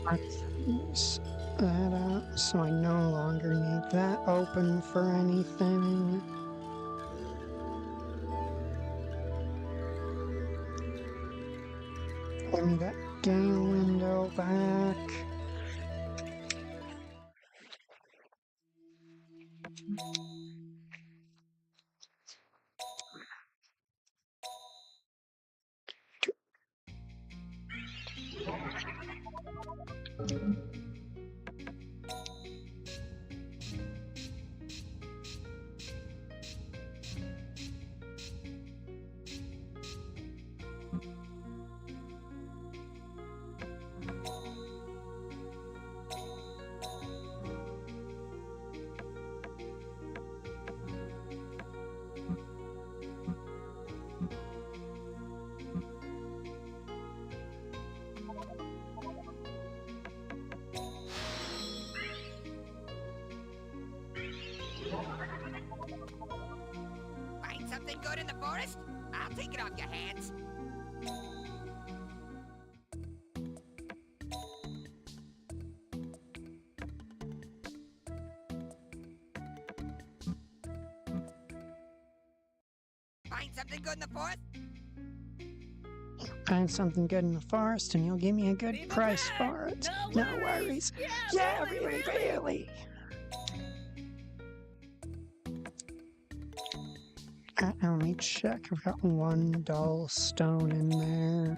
I close that up, so I no longer need that open for anything. Give me that gale window back. Find something good in the forest? I'll take it off your hands. Find something good in the forest? Find something good in the forest and you'll give me a good Leave it price back. for it. No No worries. Yeah, Yeah, really. Let me check. I've got one dull stone in there.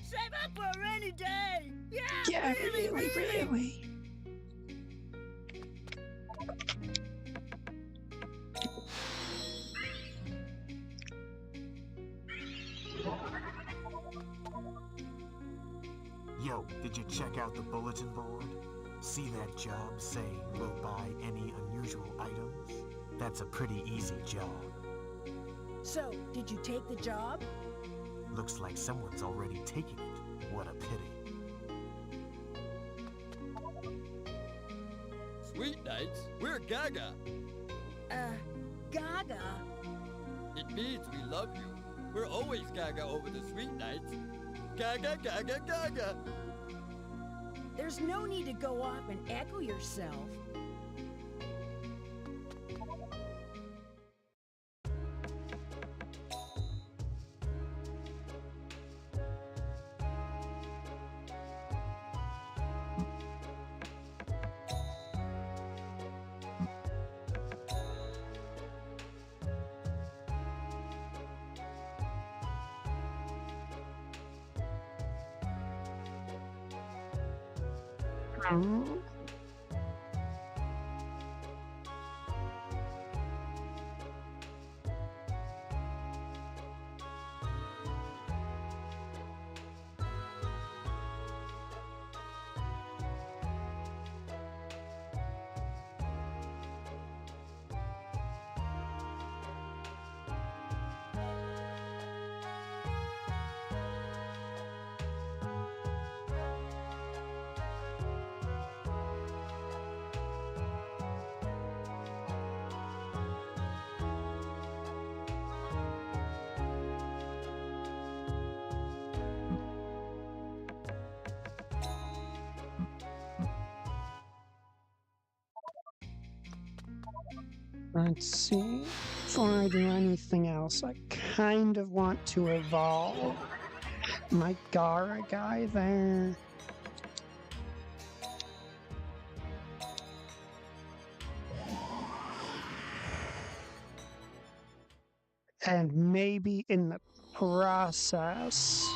Save up for a rainy day! Yeah, really. Yo, did you check out the bulletin board? See that job saying we'll buy any unusual items? That's a pretty easy job. So, did you take the job? Looks like someone's already taken it. What a pity. Sweet Nights, we're Gaga. Gaga? It means we love you. We're always Gaga over the Sweet Nights. Gaga, Gaga, Gaga. There's no need to go off and echo yourself. Oh. Let's see. Before I do anything else, I kind of want to evolve my Gara guy there. And maybe in the process,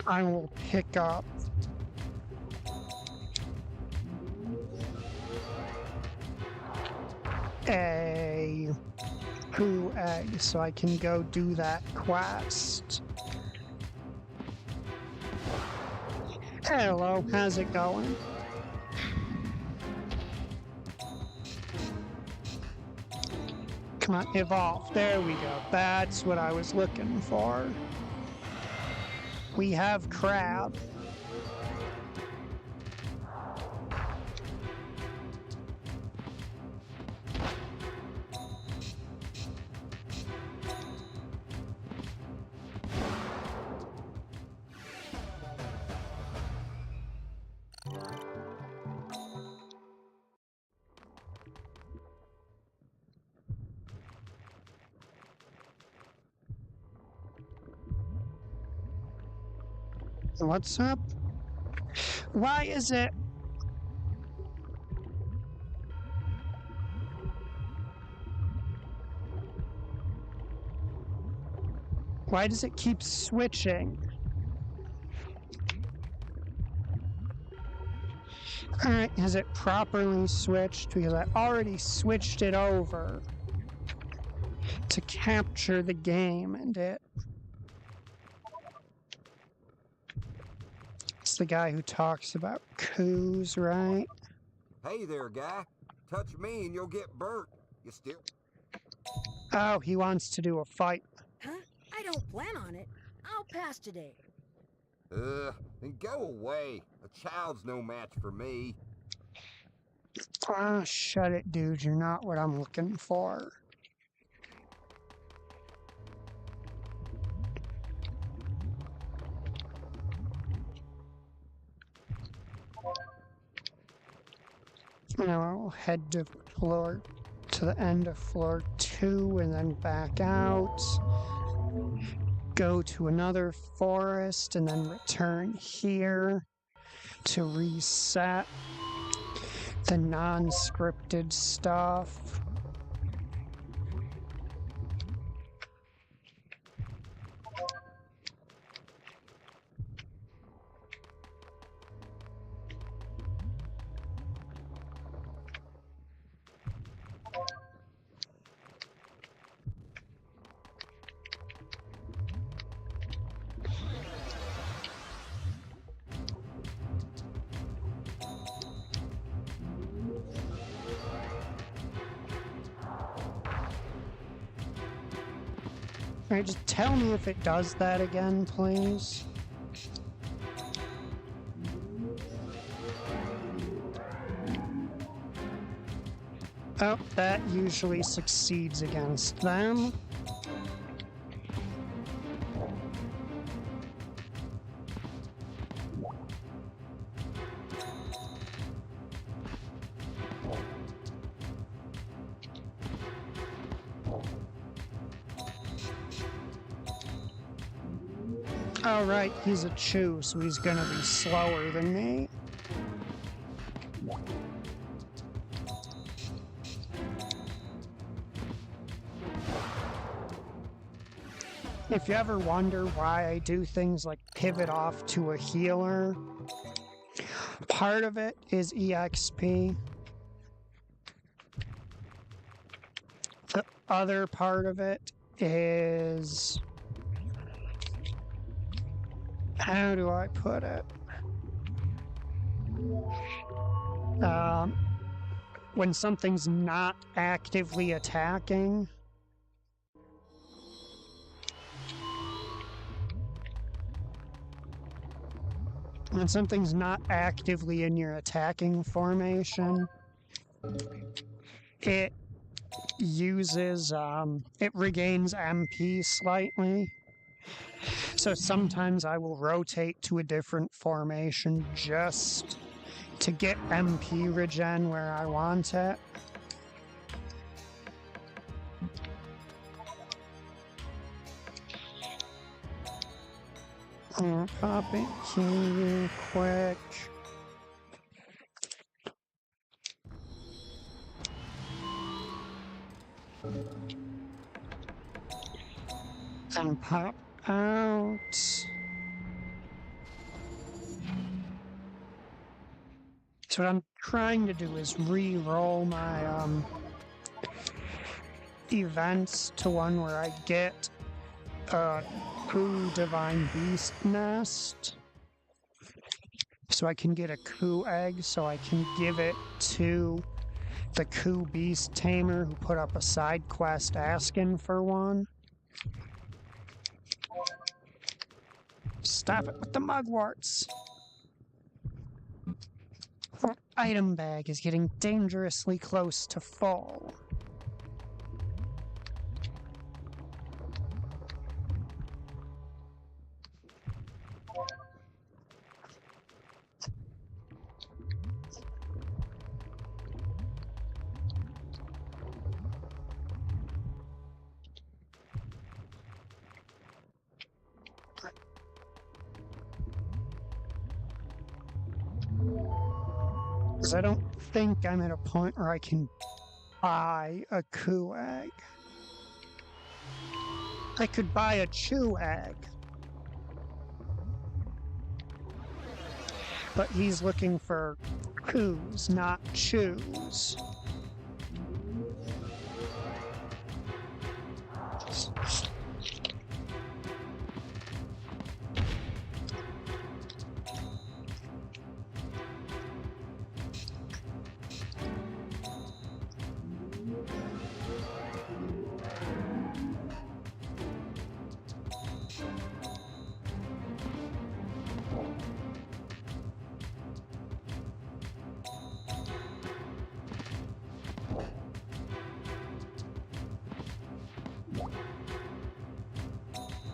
I will pick up a poo egg so I can go do that quest. Hello, how's it going? Come Come on, evolve. There we go. That's what I was looking for. We have crab. What's up? Why is it? Why does it keep switching? Alright, has it properly switched? Because I already switched it over to capture the game, and it's the guy who talks about coups, right? Hey there, guy. Touch me and you'll get burnt. You still... Oh, he wants to do a fight. Huh? I don't plan on it. I'll pass today. Then go away. A child's no match for me. Ah, shut it, dude. You're not what I'm looking for. Now I'll head to the end of floor 2 and then back out. Go to another forest and then return here to reset the non-scripted stuff. Alright, just tell me if it does that again, please. Oh, that usually succeeds against them. Oh, right, he's a chew, so he's gonna be slower than me. If you ever wonder why I do things like pivot off to a healer, part of it is EXP. The other part of it is... how do I put it? When something's not actively attacking, when something's not actively in your attacking formation, it uses, it regains MP slightly. So sometimes I will rotate to a different formation just to get MP regen where I want it. I'll pop it here real quick. And pop out. So what I'm trying to do is re-roll my events to one where I get a Coup Divine Beast Nest. So I can get a Coup Egg, so I can give it to the Coup Beast Tamer who put up a side quest asking for one. Stop it with the mugworts. Item bag is getting dangerously close to full. Because I don't think I'm at a point where I can buy a Coup egg. I could buy a Chew egg. But he's looking for Coups, not Chews.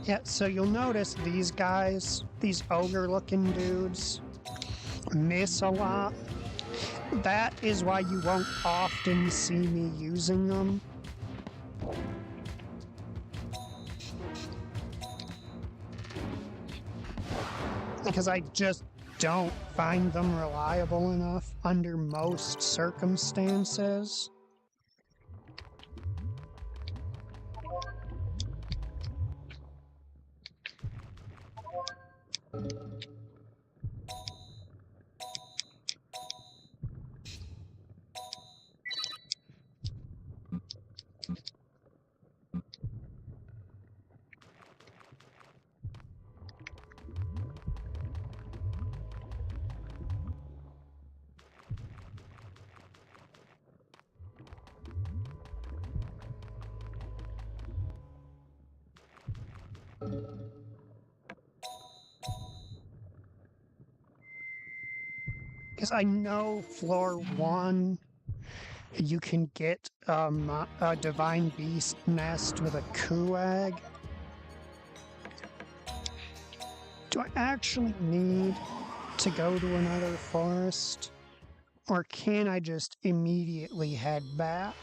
Yeah, so you'll notice these guys, these ogre-looking dudes, miss a lot. That is why you won't often see me using them. Because I just don't find them reliable enough under most circumstances. Because I know floor 1, you can get a Divine Beast nest with a Coup egg. Do I actually need to go to another forest? Or can I just immediately head back?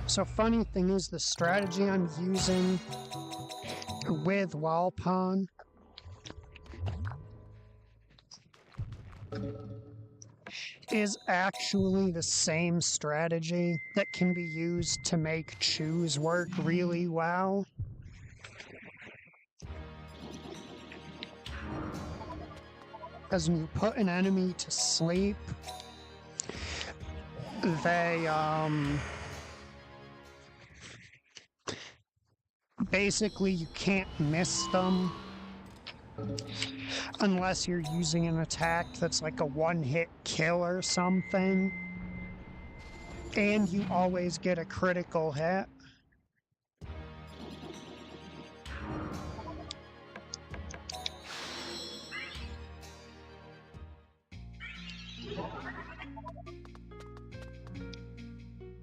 So funny thing is, the strategy I'm using with wall pawn is actually the same strategy that can be used to make choose work really well. As when you put an enemy to sleep, they basically you can't miss them unless you're using an attack that's like a one-hit kill or something. And you always get a critical hit.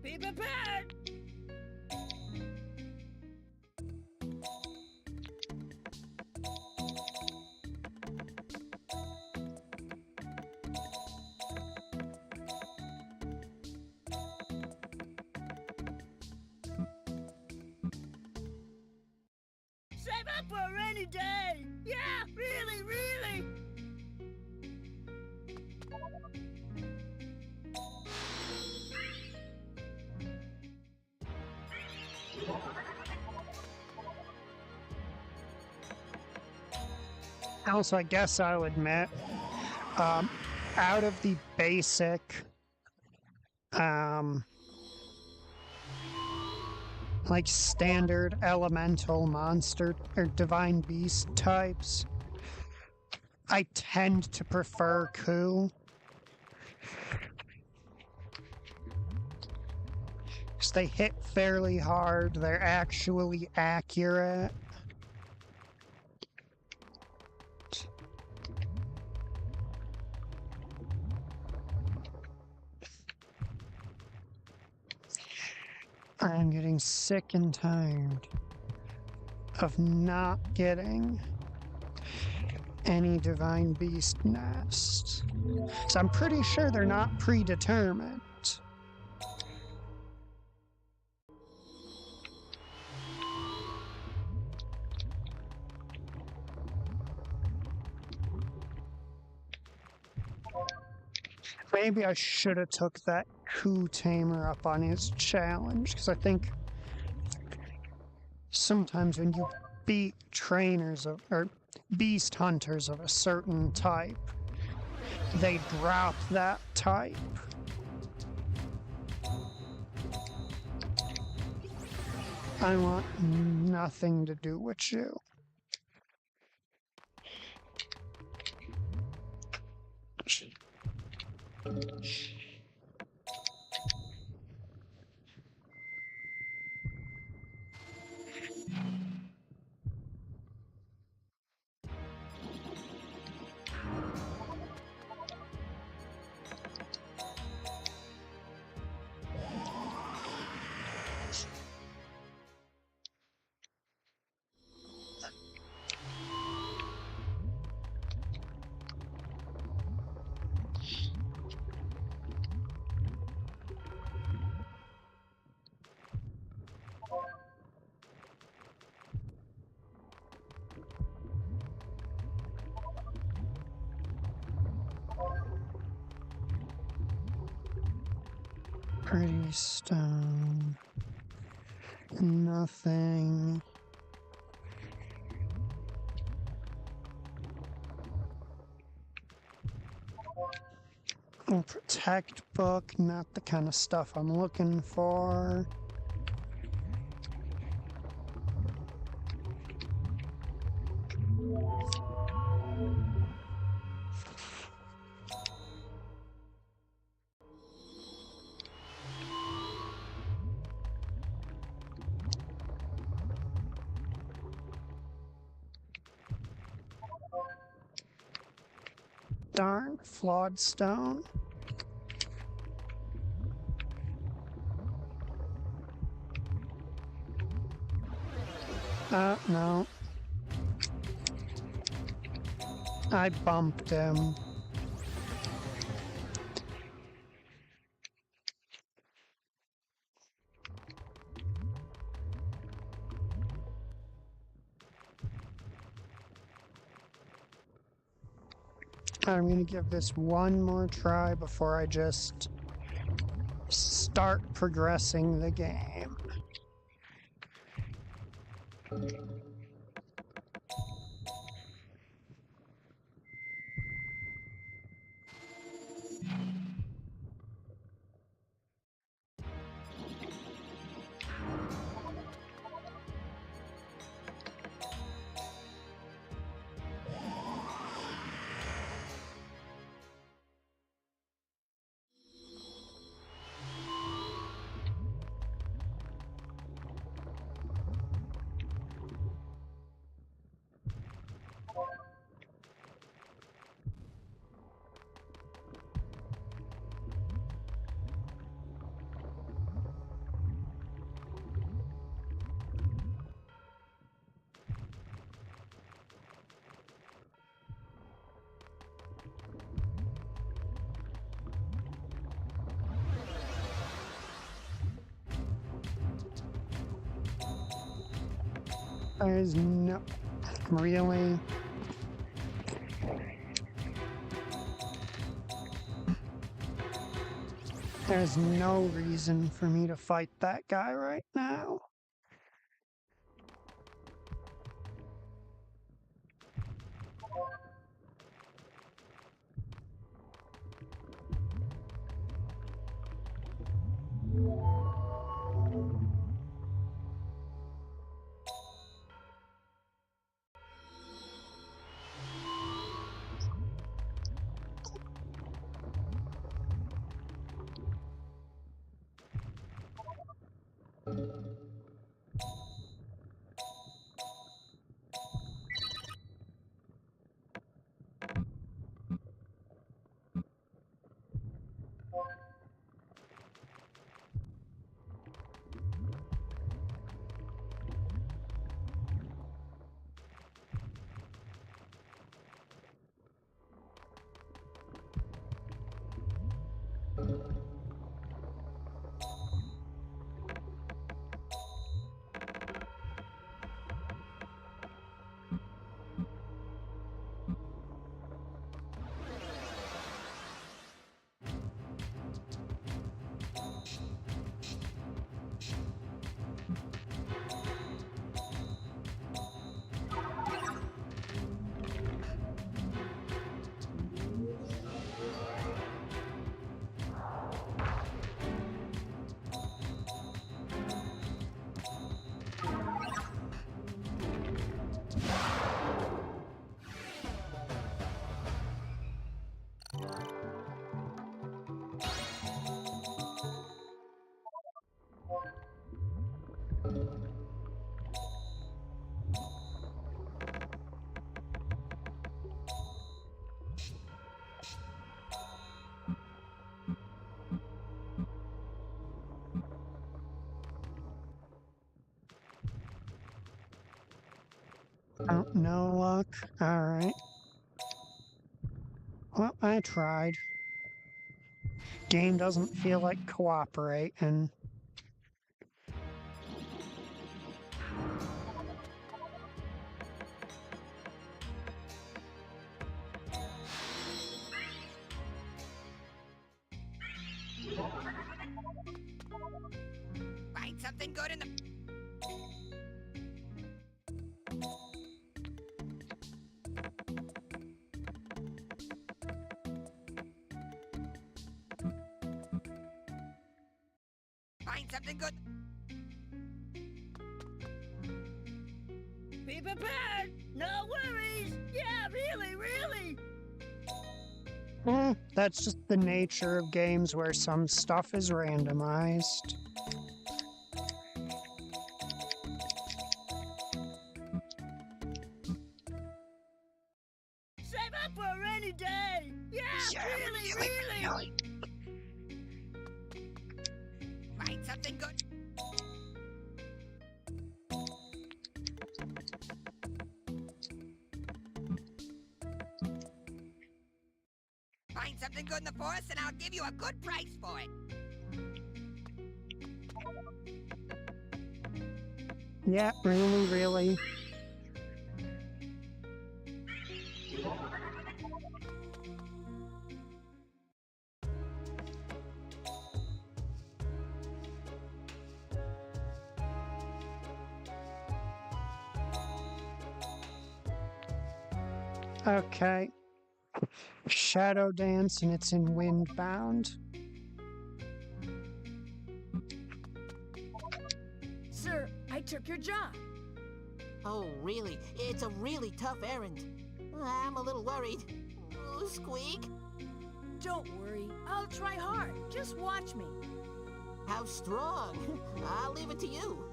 Be prepared! Save up for a rainy day! Yeah, really, really! Also, I guess I'll admit, out of the basic, like standard elemental monster or divine beast types, I tend to prefer Ku. Because they hit fairly hard, they're actually accurate. I'm getting sick and tired of not getting any divine beast nests. So I'm pretty sure they're not predetermined. Maybe I should have took that Ku Tamer up on his challenge, because I think sometimes when you beat trainers of, or beast hunters of a certain type, they drop that type. I want nothing to do with you. Pretty stone. Nothing. Protect book, not the kind of stuff I'm looking for. Darn, flawed stone. No. I bumped him. I'm gonna give this one more try before I just start progressing the game. There's no... Really? There's no reason for me to fight that guy right now. Oh, no luck. Alright. Well, I tried. Game doesn't feel like cooperating. Find something good in the... Find something good... Be prepared! No worries! Yeah, really, really! That's just the nature of games where some stuff is randomized. Save up for a rainy day! Yeah, really! Find something good... Find something good in the forest and I'll give you a good price for it. Yeah, really. Okay. Shadow Dance, and it's in Windbound. Sir, I took your job. Oh, really? It's a really tough errand. I'm a little worried. Oh, Squeak. Don't worry, I'll try hard. Just watch me. How strong? I'll leave it to you.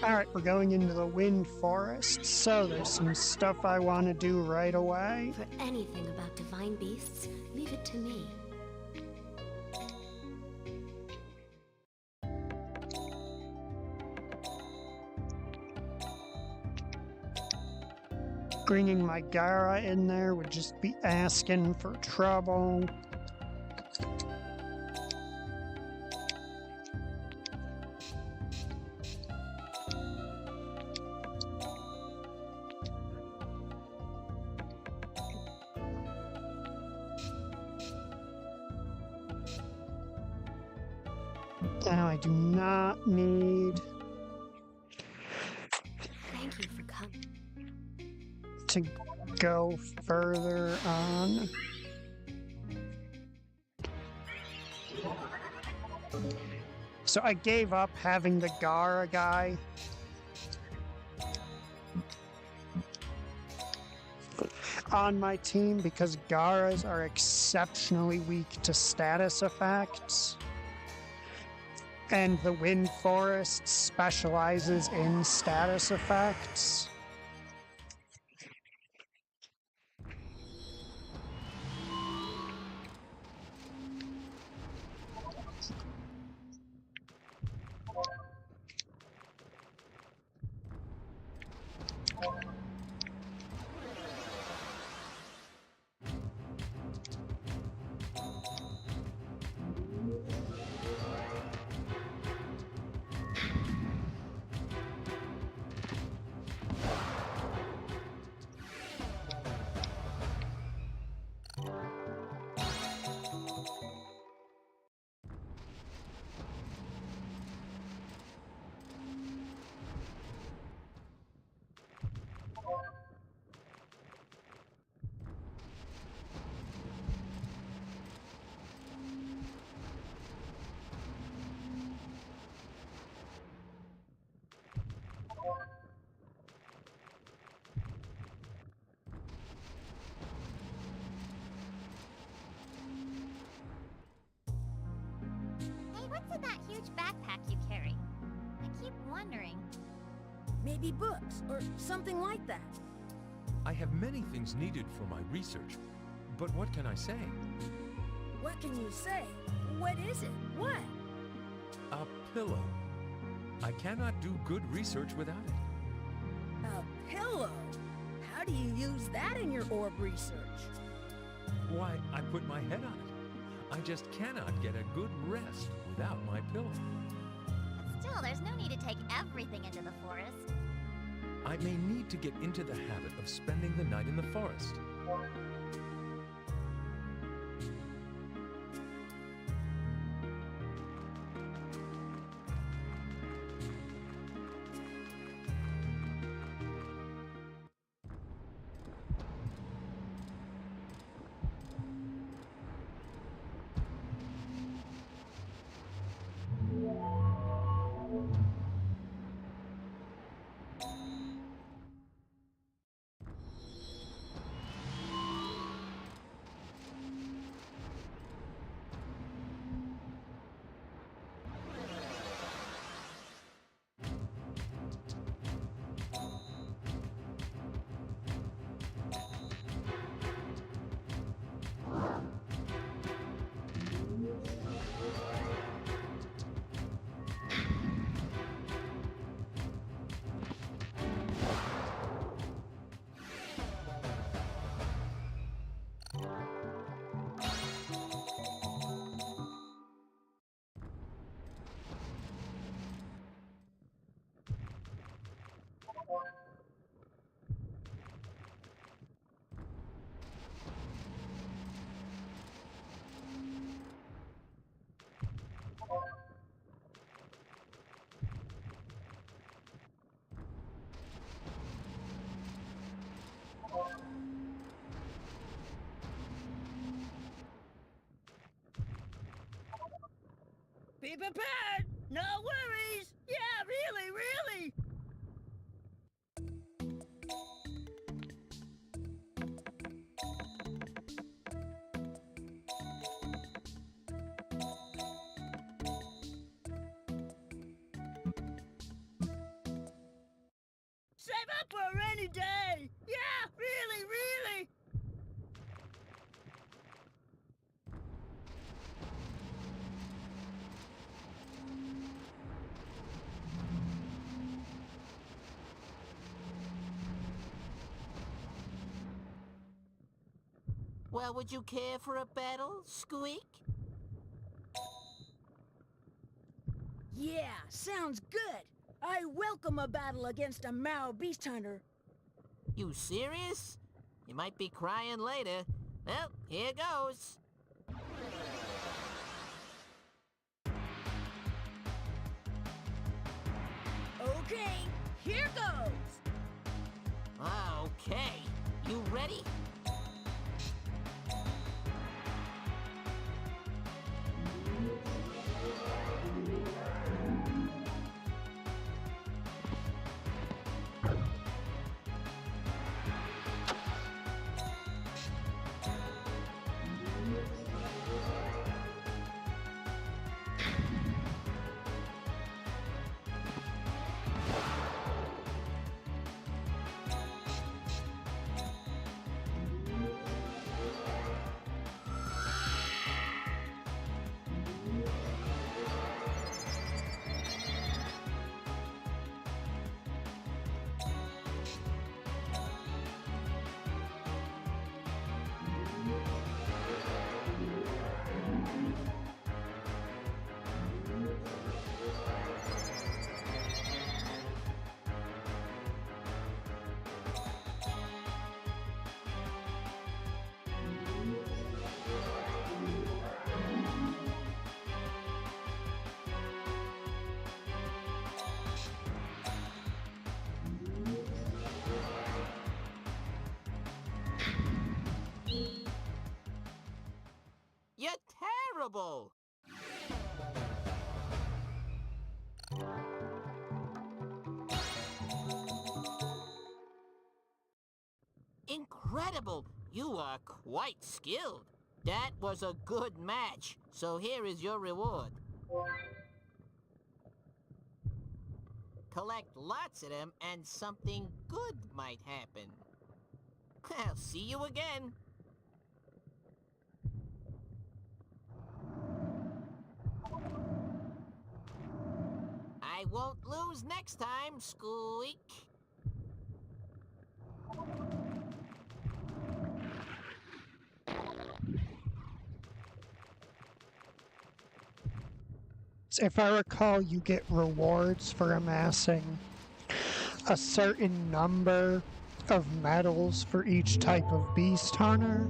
Alright, we're going into the Wind Forest, so there's some stuff I want to do right away. For anything about divine beasts, leave it to me. Bringing my Gara in there would just be asking for trouble. Now I do not need Thank you for coming. to go further on. So I gave up having the Gara guy. On my team because Garas are exceptionally weak to status effects. And the Wind Forest specializes in status effects. Hey, what's in that huge backpack you carry? I keep wondering. Maybe books, or something like that. I have many things needed for my research, but what can I say? What can you say? What is it? What? A pillow. I cannot do good research without it. A pillow? How do you use that in your orb research? Why, I put my head on it. I just cannot get a good rest without my pillow. But still, there's no need to take everything into the forest. I may need to get into the habit of spending the night in the forest. Be prepared! No worries! Yeah, really, really! Save up for a rainy day! Yeah, really, really! Well, would you care for a battle, Squeak? Yeah, sounds good. I welcome a battle against a Mao beast hunter. You serious? You might be crying later. Well, here goes. Okay, here goes. Okay, you ready? You're terrible! Incredible! You are quite skilled. That was a good match, so here is your reward. Collect lots of them and something good might happen. I'll see you again. I won't lose next time, Squeak. If I recall, you get rewards for amassing a certain number of medals for each type of beast hunter.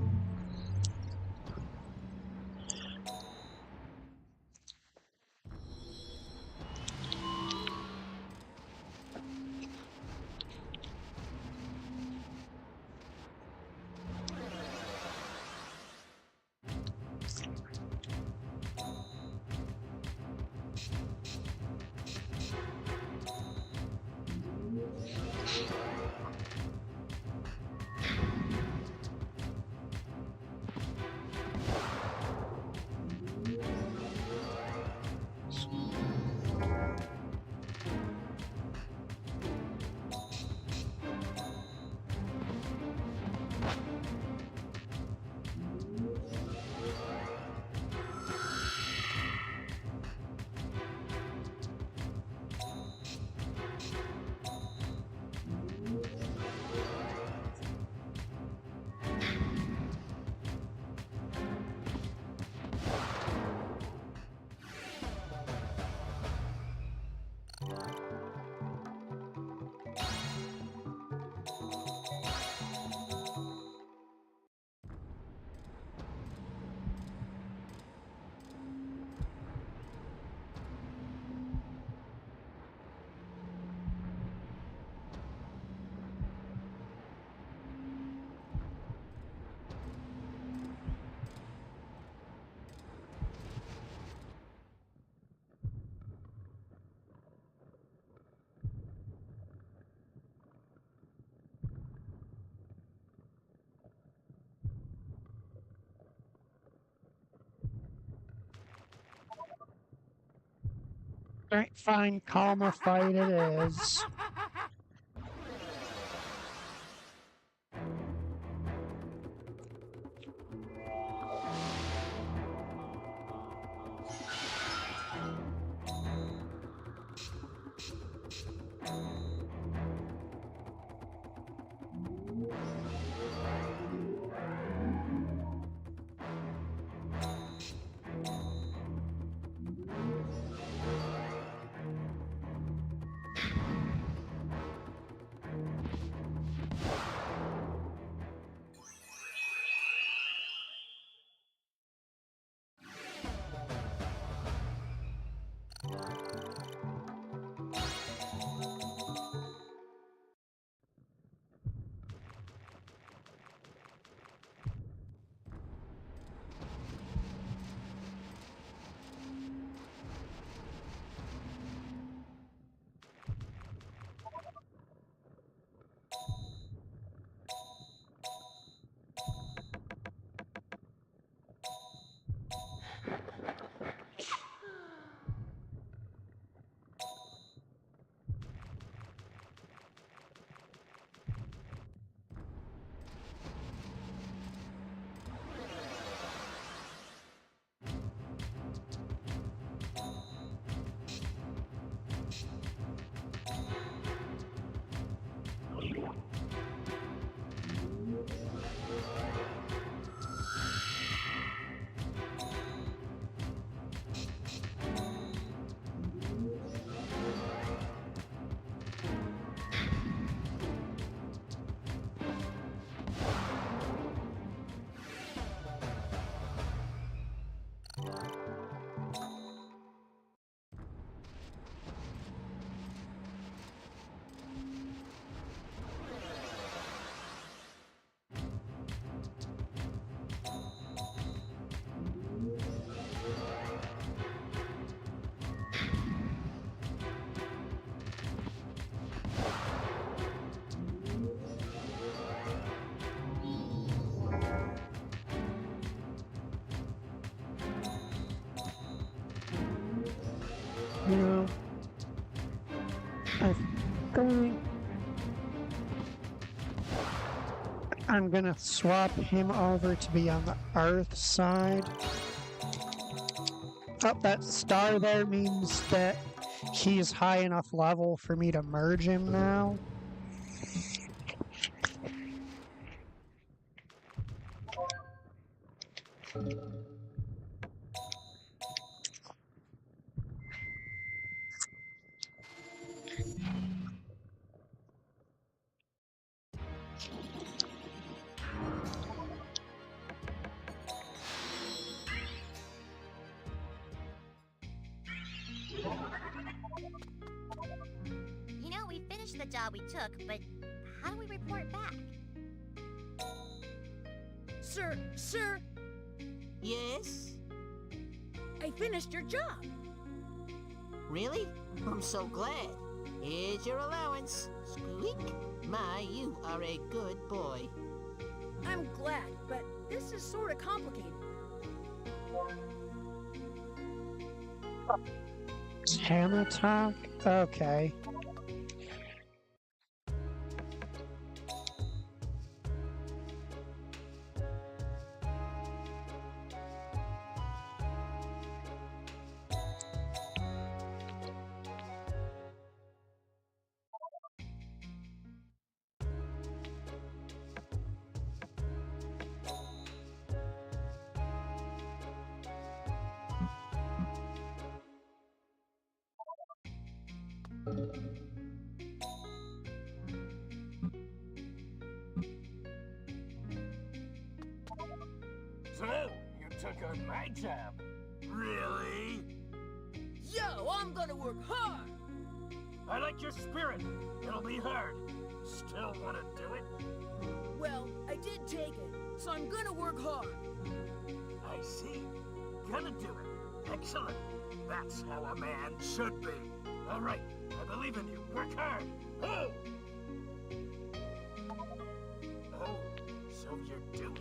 Alright, fine, calm fight it is. You know, I think I'm gonna swap him over to be on the Earth side. Oh, that star there means that he's high enough level for me to merge him now. You know, we finished the job we took, but how do we report back? Sir, Yes? I finished your job. Really? I'm so glad. Here's your allowance. Squeak. My, you are a good boy. I'm glad, but this is sort of complicated. Ham attack? Okay. So, you took on my job. Really? Yo, I'm gonna work hard. I like your spirit. It'll be hard. Still want to do it? Well, I did take it, so I'm gonna work hard. I see. Gonna do it. Excellent. That's how a man should be. All right, I believe in you. Work hard. Oh! Oh, so you're doing.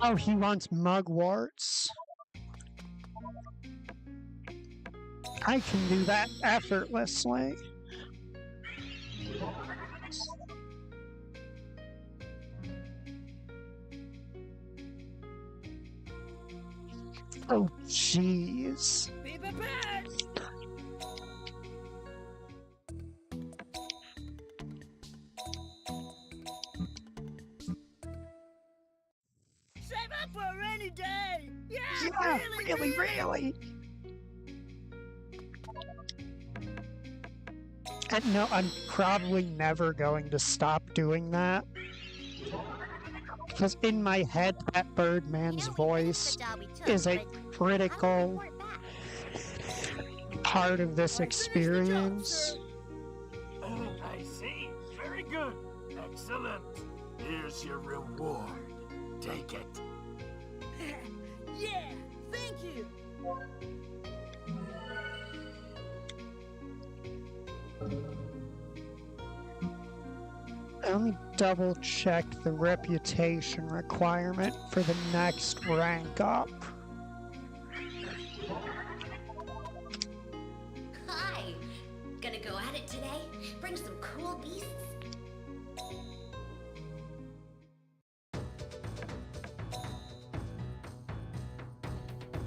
Oh, he wants mugworts. I can do that effortlessly. Oh, jeez. Be prepared! Save up for a rainy day! Yeah, really! And no, I'm probably never going to stop doing that. Because in my head, that Birdman's voice is a critical part of this experience. I see. Very good. Excellent. Here's your reward. Take it. Yeah, thank you! Let me double check the reputation requirement for the next rank up. Hi! Gonna go at it today? Bring some cool beasts?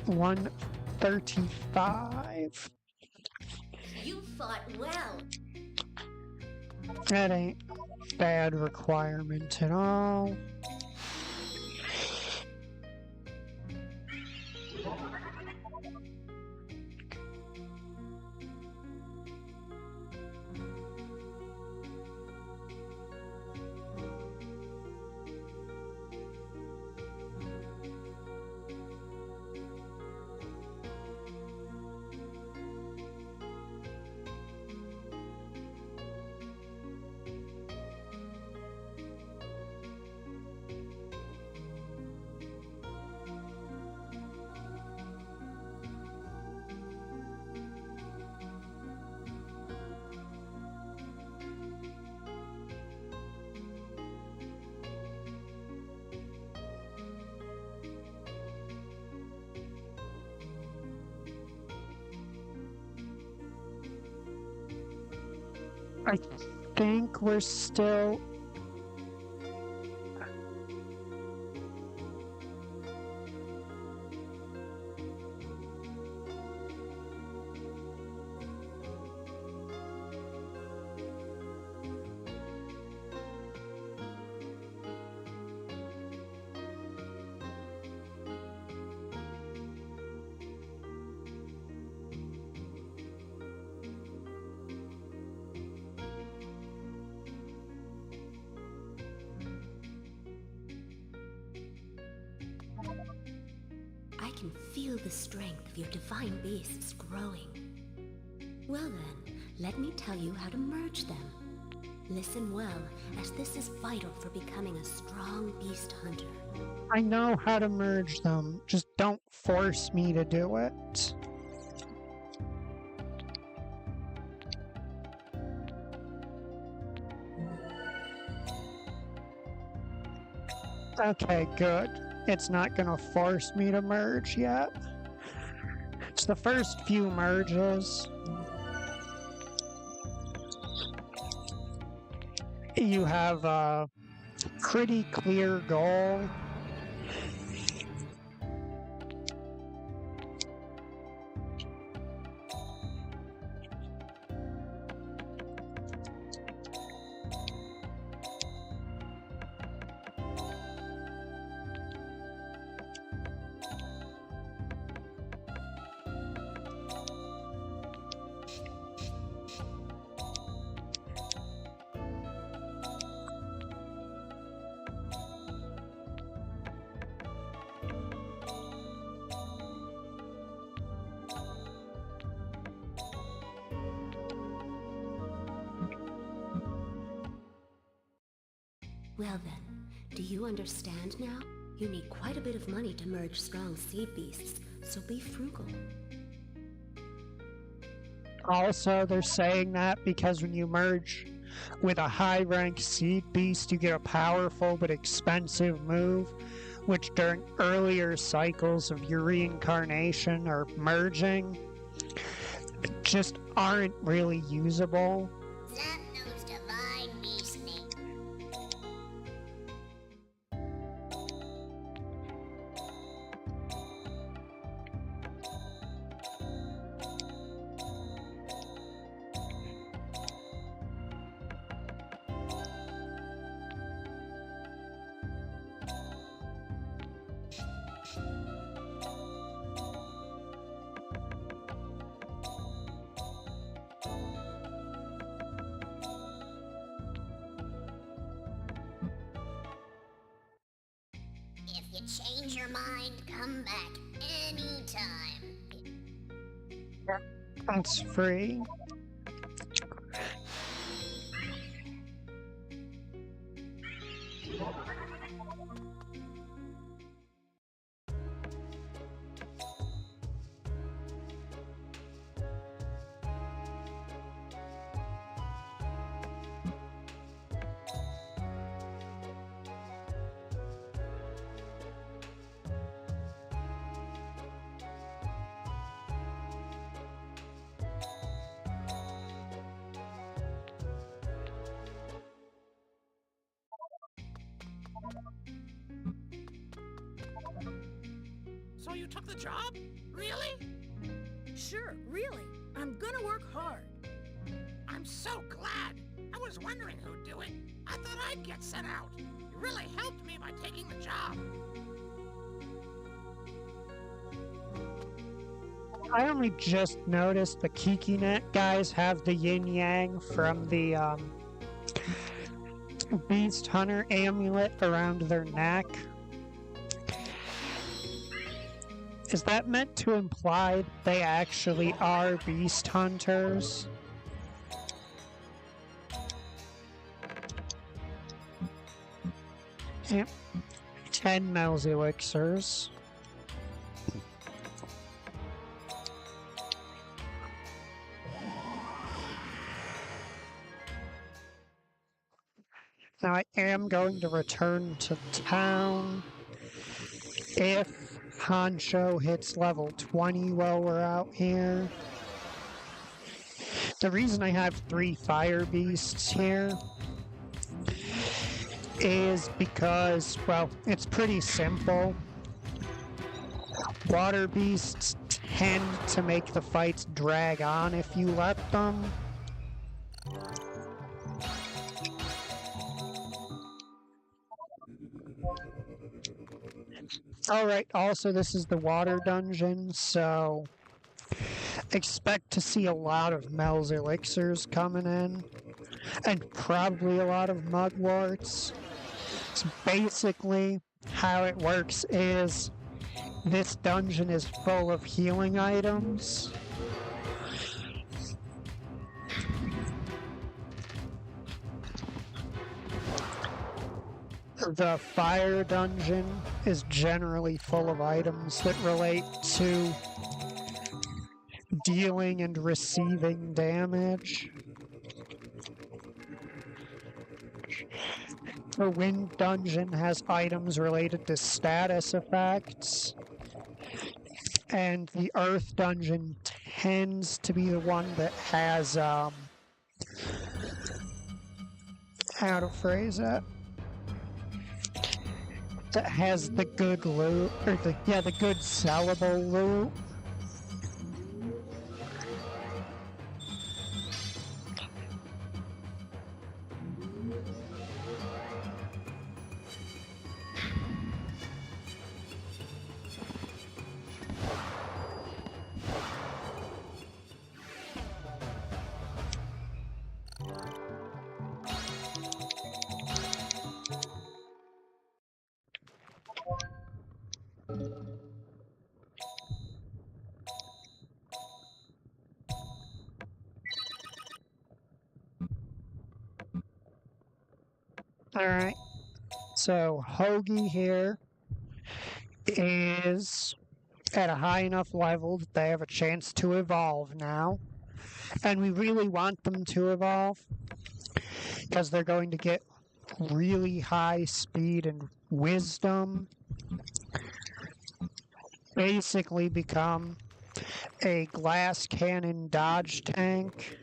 135. You fought well. That ain't bad requirement at all. I think we're still... I can feel the strength of your divine beasts growing. Well then, let me tell you how to merge them. Listen well, as this is vital for becoming a strong beast hunter. I know how to merge them, just don't force me to do it. Okay, good. It's not gonna force me to merge yet. It's the first few merges. You have a pretty clear goal. Well then, do you understand now? You need quite a bit of money to merge strong seed beasts, so be frugal. Also, they're saying that because when you merge with a high-rank seed beast, you get a powerful but expensive move, which during earlier cycles of your reincarnation or merging just aren't really usable. Zap those divine beast names. If you change your mind, come back anytime. That's free. So you took the job? Really? Sure, really. I'm gonna work hard. I'm so glad. I was wondering who'd do it. I thought I'd get sent out. You really helped me by taking the job. I only just noticed the KikiNet guys have the yin-yang from the Beast Hunter amulet around their neck. Is that meant to imply they actually are beast hunters? Yep. 10 Mel's elixirs. Now I am going to return to town if Honcho hits level 20 while we're out here. The reason I have 3 fire beasts here is because, well, it's pretty simple. Water beasts tend to make the fights drag on if you let them. Alright, also this is the water dungeon, so expect to see a lot of Mel's elixirs coming in, and probably a lot of mugworts. So basically, how it works is this dungeon is full of healing items. The fire dungeon is generally full of items that relate to dealing and receiving damage. The wind dungeon has items related to status effects. And the earth dungeon tends to be the one that has, how to phrase it? That has the good loot, or the good sellable loot. Alright, so Hoagie here is at a high enough level that they have a chance to evolve now. And we really want them to evolve, because they're going to get really high speed and wisdom basically become a glass cannon dodge tank.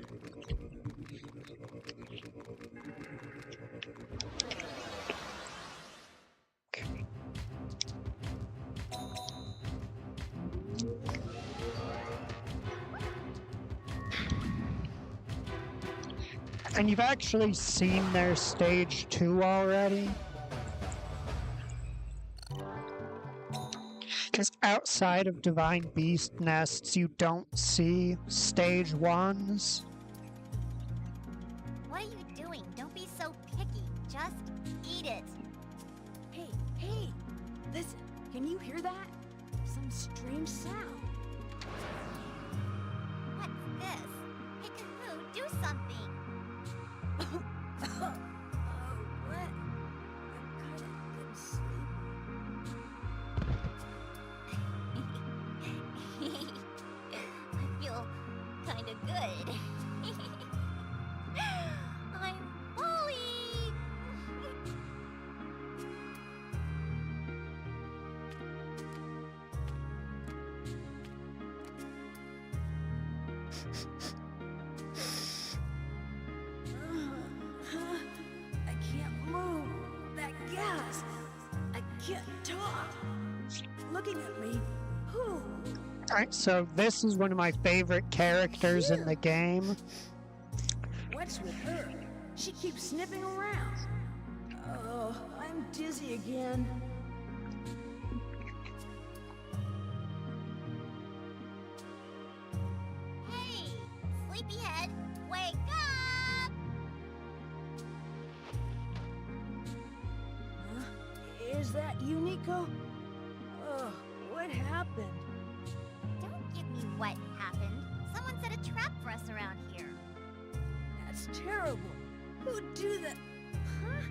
And you've actually seen their stage 2 already. Because outside of Divine Beast nests, you don't see stage 1s. What are you doing? Don't be so picky. Just eat it. Hey, hey! Listen, can you hear that? Some strange sound. What's this? Hey, Kahoo, do something. What? I'm kinda been sleeping. I feel kinda good. I'm falling. I can't move. That gas. I can't talk. Looking at me. Who? Alright, so this is one of my favorite characters in the game. What's with her? She keeps sniffing around. Oh, I'm dizzy again. Hey, sleepyhead, wake up! Huh? Is that you, Nico? Oh, what happened? Don't give me what happened. Someone set a trap for us around here. That's terrible. Who'd do that? Huh?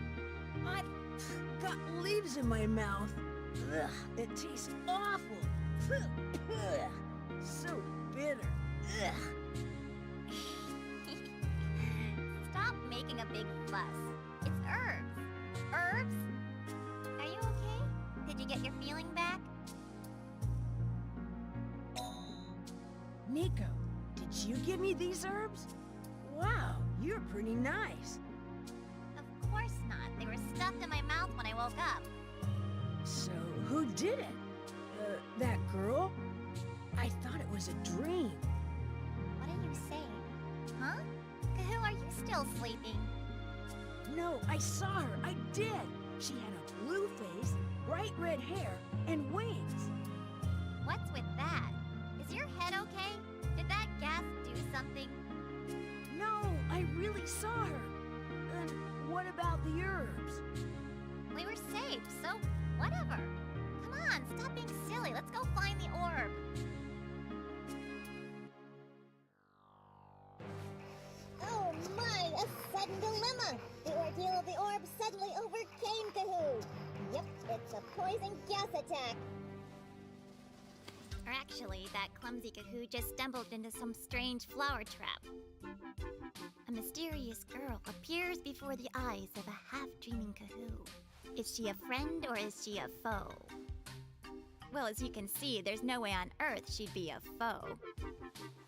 I've got leaves in my mouth. Ugh, it tastes awful. So bitter. Ugh. Stop making a big fuss. It's herbs. Herbs? Are you okay? Did you get your feeling back? Nico, did you give me these herbs? Wow, you're pretty nice. Of course not. They were stuffed in my mouth when I woke up. So, who did it? That girl? I thought it was a dream. What are you saying? Huh? Kahoo, are you still sleeping? No, I saw her. I did. She had a blue face, bright red hair, and wings. What's with that? Is your head okay? Did that gas do something? No, I really saw her. And what about the herbs? We were safe, so whatever. Come on, stop being silly. Let's go find the orb. Oh my, a sudden dilemma! The ordeal of the orb suddenly overcame Kahoo! Yep, it's a poison gas attack. Or actually, that clumsy Kahoo just stumbled into some strange flower trap. A mysterious girl appears before the eyes of a half-dreaming Kahoo. Is she a friend or is she a foe? Well, as you can see, there's no way on Earth she'd be a foe.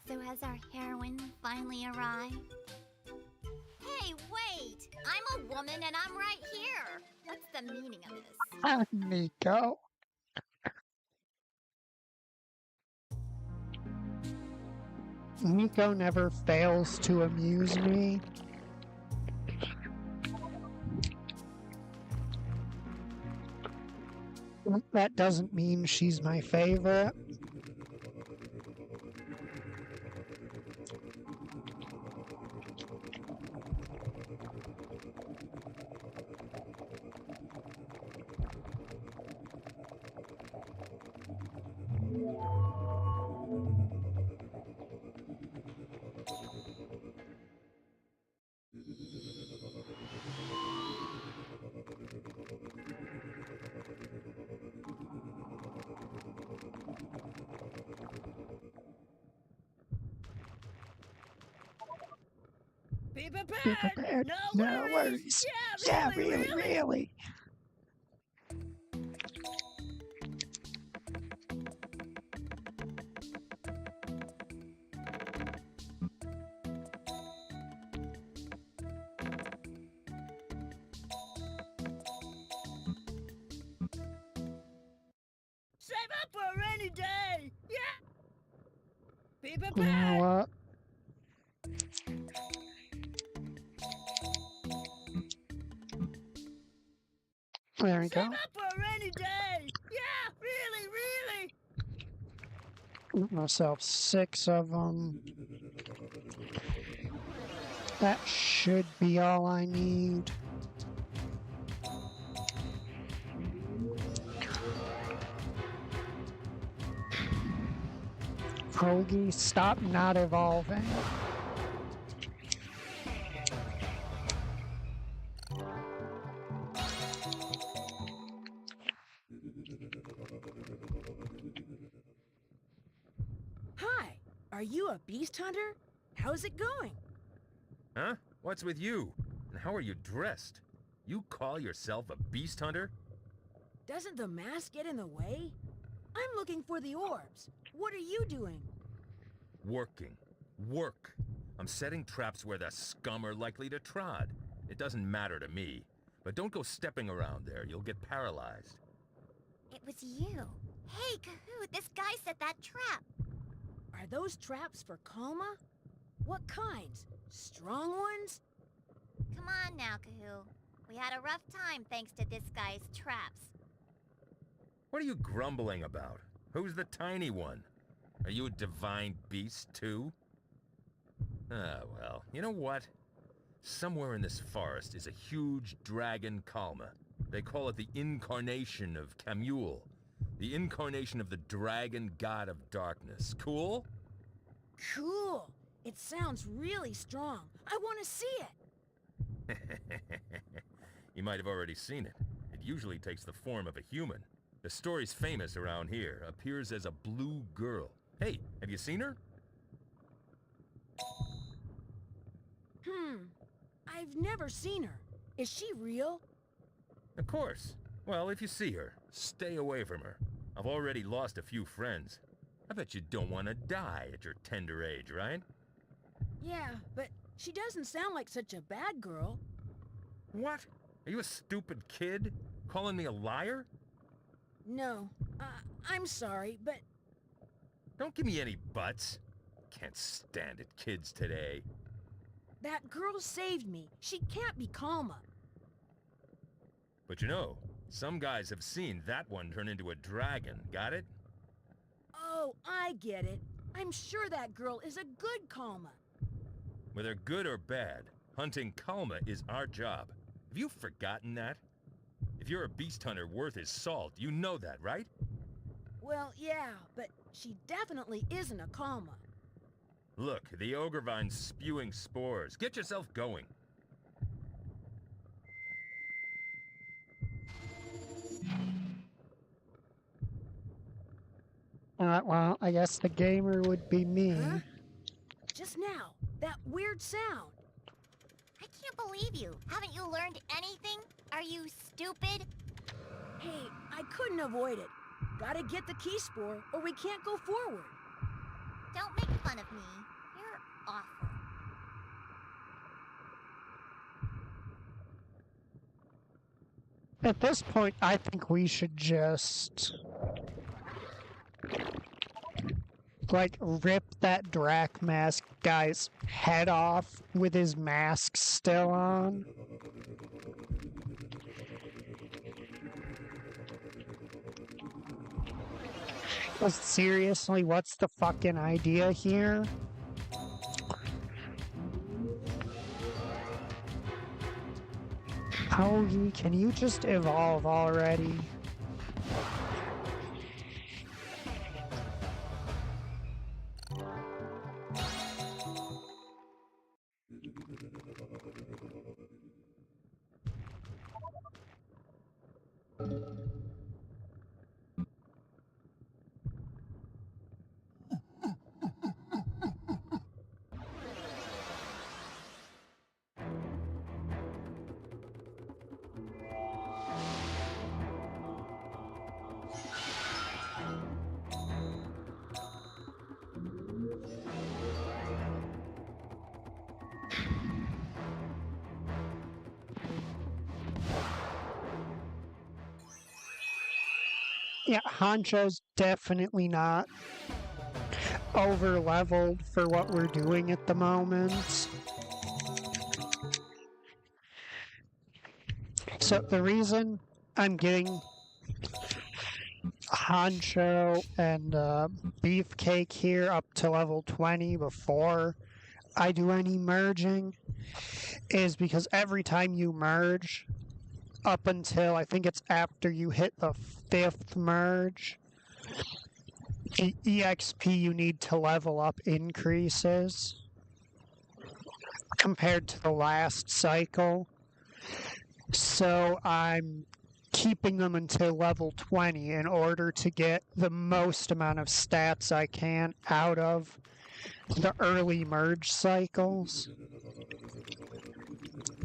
So has our heroine finally arrived? Hey, wait! I'm a woman and I'm right here! What's the meaning of this? Nico. Nico never fails to amuse me. That doesn't mean she's my favorite. Be Be prepared! prepared. No No worries! worries. Yeah, Yeah, really, really. Save up for a rainy day! Yeah! Be You know prepared! what? There we Save go. up for a rainy day! Yeah, really, really! Get myself 6 of them. That should be all I need. Hoagie, stop not evolving. Hi, are you a beast hunter? How's it going? Huh? What's with you? And how are you dressed? You call yourself a beast hunter? Doesn't the mask get in the way? I'm looking for the orbs. What are you doing? Working. Work. I'm setting traps where the scum are likely to trod. It doesn't matter to me. But don't go stepping around there. You'll get paralyzed. It was you. Hey, Kahoo, this guy set that trap. Are those traps for Kalma? What kinds? Strong ones? Come on now, Kahoo. We had a rough time thanks to this guy's traps. What are you grumbling about? Who's the tiny one? Are you a divine beast, too? Ah, well, you know what? Somewhere in this forest is a huge dragon Kalma. They call it the incarnation of Camule. The incarnation of the dragon god of darkness. Cool? Cool. It sounds really strong. I want to see it. You might have already seen it. It usually takes the form of a human. The story's famous around here. Appears as a blue girl. Hey, have you seen her? I've never seen her. Is she real? Of course. Well, if you see her, stay away from her. I've already lost a few friends. I bet you don't want to die at your tender age, right? Yeah, but she doesn't sound like such a bad girl. What? Are you a stupid kid? Calling me a liar? No, I'm sorry, but... Don't give me any buts. Can't stand it, kids today. That girl saved me. She can't be Kalma. But you know, some guys have seen that one turn into a dragon, got it? Oh, I get it. I'm sure that girl is a good Kalma. Whether good or bad, hunting Kalma is our job. Have you forgotten that? If you're a beast hunter worth his salt, you know that, right? Well, yeah, but she definitely isn't a Kalma. Look, the Ogrevine's spewing spores. Get yourself going. Well, I guess the gamer would be me. Huh? Just now, that weird sound. I can't believe you. Haven't you learned anything? Are you stupid? Hey, I couldn't avoid it. Gotta get the key spore, or we can't go forward. Don't make fun of me. You're awful. At this point, I think we should just... like, rip that Drac mask guy's head off with his mask still on. But seriously, what's the fucking idea here? Hoagie, can you just evolve already? Yeah, Honcho's definitely not over leveled for what we're doing at the moment. So the reason I'm getting Honcho and Beefcake here up to level 20 before I do any merging is because every time you merge, up until I think it's after you hit the 5th merge, the EXP you need to level up increases compared to the last cycle. So I'm keeping them until level 20 in order to get the most amount of stats I can out of the early merge cycles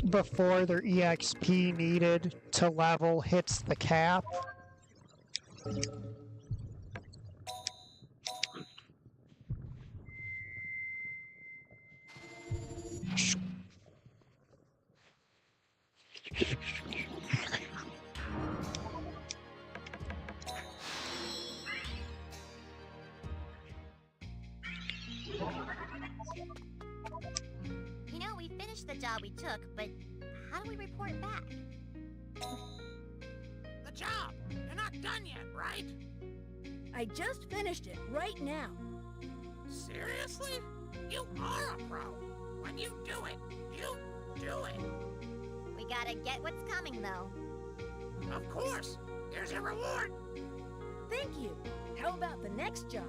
before their EXP needed to level hits the cap. You know, we finished the job we took, but how do we report back? The job! You're not done yet, right? I just finished it right now. Seriously? You are a pro. When you do it, you do it. We gotta get what's coming, though. Of course. Here's your reward. Thank you. How about the next job?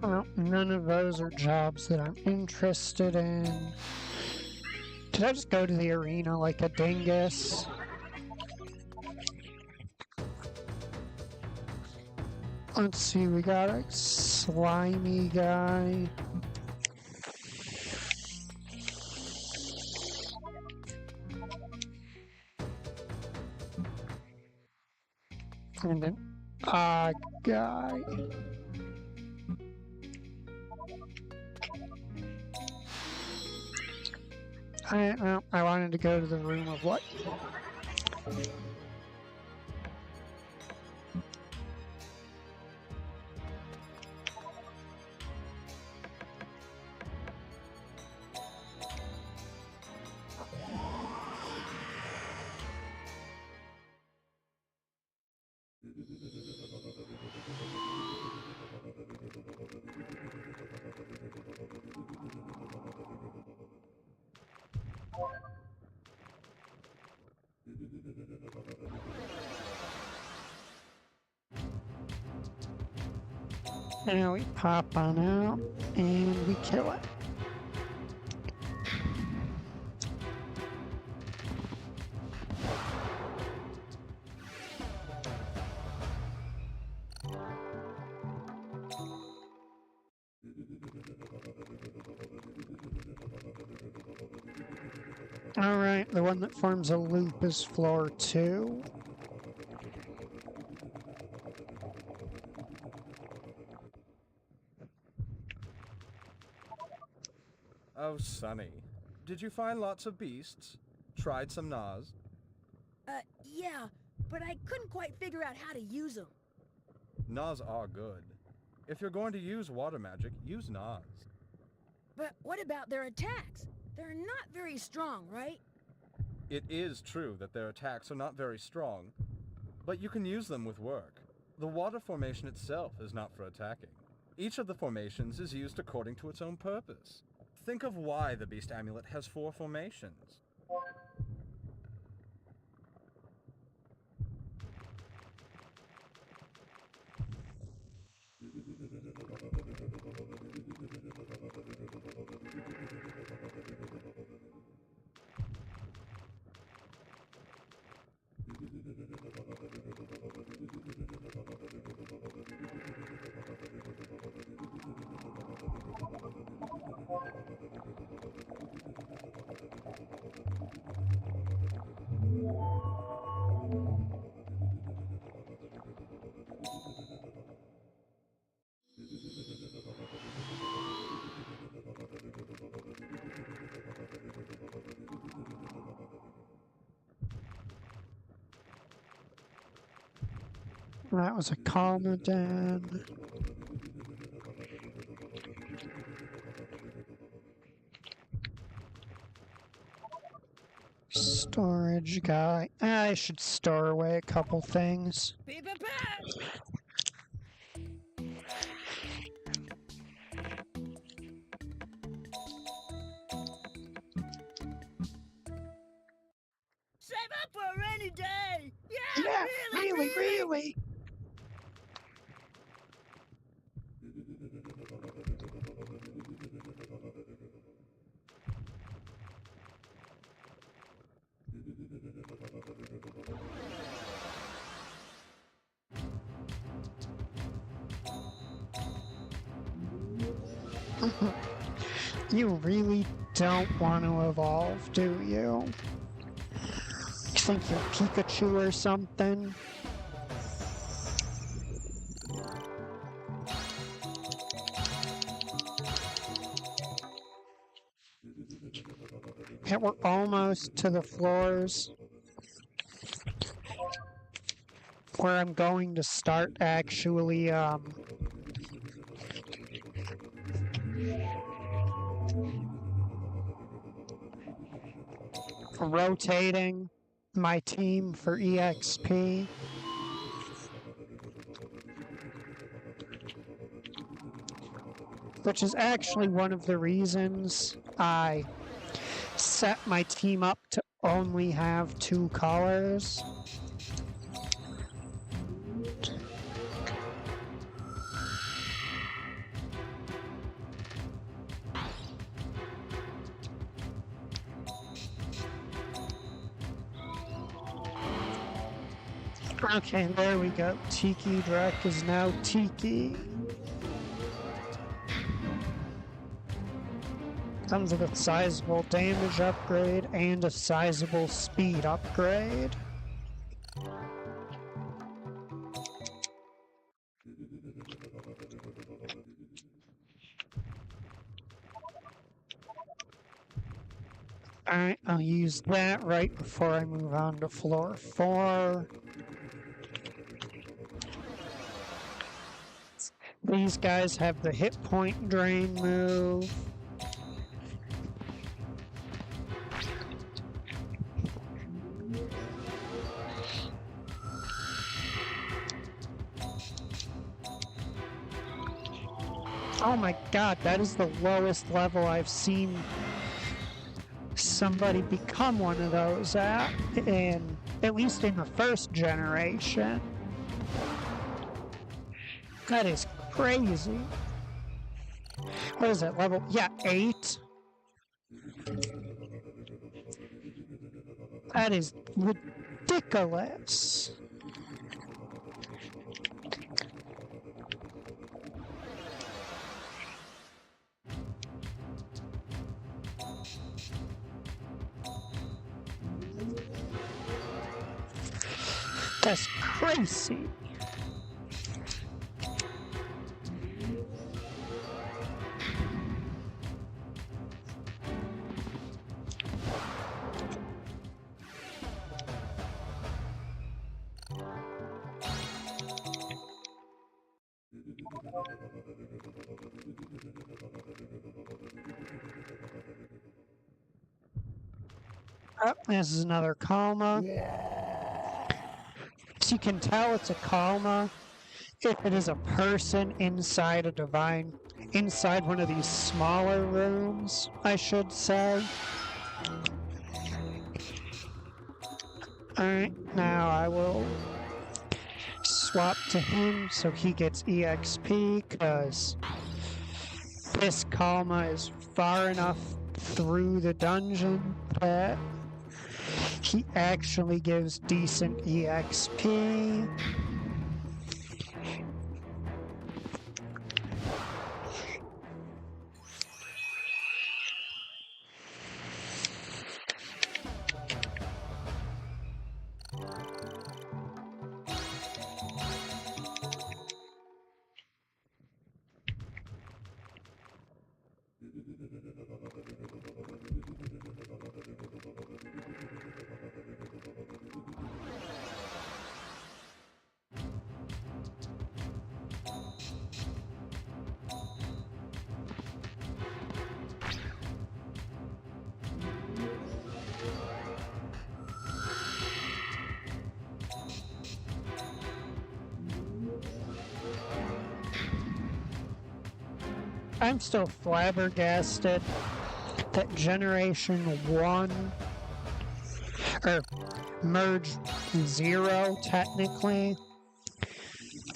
Well, none of those are jobs that I'm interested in. Did I just go to the arena like a dingus? Let's see, we got a slimy guy. And an odd guy. I wanted to go to the room of what? Now we pop on out and we kill it. Alright, the one that forms a loop is floor 2. Oh, Sonny. Did you find lots of beasts? Tried some Nas? Yeah, but I couldn't quite figure out how to use them. Nas are good. If you're going to use water magic, use Nas. But what about their attacks? They're not very strong, right? It is true that their attacks are not very strong, but you can use them with work. The water formation itself is not for attacking. Each of the formations is used according to its own purpose. Think of why the Beast Amulet has 4 formations. That was a Calmadan. Storage guy. I should store away a couple things. Save up for a rainy day! Yeah, really. You really don't want to evolve, do you? You think you're Pikachu or something? Yeah, we're almost to the floors where I'm going to start actually, rotating my team for EXP. Which is actually one of the reasons I set my team up to only have 2 colors. Okay, there we go. Tiki Drek is now Tiki. Comes with a sizable damage upgrade and a sizable speed upgrade. Alright, I'll use that right before I move on to floor 4. These guys have the hit point drain move. Oh my god, that is the lowest level I've seen somebody become one of those at least in the first generation. That is crazy. What is it, level? Yeah, 8. That is ridiculous. That's crazy. Oh, this is another Kalma. So you can tell it's a Kalma if it is a person inside a divine, inside one of these smaller rooms, I should say. Alright, now I will swap to him so he gets EXP, because this Kalma is far enough through the dungeon that he actually gives decent EXP. I'm still flabbergasted that Generation 1, or Merge 0, technically,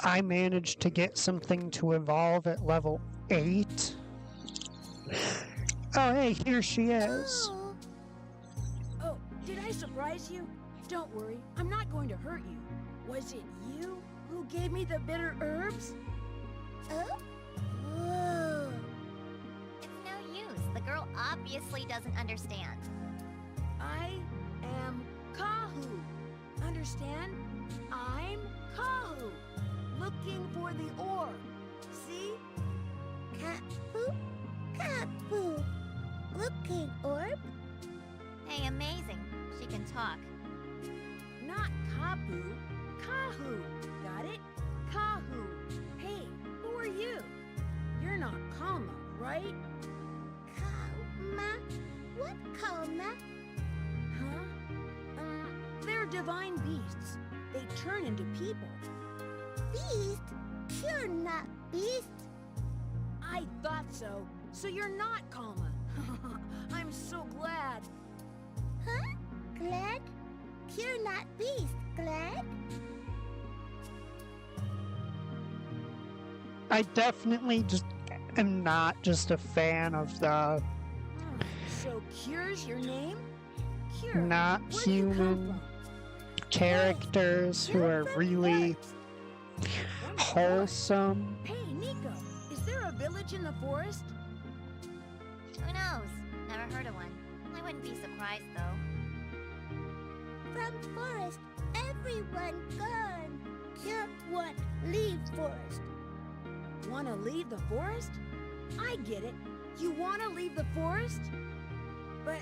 I managed to get something to evolve at level 8. Oh, hey, here she is. Oh, did I surprise you? Don't worry, I'm not going to hurt you. Was it you who gave me the bitter herbs? Oh? It's no use. The girl obviously doesn't understand. I am Kahu. Understand? I'm Kahu. Looking for the orb. See? Kapu? Kapu. Looking orb? Hey, amazing. She can talk. Not Kapu. Kahu. Got it? Kahu. Hey, who are you? You're not Kama, right? Kalma? What Kalma? Huh? They're divine beasts. They turn into people. Beast? You're not beast. I thought so. So you're not Kalma. I'm so glad. Huh? Glad? You're not beast, glad? I definitely just am not just a fan of the So Cure's your name? Cure. not Where do you come human from? characters who are really wholesome. Hey, Nico, is there a village in the forest? Who knows? Never heard of one. I wouldn't be surprised, though. From forest, everyone gone. Cure won't leave forest. Want to leave the forest? I get it. You want to leave the forest? But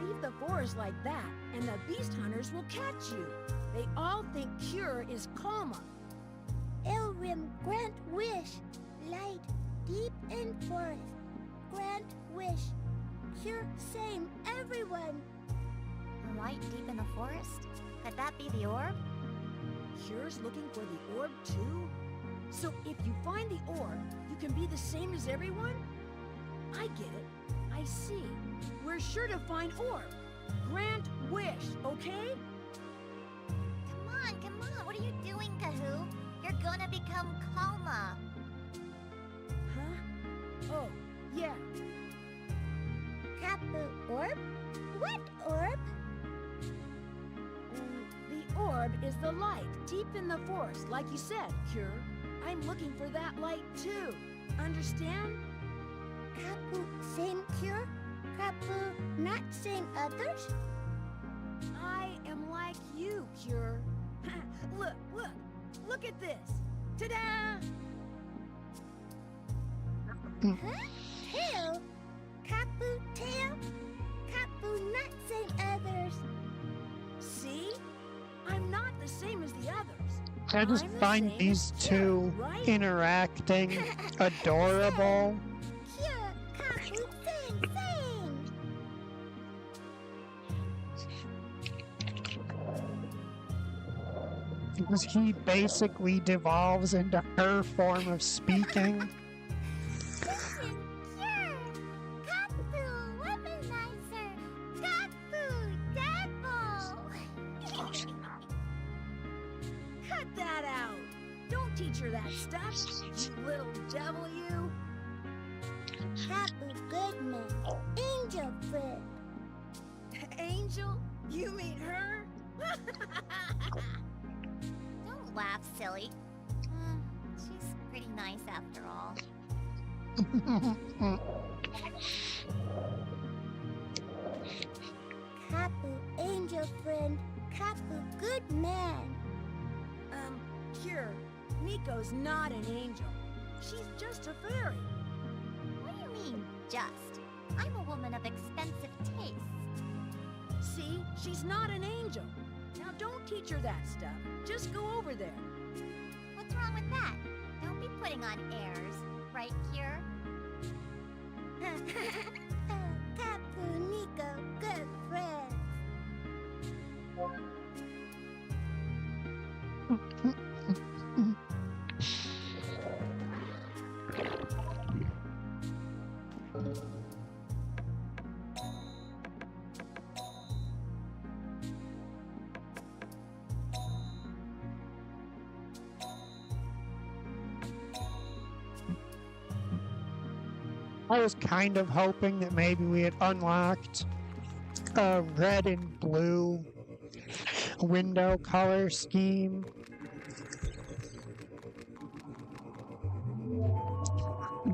leave the forest like that, and the beast hunters will catch you. They all think Cure is Kalma. Elrim grant wish. Light deep in forest. Grant wish. Cure same everyone. Light deep in the forest? Could that be the orb? Cure's looking for the orb too? So if you find the orb, you can be the same as everyone? I get it. I see. We're sure to find orb. Grant wish, okay? Come on. What are you doing, Kahoo? You're gonna become Kalma. Huh? Oh, yeah. Kapu orb? What orb? The orb is the light deep in the forest, like you said, Cure. I'm looking for that light too. Understand? Kapu same Cure? Kapu not same others? I am like you, Cure. Look at this. Ta-da! Huh? Tail? Kapu tail? Kapu not same others. See? I'm not the same as the others. I just I'm the find same these as Cure, two right? interacting adorable. Cure, Kapu same. Because he basically devolves into her form of speaking. Cure! Kapu womanizer! Kapu devil! Cut that out! Don't teach her that stuff, you little devil, you! Kapu Goodman, angel friend. Angel? You mean her? Don't laugh, silly. She's pretty nice after all. Kapu angel friend, Kapu good man. Cure, Nico's not an angel. She's just a fairy. What do you mean, just? I'm a woman of expensive taste. See, she's not an angel. Now don't teach her that stuff. Just go over there. What's wrong with that? Don't be putting on airs, right, Cure? Kapu Nico, good friends. I was kind of hoping that maybe we had unlocked a red and blue window color scheme.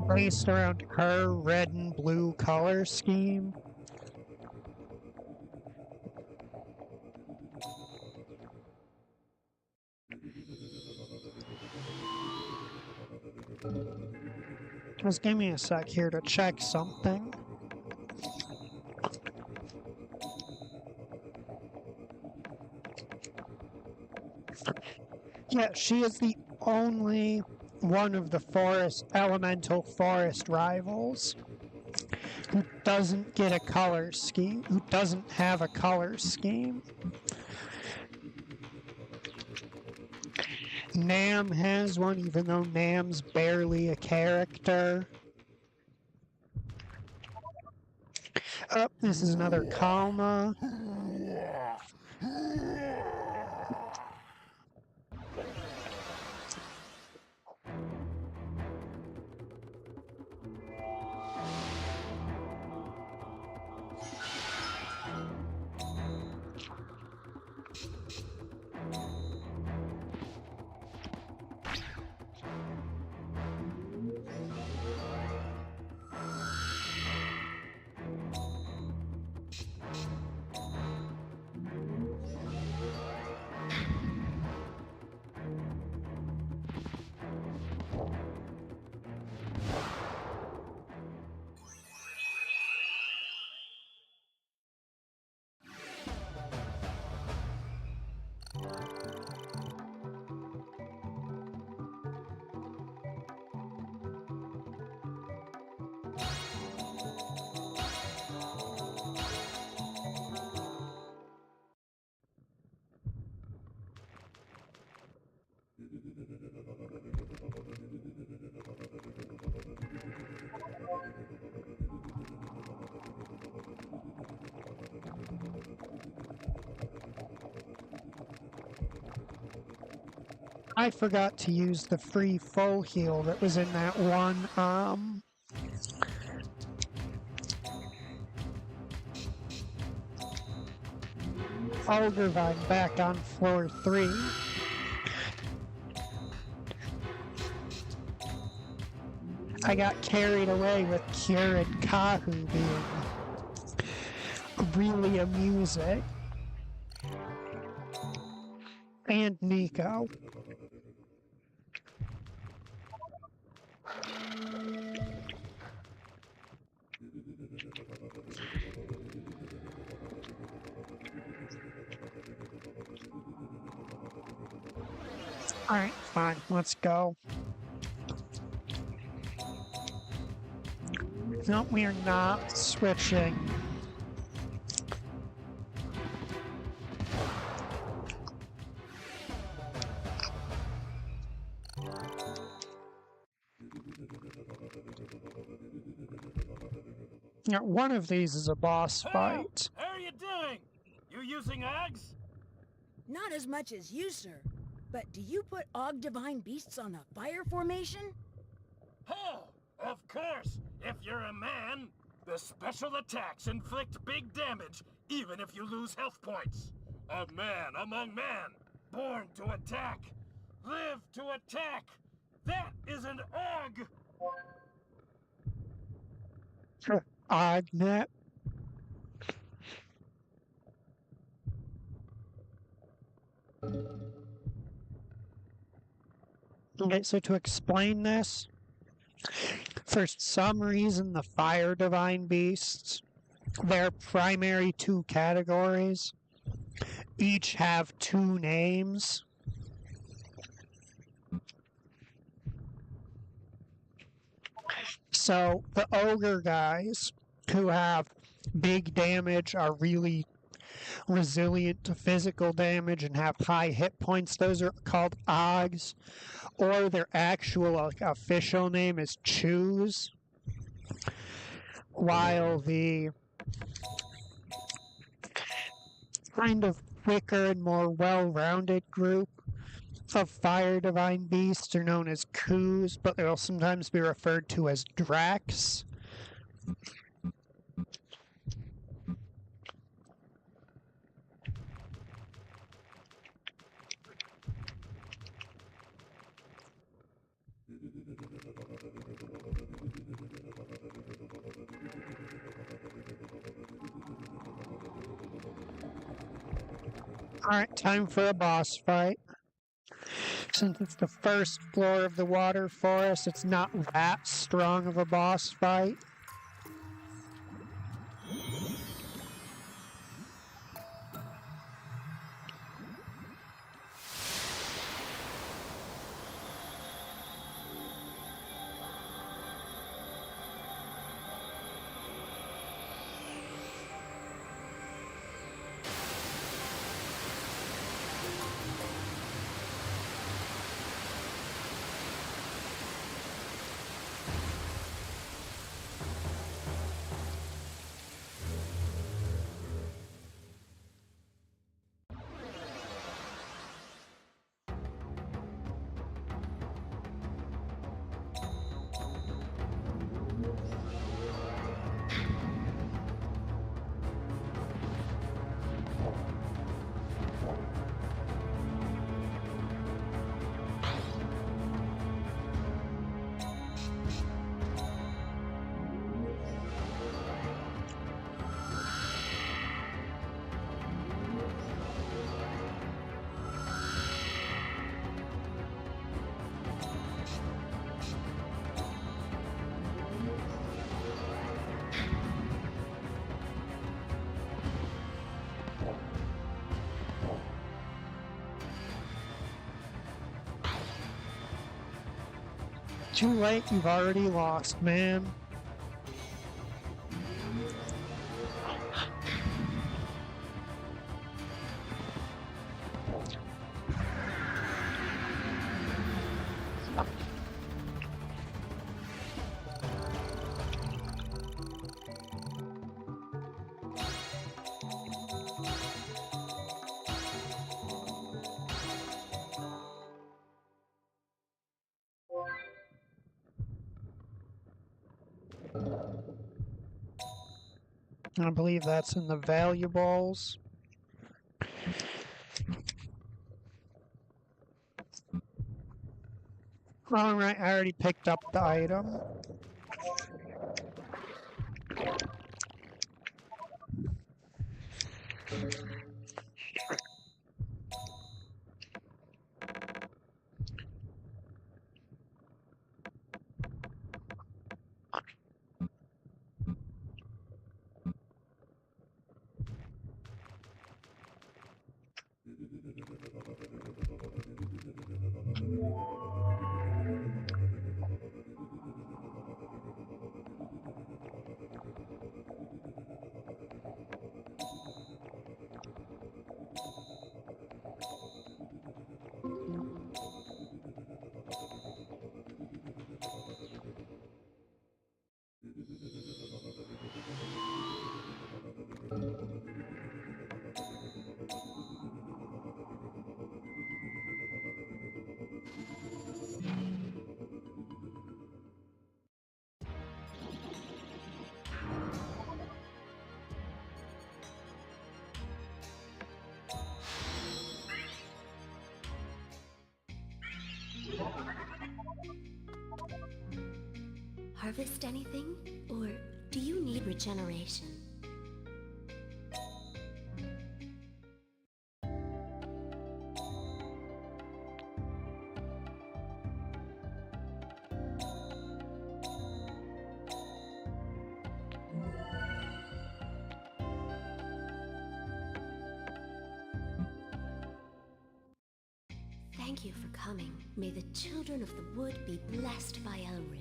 Based around her red and blue color scheme. Just give me a sec here to check something. Yeah, she is the only one of the elemental forest rivals who doesn't get a color scheme, who doesn't have a color scheme. Nam has one, even though Nam's barely a character. Oh, this is another Kalma. I forgot to use the free full heal that was in that one, Ogre Vine back on floor 3. I got carried away with Cure and Kahu being really amusing. And Nico. Alright, fine, let's go. No, we are not switching. Now, one of these is a boss fight. How are you doing? You using Ags? Not as much as you, sir. But do you put Og Divine Beasts on a fire formation? Oh, of course. If you're a man, the special attacks inflict big damage, even if you lose health points. A man among men, born to attack, live to attack. That is an Og. Ognet. Okay, so to explain this, for some reason the Fire Divine Beasts, their primary 2 categories, each have 2 names. So the Ogre guys, who have big damage, are really resilient to physical damage and have high hit points, those are called Ogs. Or their actual official name is Chews. while the kind of quicker and more well-rounded group of fire divine beasts are known as Kus, but they'll sometimes be referred to as Dracs. Alright, time for a boss fight. Since it's the first floor of the water forest, it's not that strong of a boss fight. Too late, you've already lost, man. I believe that's in the valuables. Alright, I already picked up the item. Harvest anything? Or do you need regeneration? Thank you for coming. May the children of the wood be blessed by Elrim.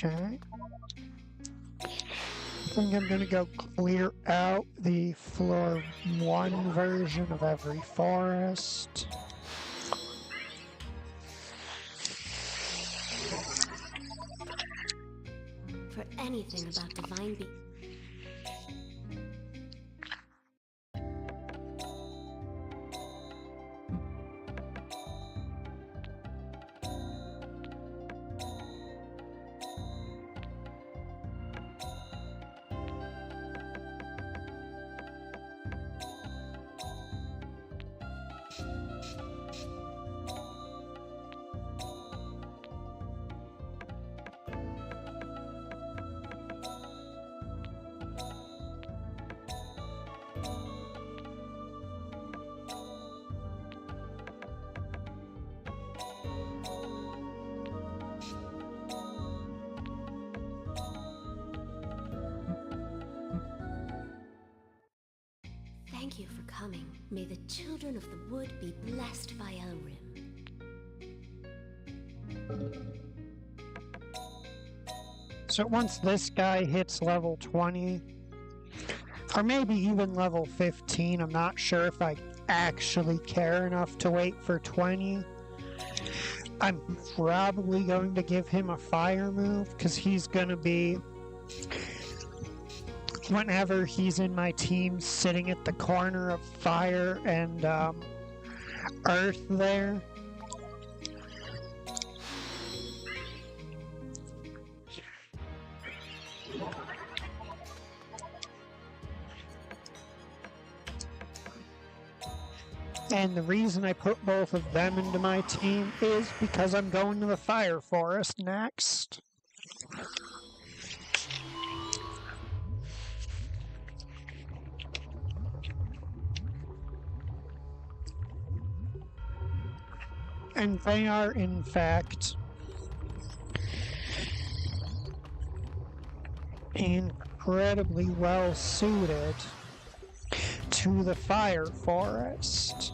Okay. I think I'm gonna go clear out the floor 1 version of every forest. For anything about divine being. Thank you for coming. May the children of the wood be blessed by Elrim. So once this guy hits level 20, or maybe even level 15, I'm not sure if I actually care enough to wait for 20. I'm probably going to give him a fire move, because he's going to be, whenever he's in my team, sitting at the corner of fire and earth there. And the reason I put both of them into my team is because I'm going to the Fire Forest next. And they are, in fact, incredibly well suited to the Fire Forest.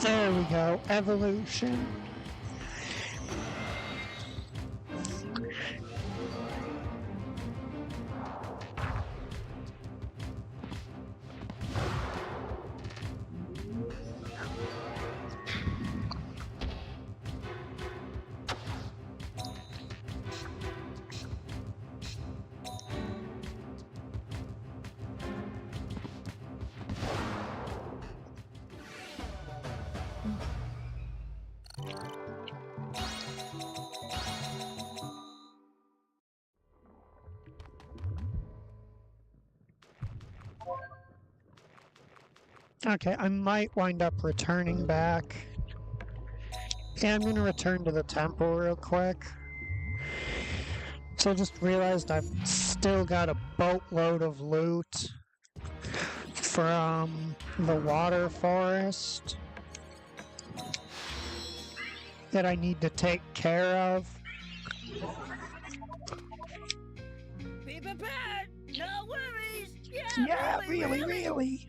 There we go, evolution. Okay, I might wind up returning back. Yeah, I'm gonna return to the temple real quick. So I just realized I've still got a boatload of loot from the water forest that I need to take care of. Be prepared! No worries! Yeah, really.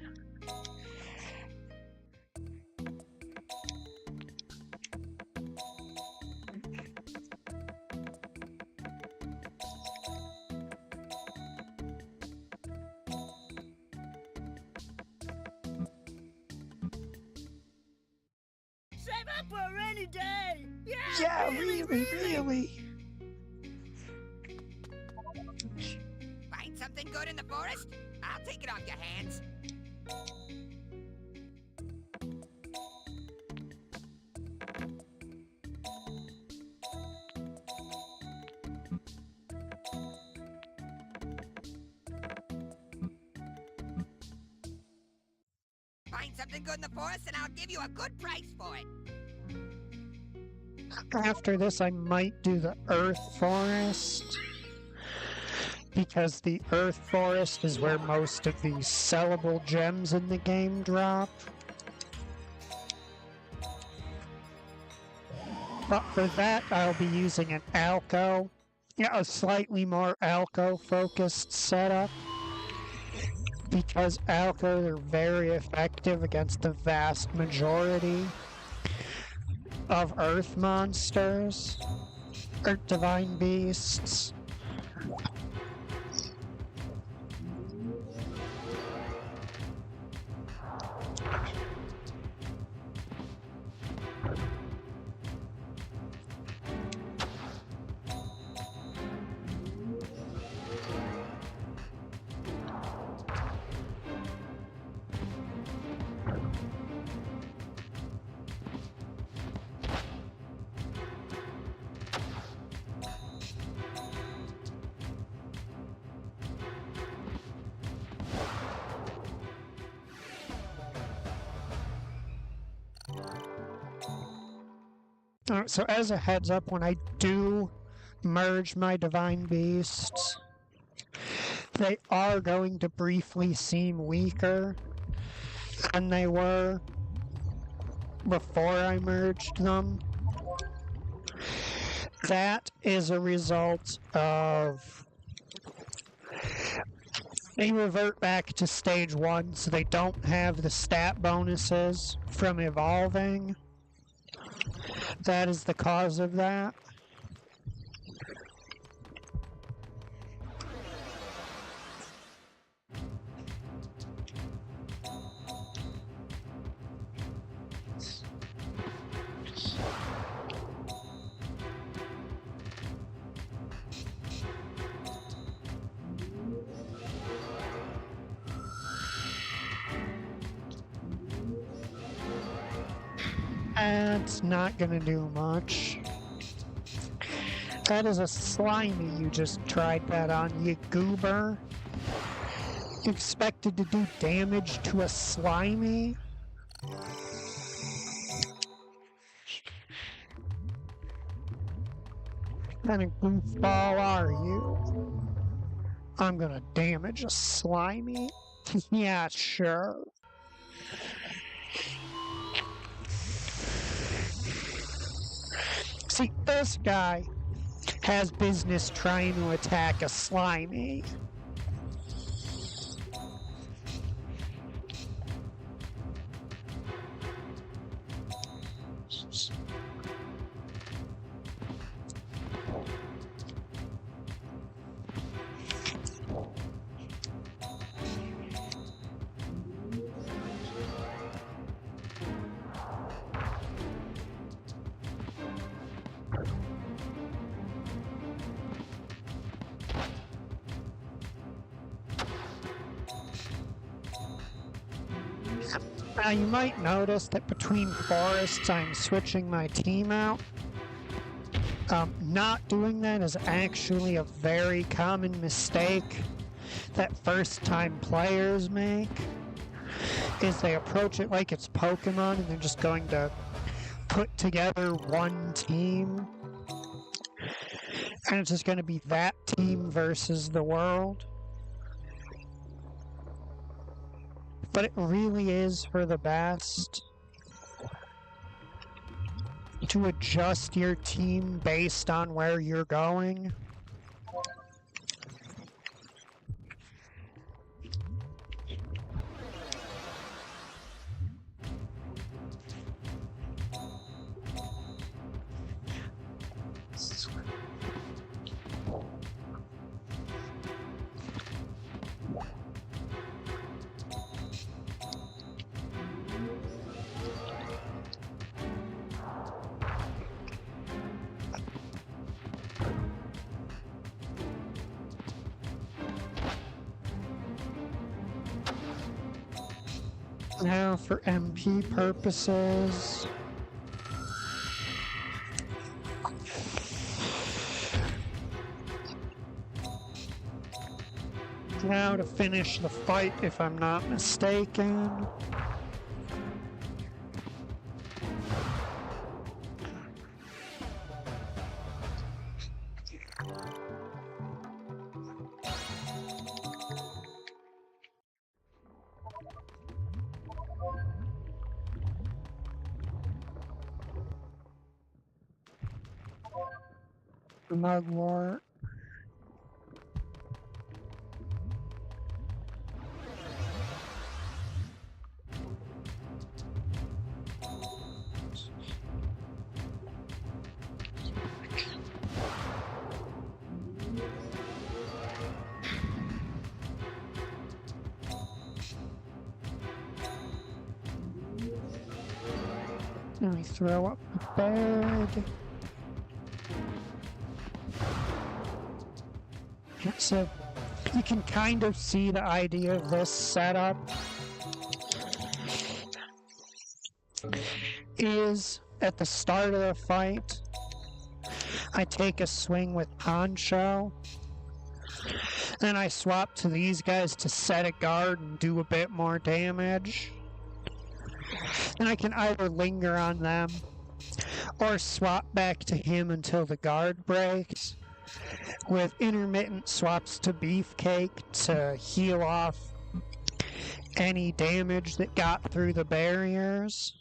Save up for a rainy day! Yeah, really. Find something good in the forest? I'll take it off your hands. Find something good in the forest and I'll give you a good price for it. After this, I might do the Earth Forest, because the Earth Forest is where most of the sellable gems in the game drop. But for that, I'll be using an Alco, a slightly more Alco-focused setup, because Alcos are very effective against the vast majority of Earth monsters, or divine beasts. So as a heads up, when I do merge my divine beasts, they are going to briefly seem weaker than they were before I merged them. That is a result of they revert back to stage 1, so they don't have the stat bonuses from evolving. That is the cause of that. That's not gonna do much. That is a slimy you just tried that on, you goober. You expected to do damage to a slimy? What kind of goofball are you? I'm gonna damage a slimy? Yeah, sure. See, this guy has business trying to attack a slimy. Now you might notice that between forests I'm switching my team out. Not doing that is actually a very common mistake that first-time players make, is they approach it like it's Pokemon and they're just going to put together one team. And it's just going to be that team versus the world. But it really is for the best to adjust your team based on where you're going. Now for MP purposes, now to finish the fight, if I'm not mistaken. Mugwort. Let me throw up the bag. So you can kind of see the idea of this setup is at the start of the fight, I take a swing with Poncho, then I swap to these guys to set a guard and do a bit more damage. And I can either linger on them or swap back to him until the guard breaks, with intermittent swaps to Beefcake to heal off any damage that got through the barriers.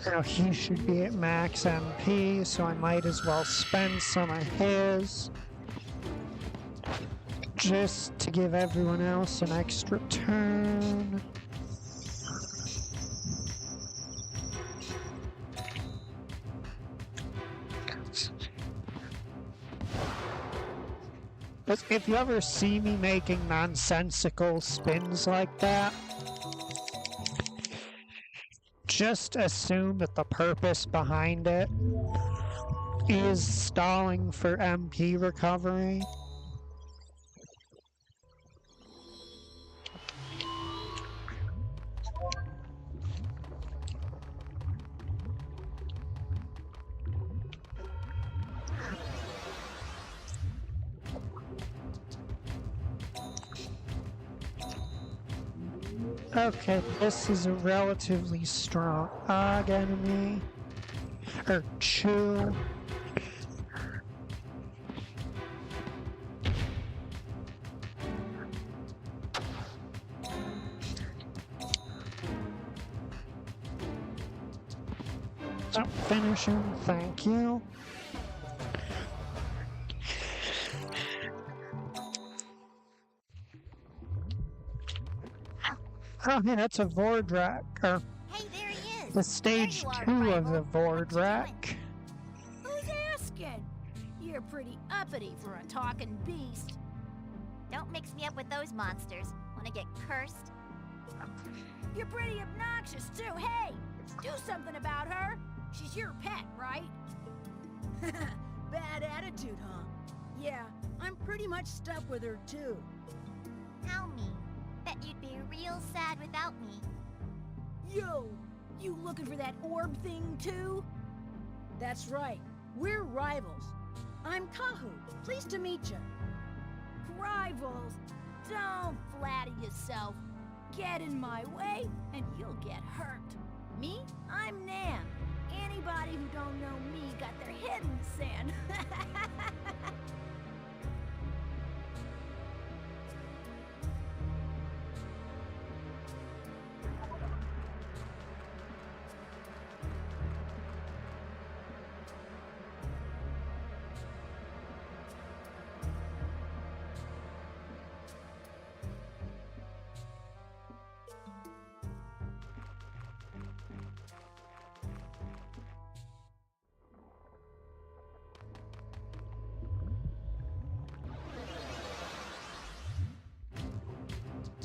Now he should be at max MP, so I might as well spend some of his just to give everyone else an extra turn. But if you ever see me making nonsensical spins like that, just assume that the purpose behind it is stalling for MP recovery. Okay, this is a relatively strong Og enemy. Or Chew. Don't finish him, thank you. Oh, hey, that's a Vordrak. Or Hey, there he is. the stage There 2 you are, of the rival. What you Vordrak. Who's asking? You're pretty uppity for a talking beast. Don't mix me up with those monsters. Wanna get cursed? You're pretty obnoxious, too. Hey, do something about her. She's your pet, right? Bad attitude, huh? Yeah, I'm pretty much stuck with her, too. How mean. Bet you'd be real sad without me. Yo, you looking for that orb thing, too? That's right. We're rivals. I'm Kahu. Pleased to meet you. Rivals? Don't flatter yourself. Get in my way, and you'll get hurt. Me? I'm Nan. Anybody who don't know me got their head in the sand.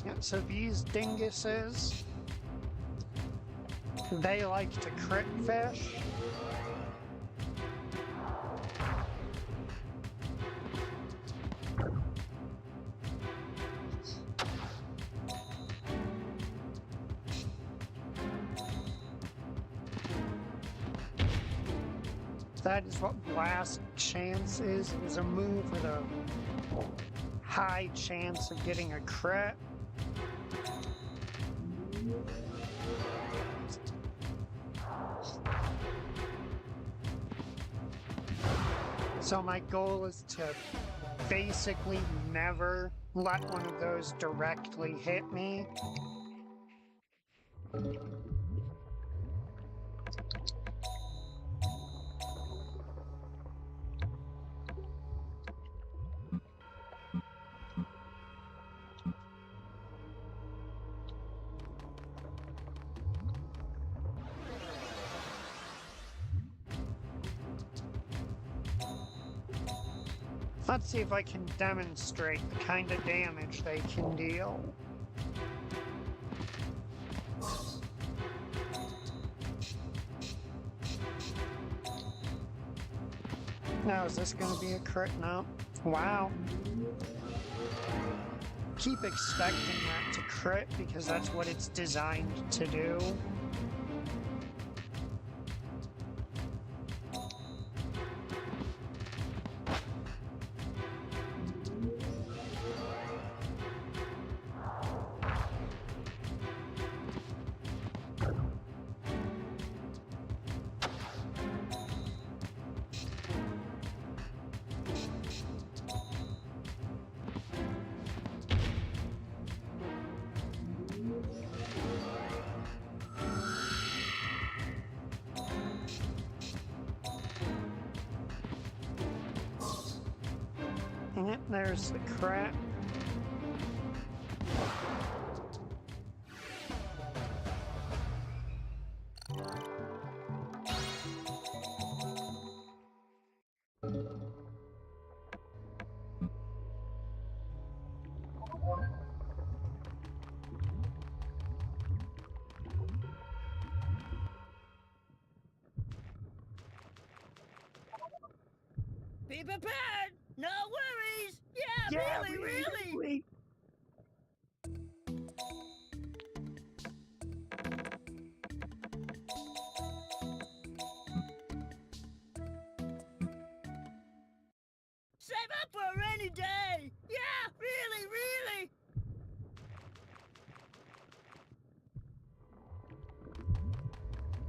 Yeah, so these dinguses, they like to crit fish. That is what Blast Chance is a move with a high chance of getting a crit. So my goal is to basically never let one of those directly hit me. Let's see if I can demonstrate the kind of damage they can deal. Now, is this going to be a crit? No. Wow. Keep expecting that to crit because that's what it's designed to do. Yep, there's the crap. Be prepared! No worries! Yeah, really! Save up for a rainy day! Yeah, really!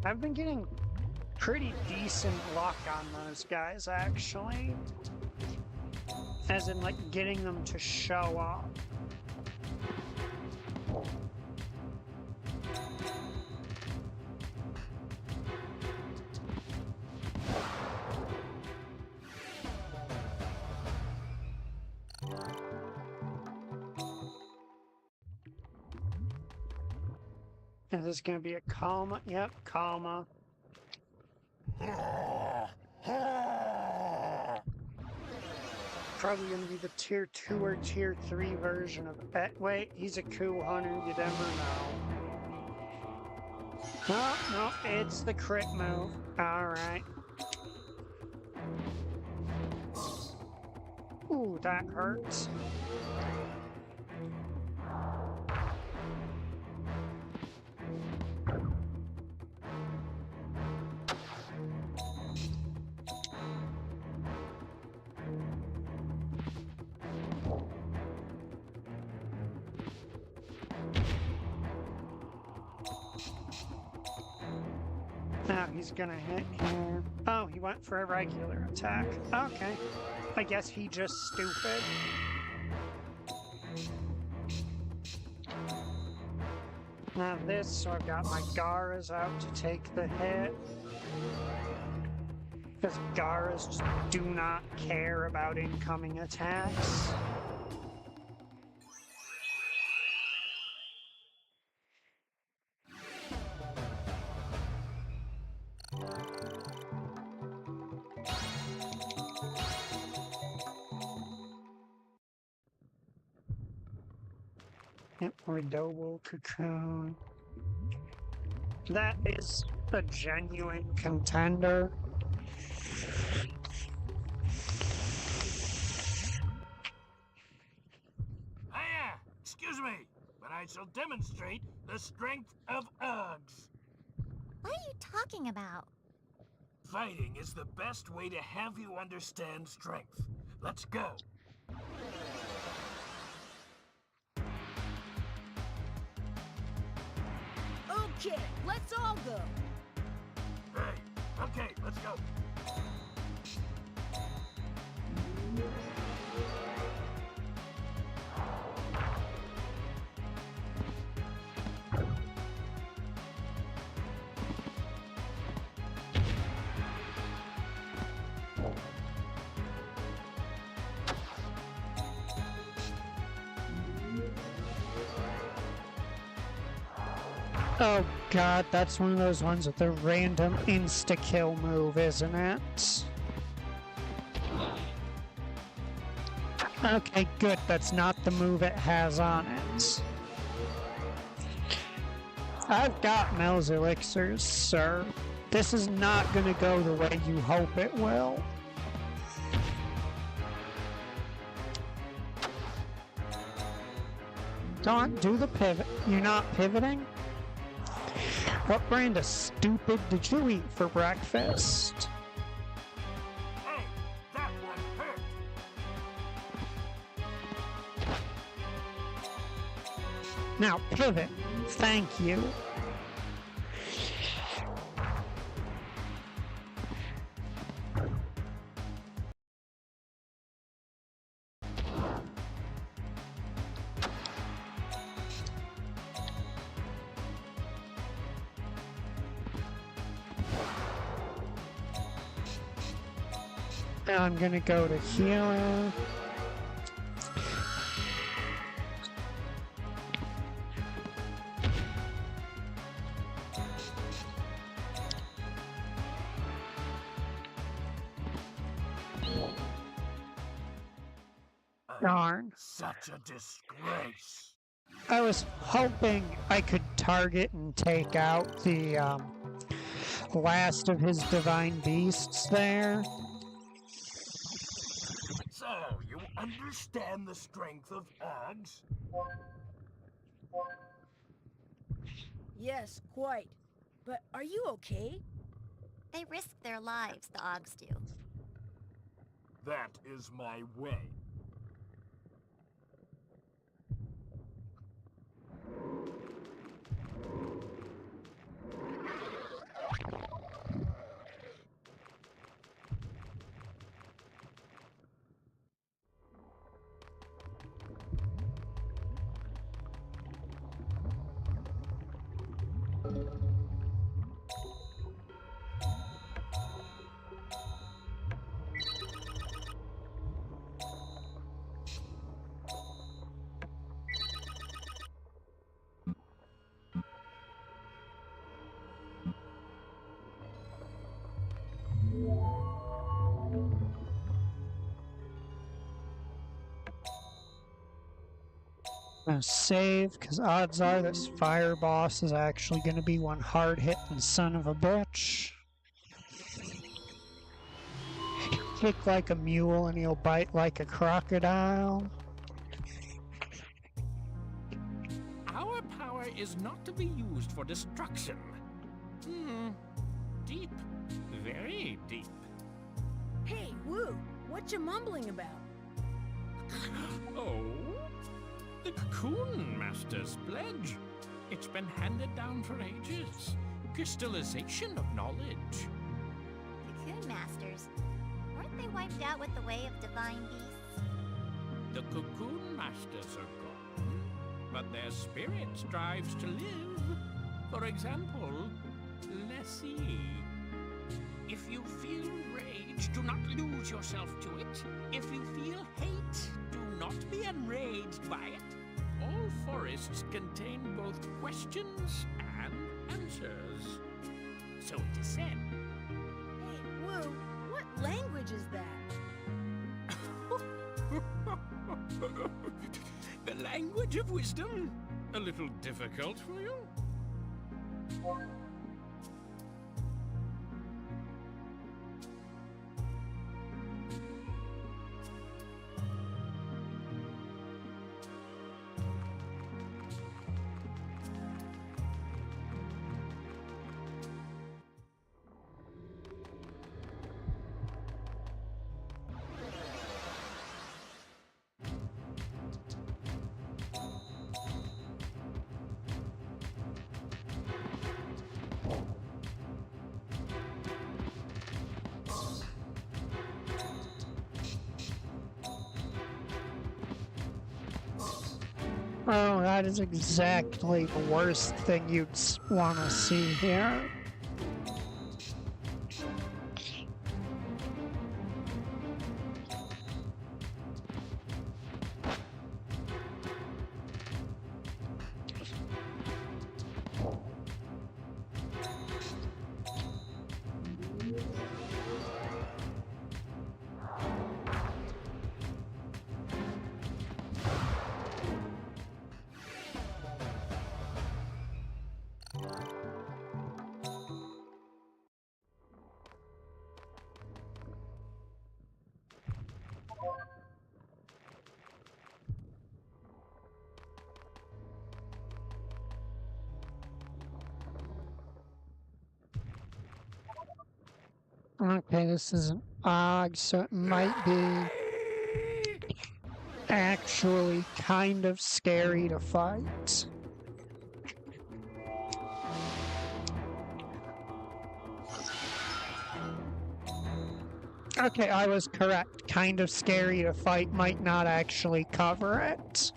I've been getting pretty decent luck on those guys, actually. As in, like, getting them to show up. Is this gonna be a coma? Yep, coma. Probably gonna be the tier 2 or tier 3 version of it. Wait, he's a coup hunter, you never know. Oh, no, it's the crit move. Alright. Ooh, that hurts. Now he's gonna hit here. Oh, he went for a regular attack. Okay. I guess he just stupid. Now this, so I've got my Garas out to take the hit. Because Garas just do not care about incoming attacks. Yep, Jade Cocoon. That is a genuine contender. Hiya! Excuse me, but I shall demonstrate the strength of Uggs. What are you talking about? Fighting is the best way to have you understand strength. Let's go. Okay, let's all go. Hey, okay, let's go. Oh god, that's one of those ones with the random insta-kill move, isn't it? Okay, good, that's not the move it has on it. I've got Mel's elixirs, sir. This is not gonna go the way you hope it will. Don't do the pivot. You're not pivoting? What brand of stupid did you eat for breakfast? Hey, that one hurt. Now pivot. Thank you. Now I'm gonna go to healer. Darn. Such a disgrace. I was hoping I could target and take out the last of his divine beasts there. So, you understand the strength of Oggs? Yes, quite. But are you okay? They risk their lives, the Oggs do. That is my way. Now save, because odds are this fire boss is actually going to be one hard-hitting son of a bitch. He'll kick like a mule and he'll bite like a crocodile. Our power is not to be used for destruction. Deep. Very deep. Hey, Woo, what you mumbling about? Oh? The Cocoon Master's pledge. It's been handed down for ages. Crystallization of knowledge. Cocoon Masters. Weren't they wiped out with the Way of Divine Beasts? The Cocoon Masters are gone, but their spirit strives to live. For example, let's see. If you feel rage, do not lose yourself to it. If you feel hate, do not be enraged by it. All forests contain both questions and answers. So it is said. Hey, Woo, what language is that? The language of wisdom? A little difficult for you? Oh, that is exactly the worst thing you'd want to see here. Okay, this is an Og, so it might be actually kind of scary to fight. Okay, I was correct. Kind of scary to fight might not actually cover it.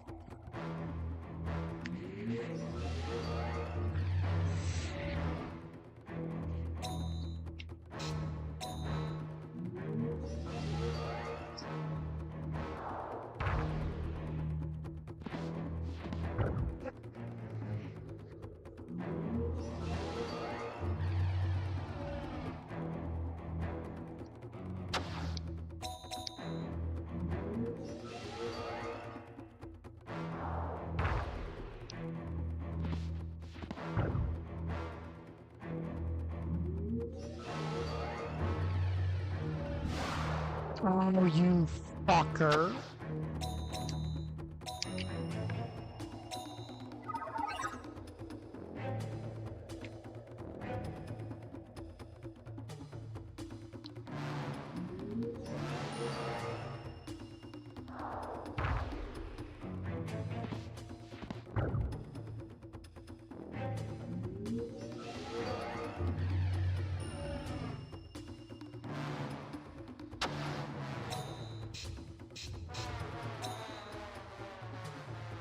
Oh, you fucker.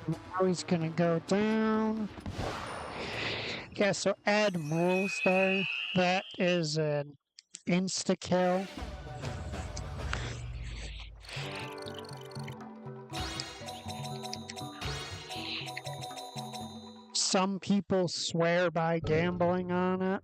Now he's gonna go down. Yeah, so Admirals there, that is an insta-kill. Some people swear by gambling on it.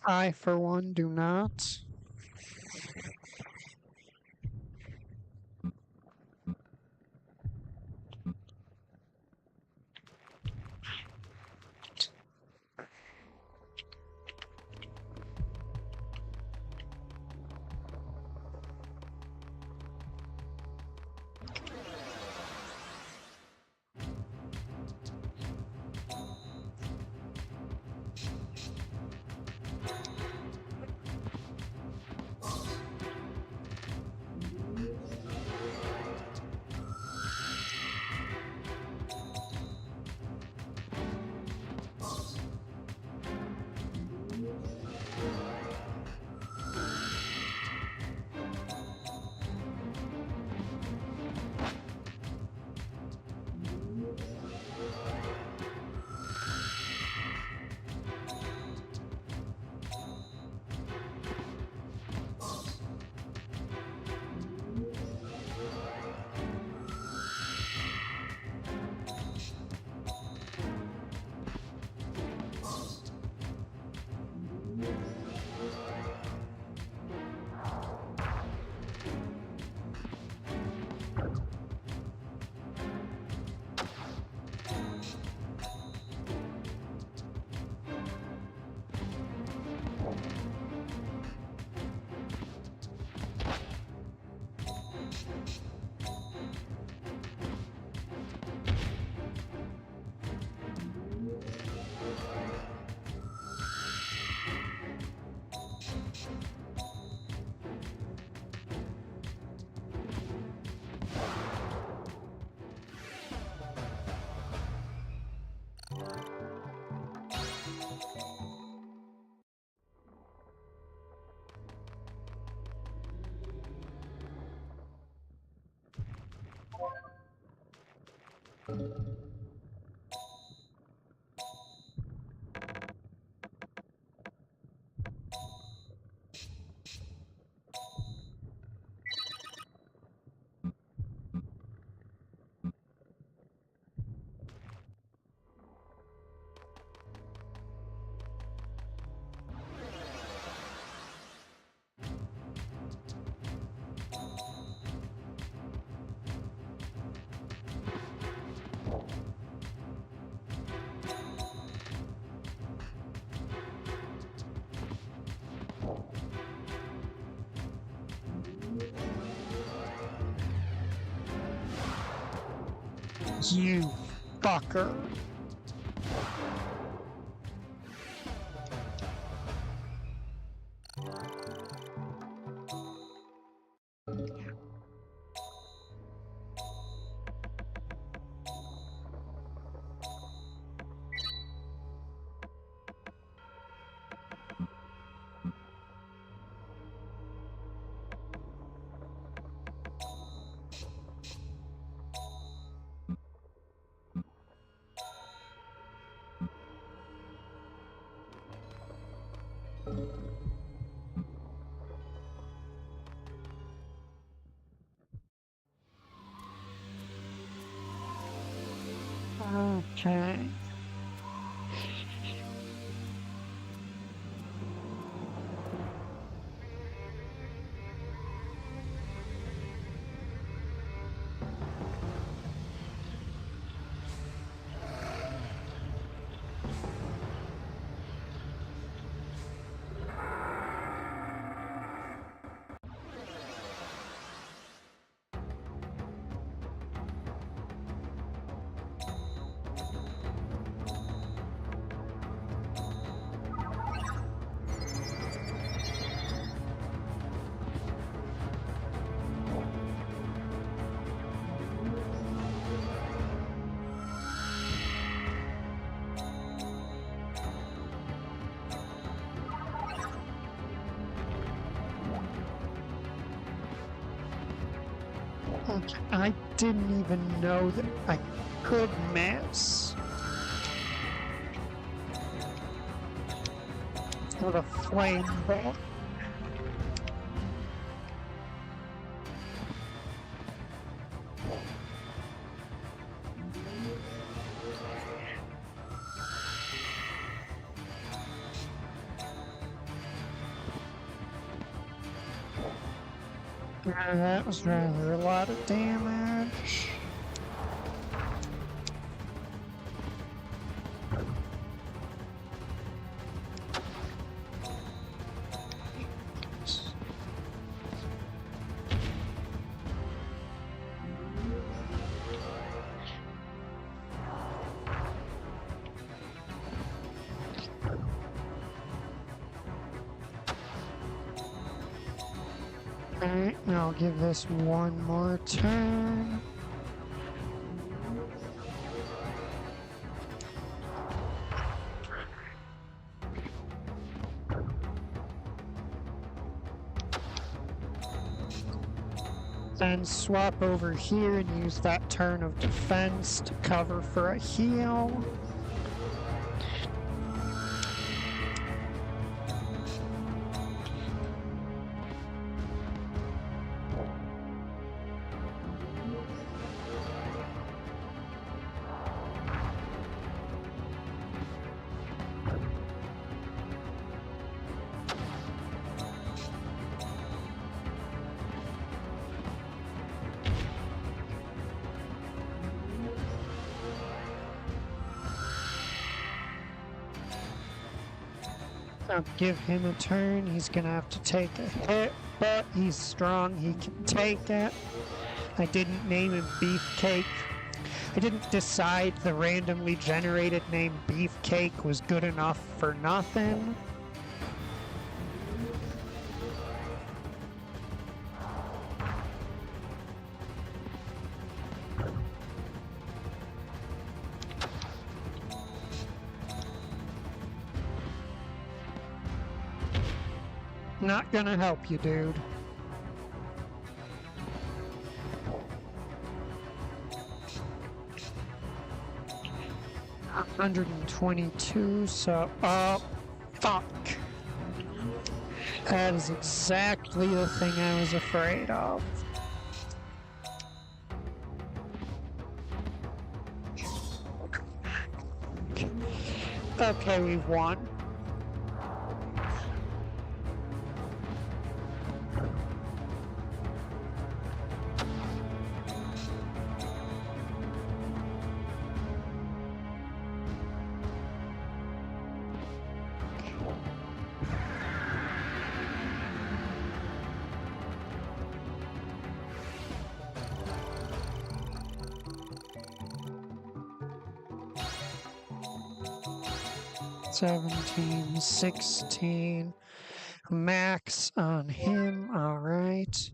I, for one, do not. You fucker. Okay. I didn't even know that I could miss. With a flame ball. That was rather a lot of damage. Alright, I'll give this one more turn. Then swap over here and use that turn of defense to cover for a heal. I'll give him a turn. He's gonna have to take a hit, but he's strong. He can take it. I didn't name him Beefcake. I didn't decide the randomly generated name Beefcake was good enough for nothing. Not gonna help you, dude. 122, so... Oh, fuck. That is exactly the thing I was afraid of. Okay, we've won. $17, $16. Max on him, alright.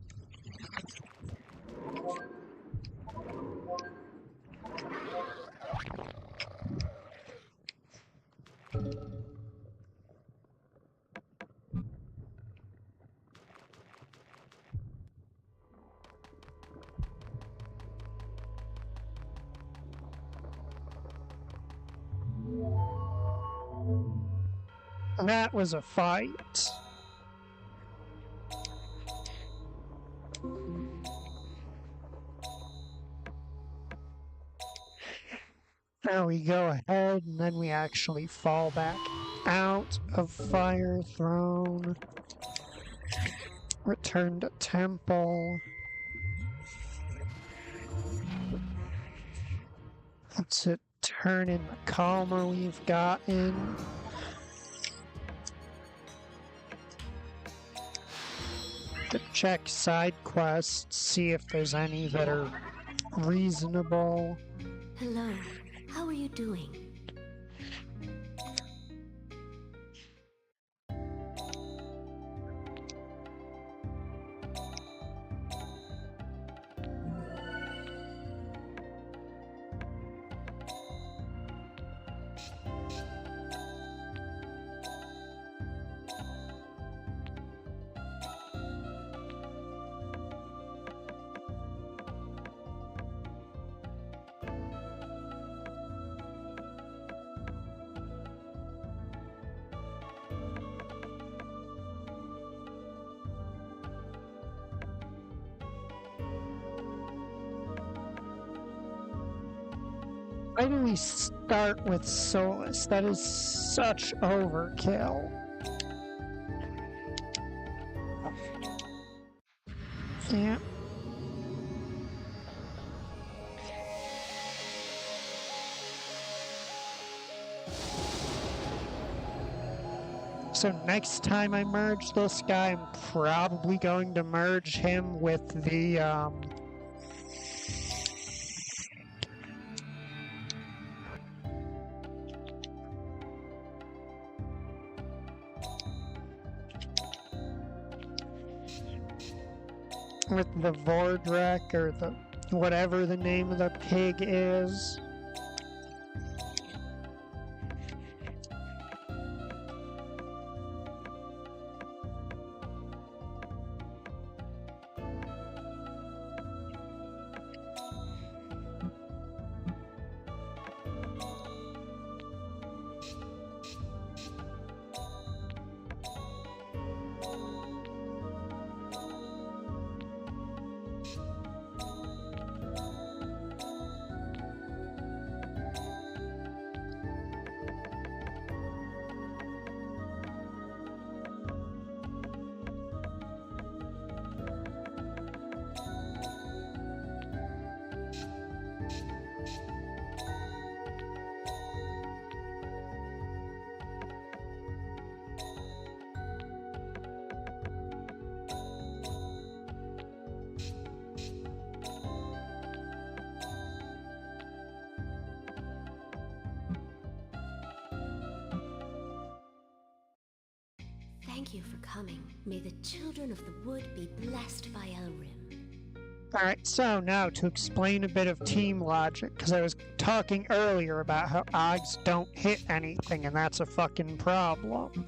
That was a fight. Now we go ahead and then we actually fall back out of Fire Throne. Return to Temple. To turn in the calmer we've gotten. To check side quests, see if there's any that are reasonable. Hello, how are you doing? Why do we start with Solus? That is such overkill. Yeah. So next time I merge this guy, I'm probably going to merge him with the, with the Vordrek, or the whatever the name of the pig is. Thank you for coming. May the children of the wood be blessed by Elrim. Alright, so now to explain a bit of team logic, because I was talking earlier about how Oggs don't hit anything, and that's a fucking problem.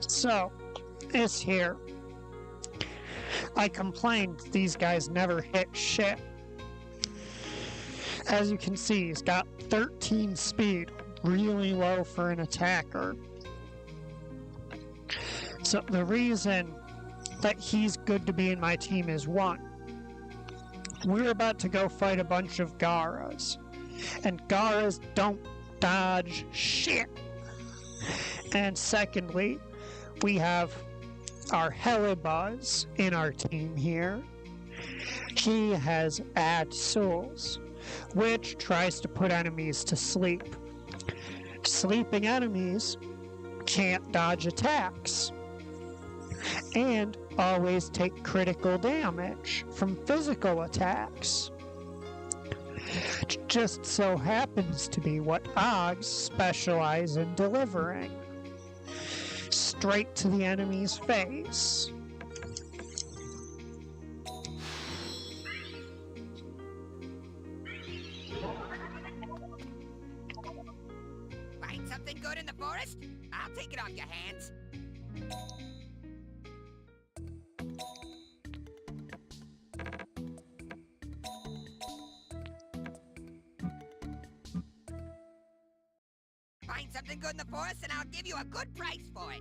So, this here. I complained these guys never hit shit. As you can see, he's got 13 speed, really low for an attacker. So the reason that he's good to be in my team is one, we're about to go fight a bunch of Garas, and Garas don't dodge shit. And secondly, we have our Helibuzz in our team here. He has Add Souls, which tries to put enemies to sleep. Sleeping enemies can't dodge attacks, and always take critical damage from physical attacks. Just so happens to be what Ogs specialize in delivering. Straight to the enemy's face. Find something good in the forest? I'll take it off your hands. Find something good in the forest and I'll give you a good price for it.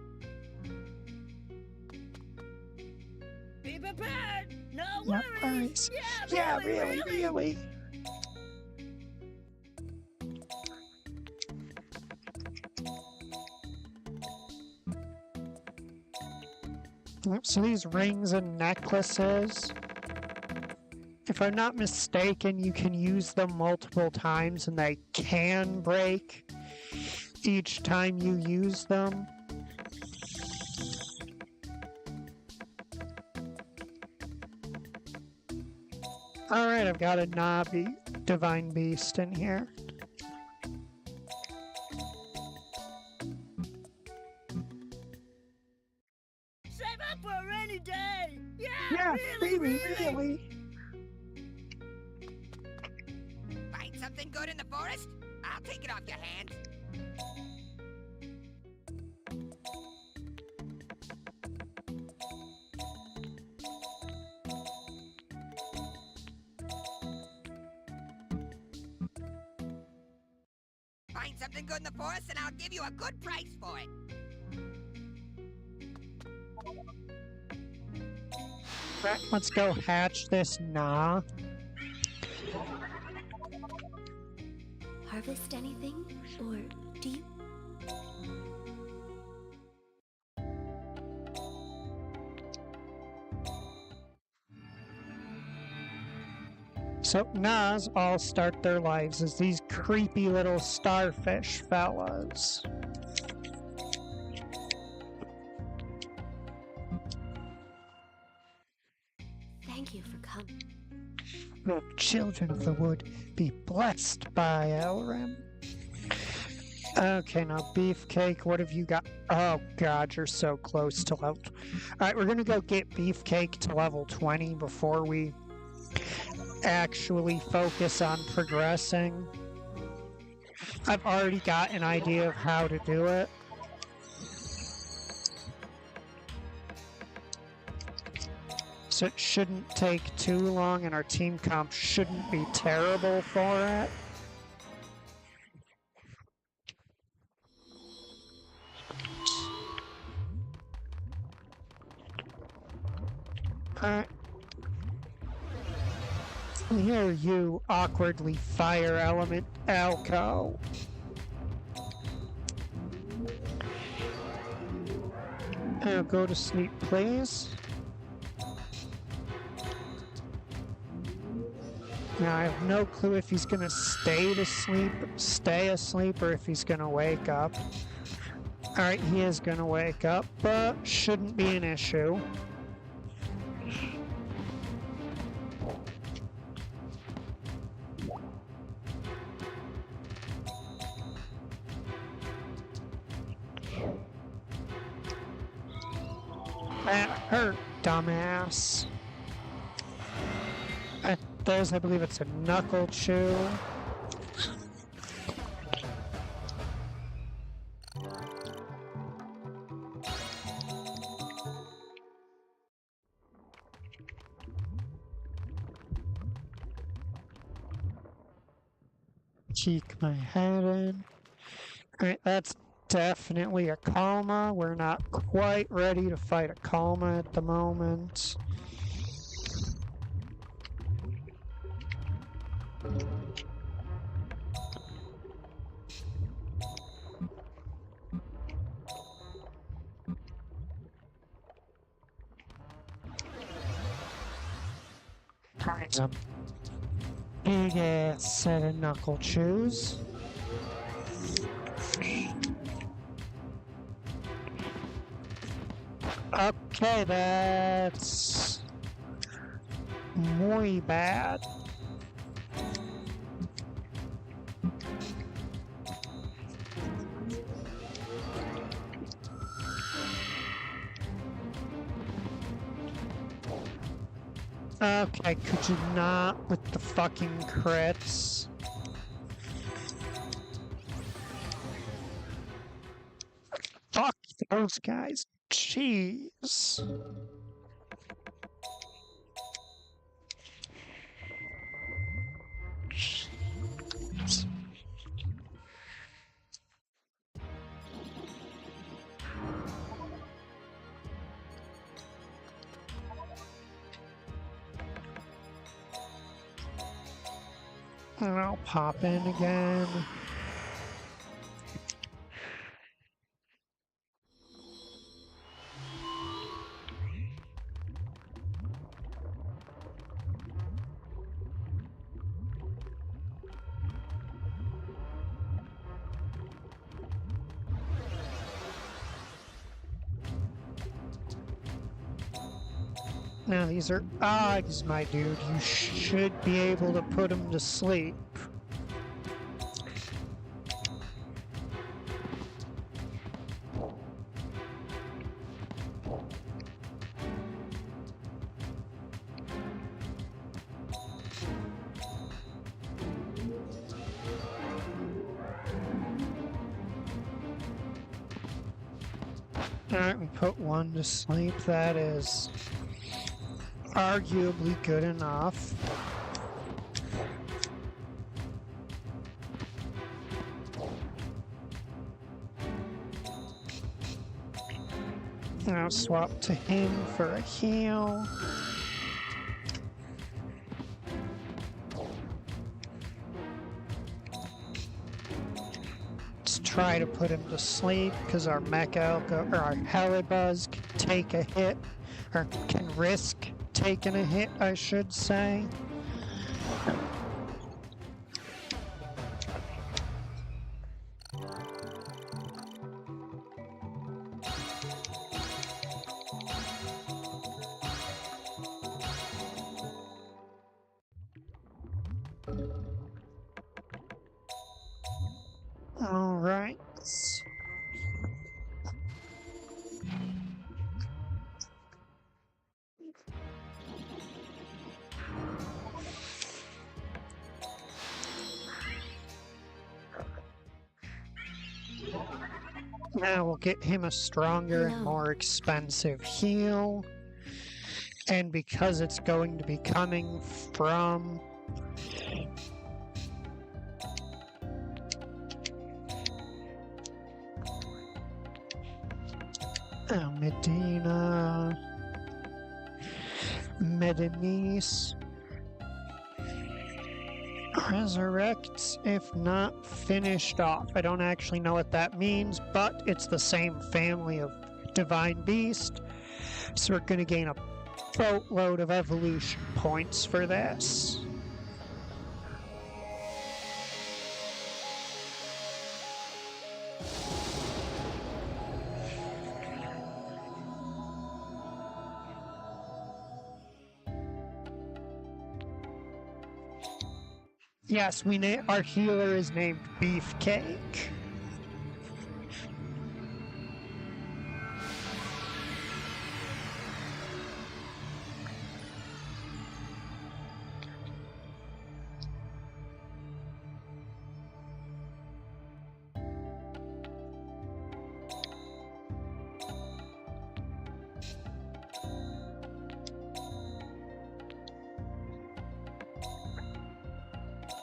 Be prepared! No No worries! worries. Yeah, Yeah, really. So these rings and necklaces, if I'm not mistaken, you can use them multiple times and they can break each time you use them. Alright, I've got a Nabi Divine Beast in here. Save up for a rainy day! Yeah, really. Find something good in the forest? I'll take it off your hands. Find something good in the forest and I'll give you a good price for it. Let's go hatch this Nah. Harvest anything? Or do you? So Nas all start their lives as these creepy little starfish fellas. Thank you for coming. The children of the wood be blessed by Elrim. Okay, now Beefcake, what have you got? Oh god, you're so close to level... Alright, we're gonna go get Beefcake to level 20 before we actually focus on progressing. I've already got an idea of how to do it. So it shouldn't take too long and our team comp shouldn't be terrible for it. Here you awkwardly fire element Alco. Now go to sleep, please. Now I have no clue if he's gonna stay asleep, or if he's gonna wake up. Alright, he is gonna wake up, but shouldn't be an issue. That hurt, dumbass. There's, I believe it's a knuckle chew. my head in. Alright, that's definitely a Kalma. We're not quite ready to fight a Kalma at the moment. It's a big ass set of knuckle chews. Okay, that's muy bad. Okay, could you not with the fucking crits? Fuck those guys. Jeez. And I'll pop in again. Now these are odds, my dude. You should be able to put them to sleep. Alright, we put one to sleep. That is arguably good enough. I'll swap to him for a heal. Let's try to put him to sleep because our our Helibuzz can take a hit, or can risk taking a hit, I should say. All right. Now we'll get him a stronger and more expensive heal. And because it's going to be coming from Medina, Medinice, resurrect if not finished off. I don't actually know what that means, but it's the same family of divine beast, so we're going to gain a boatload of evolution points for this. Yes, our healer is named Beefcake.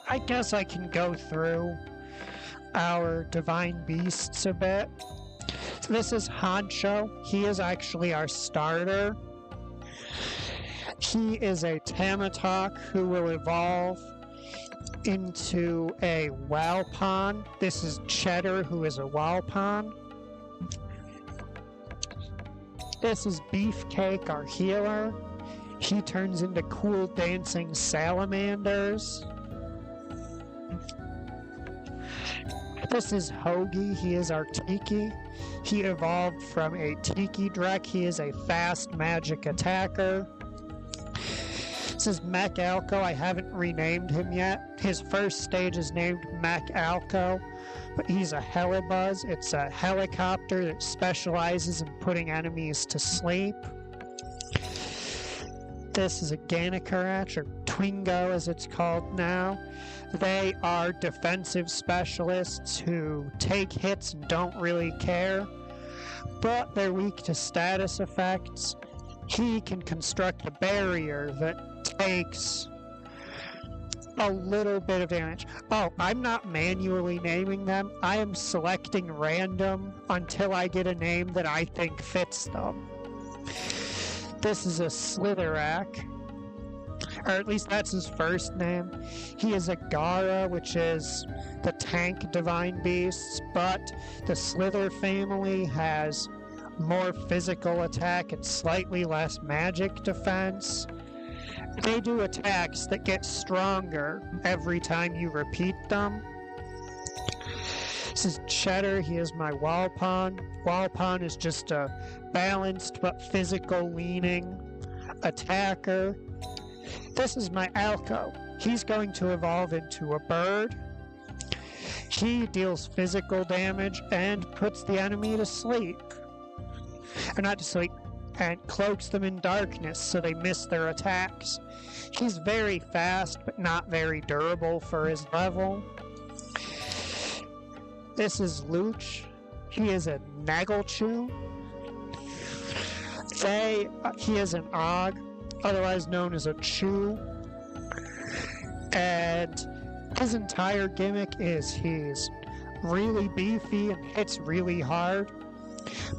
I guess I can go through our divine beasts a bit. So this is Honcho. He is actually our starter. He is a Tamatok who will evolve into a Walpon. This is Cheddar, who is a Walpon. This is Beefcake, our healer. He turns into cool dancing salamanders. This is Hoagie. He is our Tiki. He evolved from a Tiki Drek. He is a fast magic attacker. This is Mech Alco. I haven't renamed him yet. His first stage is named Mech Alco, but he's a Helibuzz. It's a helicopter that specializes in putting enemies to sleep. This is a Ganikarach, or Twingo as it's called now. They are defensive specialists who take hits and don't really care, but they're weak to status effects. He can construct a barrier that takes a little bit of damage. Oh, I'm not manually naming them. I am selecting random until I get a name that I think fits them. This is a Slitherack, or at least that's his first name. He is a Gara, which is the tank divine beasts, but the Slither family has more physical attack and slightly less magic defense. They do attacks that get stronger every time you repeat them. This is Cheddar. He is my Walpon. Walpon is just a balanced but physical leaning attacker. This is my Alco. He's going to evolve into a bird. He deals physical damage and puts the enemy to sleep. Or not to sleep, and cloaks them in darkness so they miss their attacks. He's very fast, but not very durable for his level. This is Luch. He is a Nagelchew. He is an Og, otherwise known as a Chew. And his entire gimmick is he's really beefy and hits really hard,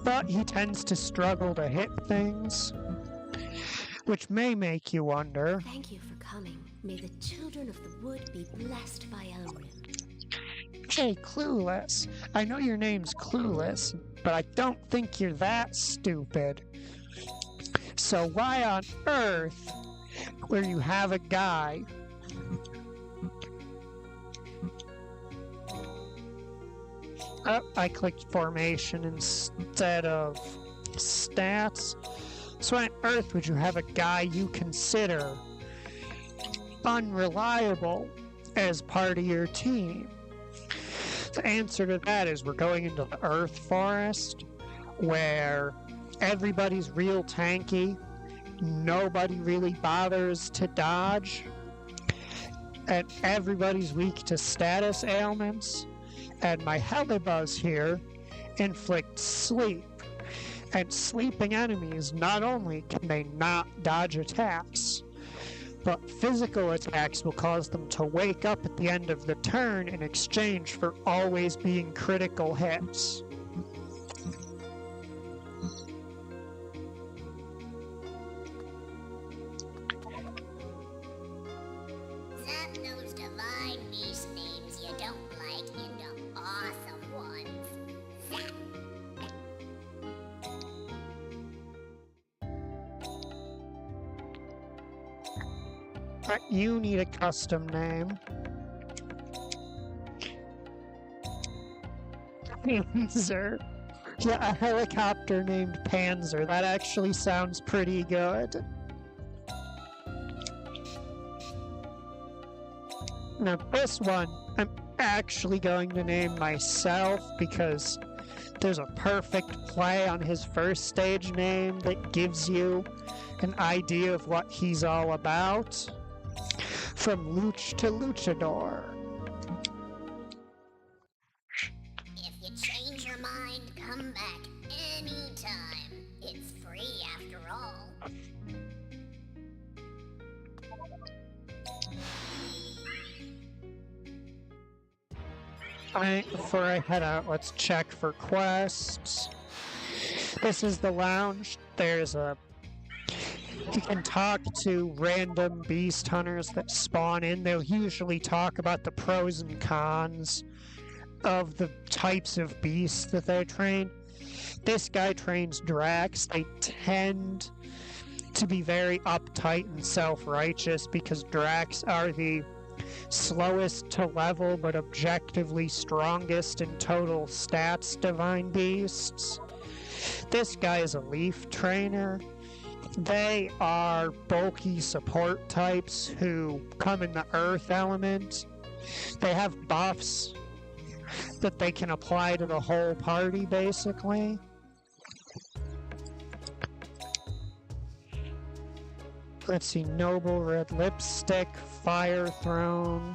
but he tends to struggle to hit things, which may make you wonder. Thank you for coming. May the children of the wood be blessed by Elrim. Hey, Clueless. I know your name's Clueless, but I don't think you're that stupid. So why on earth, where you have a guy I clicked formation instead of stats. So why on earth would you have a guy you consider unreliable as part of your team? The answer to that is we're going into the Earth Forest, where everybody's real tanky, nobody really bothers to dodge, and everybody's weak to status ailments, and my Helibuzz here inflicts sleep. And sleeping enemies, not only can they not dodge attacks, but physical attacks will cause them to wake up at the end of the turn in exchange for always being critical hits. Zap those divine beast names you don't like into awesome ones. Zap! You need a custom name. Panzer. Yeah, a helicopter named Panzer. That actually sounds pretty good. Now this one, I'm actually going to name myself because there's a perfect play on his first stage name that gives you an idea of what he's all about. From Luch to Luchador. If you change your mind, come back anytime. It's free after all. Alright, before I head out, let's check for quests. This is the lounge. You can talk to random beast hunters that spawn in. They'll usually talk about the pros and cons of the types of beasts that they train. This guy trains Drax. They tend to be very uptight and self-righteous because Drax are the slowest to level but objectively strongest in total stats divine beasts. This guy is a leaf trainer. They are bulky support types who come in the earth element. They have buffs that they can apply to the whole party, basically. Let's see, Noble Red Lipstick, Fire Throne.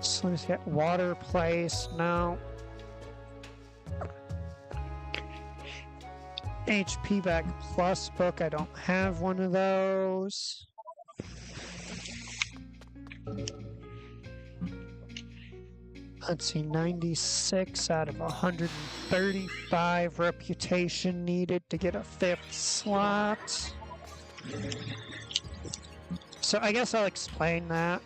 So let's get Water Place, no. HP Back Plus book, I don't have one of those. Let's see, 96 out of 135 reputation needed to get a 5th slot. So I guess I'll explain that.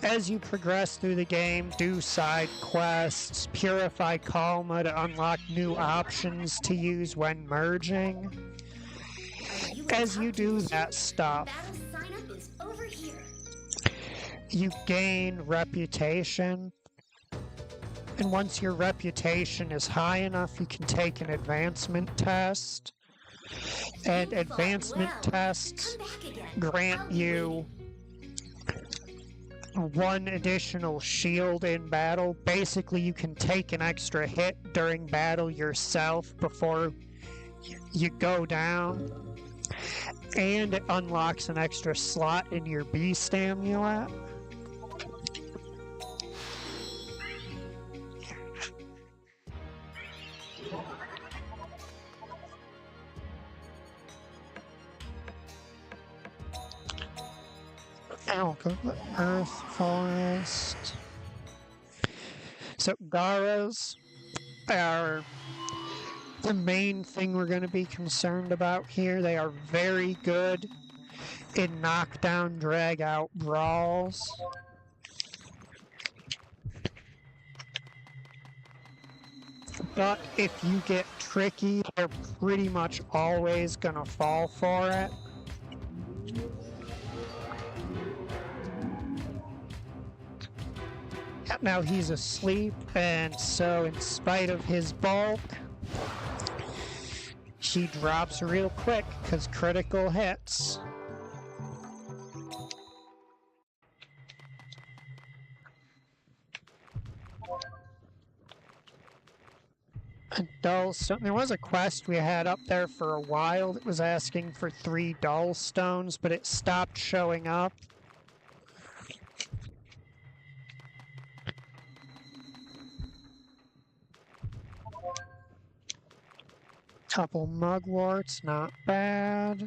As you progress through the game, do side quests, purify Kalma to unlock new options to use when merging. As you do that stuff, you gain reputation, and once your reputation is high enough, you can take an advancement test, and advancement tests grant you 1 additional shield in battle. Basically, you can take an extra hit during battle yourself before you go down, and it unlocks an extra slot in your beast amulet. I'll go to the Earth Forest. So Garas are the main thing we're going to be concerned about here. They are very good in knockdown, drag out brawls. But if you get tricky, they're pretty much always going to fall for it. Now he's asleep, and so in spite of his bulk, he drops real quick because critical hits. A dull stone. There was a quest we had up there for a while that was asking for 3 dull stones, but it stopped showing up. Couple mugworts, not bad.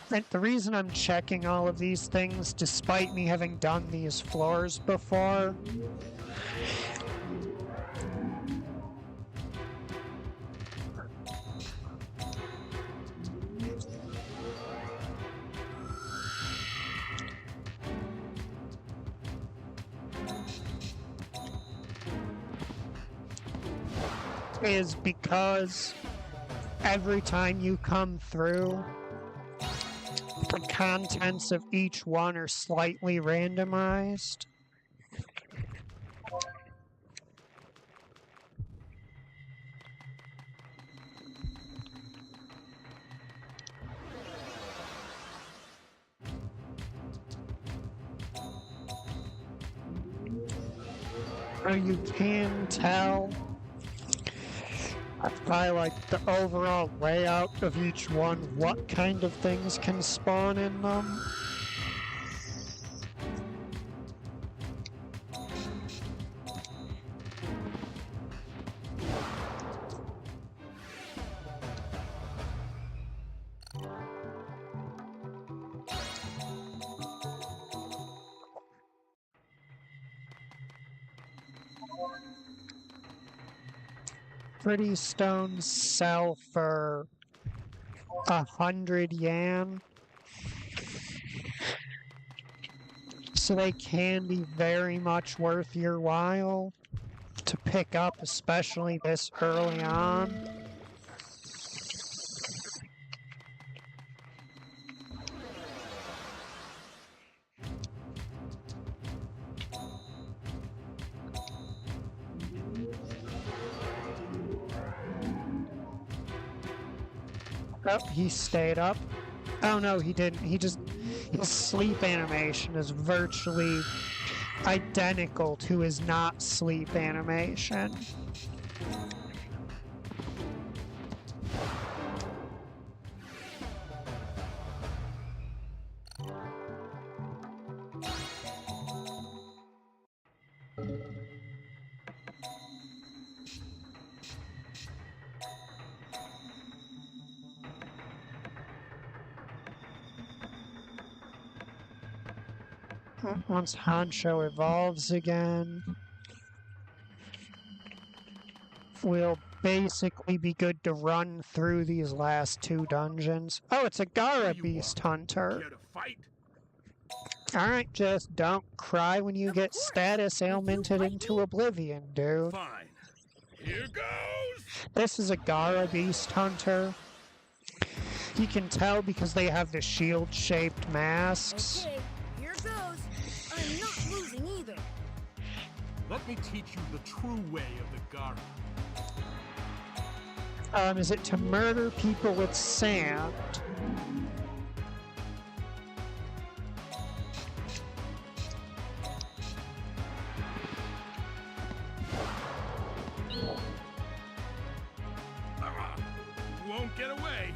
And the reason I'm checking all of these things, despite me having done these floors before, is because every time you come through, the contents of each one are slightly randomized. So you can tell by like the overall layout of each one what kind of things can spawn in them. Pretty stones sell for 100 yen. So they can be very much worth your while to pick up, especially this early on. Oh, he stayed up. Oh no, he didn't. His sleep animation is virtually identical to his not sleep animation. Once Hancho evolves again, we'll basically be good to run through these last 2 dungeons. Oh, it's a Gara Beast Hunter. Alright, just don't cry when you get status ailmented into oblivion, dude. Fine. Here goes! This is a Gara Beast Hunter. You can tell because they have the shield-shaped masks. Okay, here goes. I'm not losing either. Let me teach you the true way of the Gara. Is it to murder people with sand? Won't get away.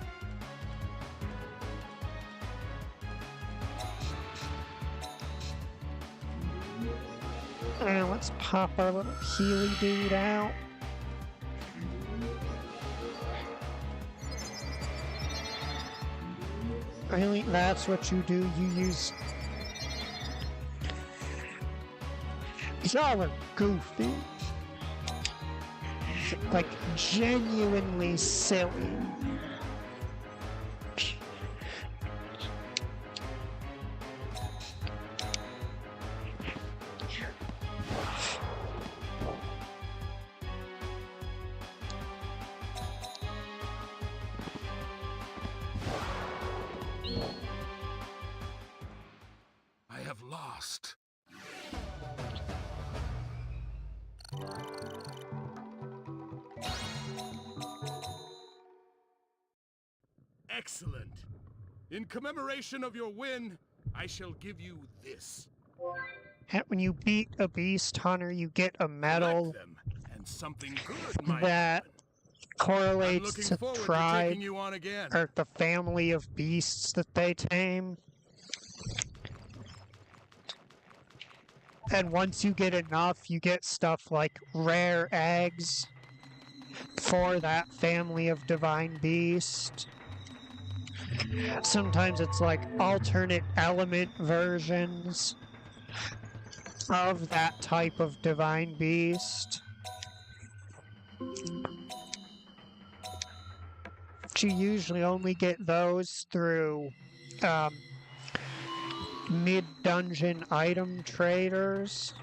And let's pop our little Healy dude out. Really? That's what you do? You use... Y'all are goofy. Like, genuinely silly. I have lost. Excellent. In commemoration of your win, I shall give you this. When you beat a beast hunter, you get a medal Them, and something good might that correlates to forward to tribe taking you on again. or the family of beasts that they tame. And once you get enough, you get stuff like rare eggs for that family of divine beast. Sometimes it's like alternate element versions of that type of divine beast. But you usually only get those through mid-dungeon item traders.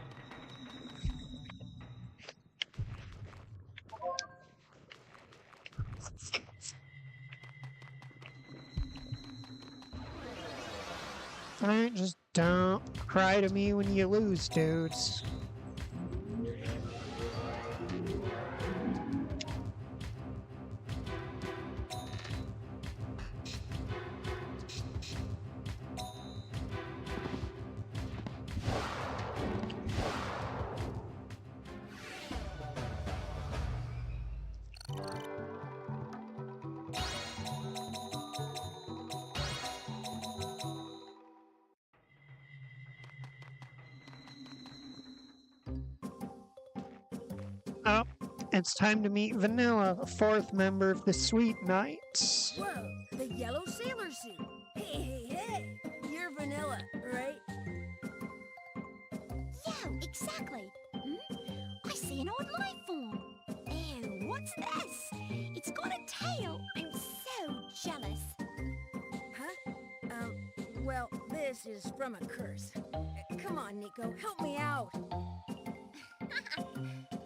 Alright, just don't cry to me when you lose, dudes. Oh, it's time to meet Vanilla, the 4th member of the Sweet Knights. Whoa, the yellow sailor suit. Hey, you're Vanilla, right? Yeah, exactly. I see humanoid life form. Ew, what's this? It's got a tail. I'm so jealous. Huh? Well, this is from a curse. Come on, Nico, help me out.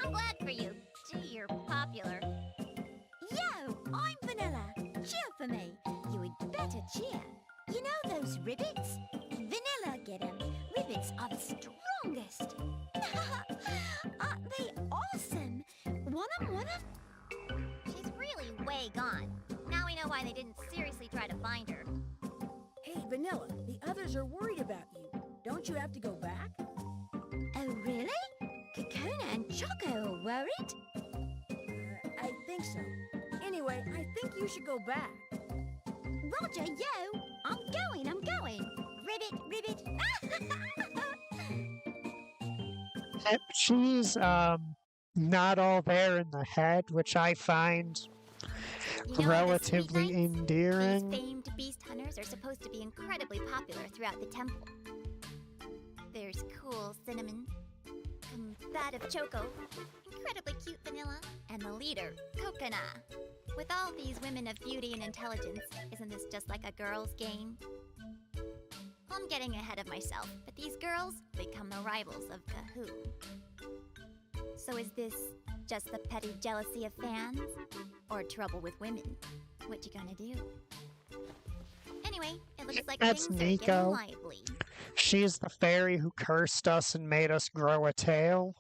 I'm glad for you. Gee, you're popular. Yo, I'm Vanilla. Cheer for me. You would better cheer. You know those ribbits? Vanilla, get 'em. Ribbits are the strongest. Aren't they awesome? Want 'em? She's really way gone. Now we know why they didn't seriously try to find her. Hey, Vanilla, the others are worried about you. Don't you have to go back? Oh, really? Kakuna and Choco are worried? I think so. Anyway, I think you should go back. Roger, yo! I'm going! Ribbit! She's, not all there in the head, which I find relatively endearing. These famed beast hunters are supposed to be incredibly popular throughout the temple. There's cool Cinnamon, combative Choco, incredibly cute Vanilla, and the leader, Coconut. With all these women of beauty and intelligence, isn't this just like a girl's game? I'm getting ahead of myself, but these girls become the rivals of Kahoo. So is this just the petty jealousy of fans? Or trouble with women? What you gonna do? Anyway, it looks like That's things are getting Nico. lively. She's the fairy who cursed us and made us grow a tail.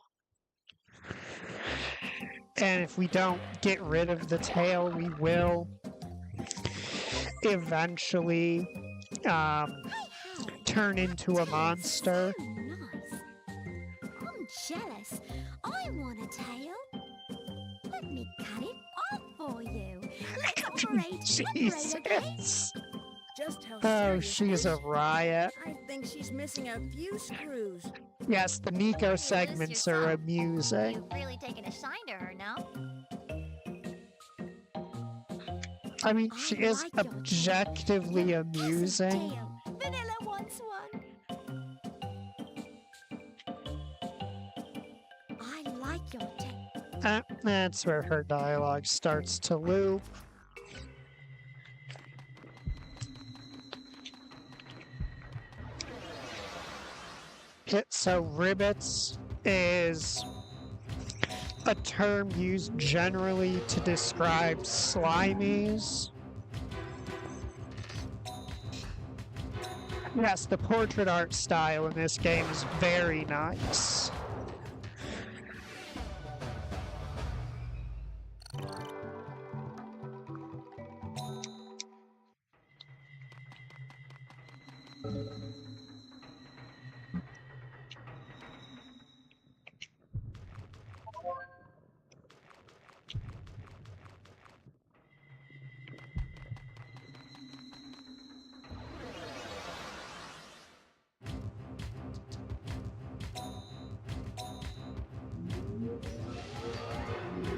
And if we don't get rid of the tail, we will eventually turn into a monster. So nice. I'm jealous. I want a tail. Let me cut it off for you. Let's operate, okay? Jesus. Just how Oh, serious she's is a riot. I think she's missing a few screws. Yes, the Nico segments are amusing. You've really taken a shine to her, no? I mean, she is objectively amusing. Tail. Vanilla wants one. I like your tail. That's where her dialogue starts to loop. So ribbits is a term used generally to describe slimies. Yes, the portrait art style in this game is very nice.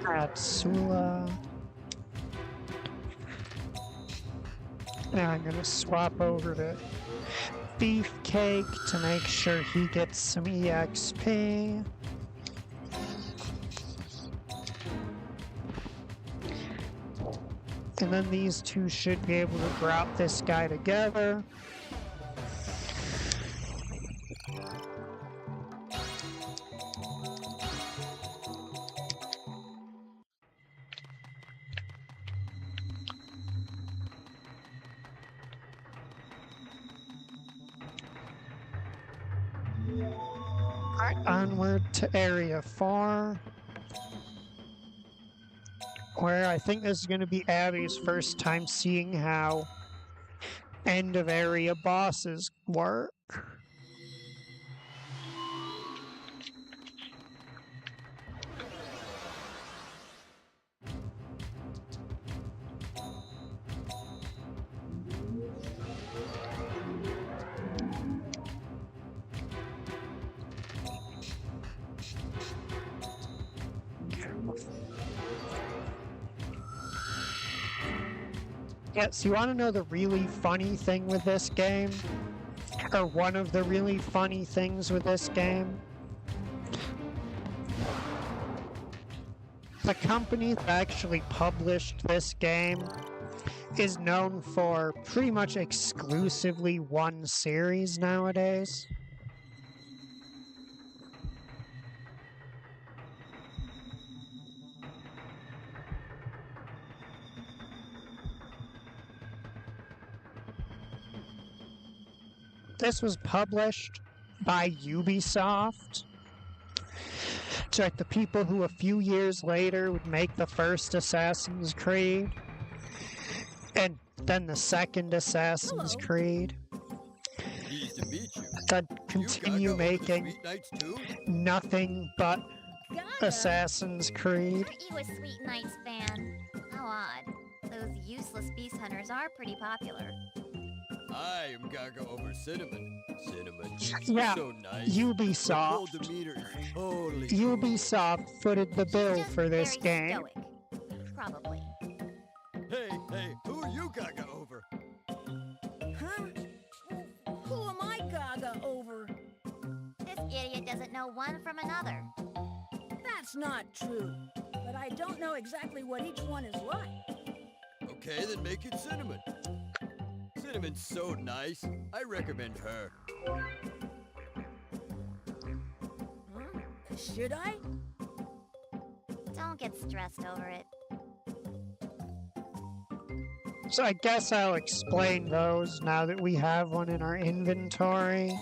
Atsula. Now I'm gonna swap over to Beefcake to make sure he gets some EXP. And then these two should be able to drop this guy together. Onward to Area 4, where I think this is going to be Abby's first time seeing how end of area bosses work. Yes, you want to know the really funny thing with this game? Or one of the really funny things with this game? The company that actually published this game is known for pretty much exclusively one series nowadays. This was published by Ubisoft. It's like the people who a few years later would make the first Assassin's Creed, and then the second Assassin's Creed. Pleased to meet you. That continue Gaga over the making Sweet Nights too? nothing but Assassin's Creed. Aren't you a Sweet Nights fan? How odd. Those useless beast hunters are pretty popular. I am Gaga over Cinnamon. Cinnamon. Yeah, So nice. Ubisoft. The whole demeanor is totally Ubisoft footed the bill Just for this very game. stoic. Probably. Hey, who are you Gaga over? Huh? Who am I Gaga over? This idiot doesn't know one from another. That's not true. But I don't know exactly what each one is like. Okay, then make it Cinnamon. Cinnamon's so nice. I recommend her. Huh? Should I? Don't get stressed over it. So I guess I'll explain those now that we have one in our inventory.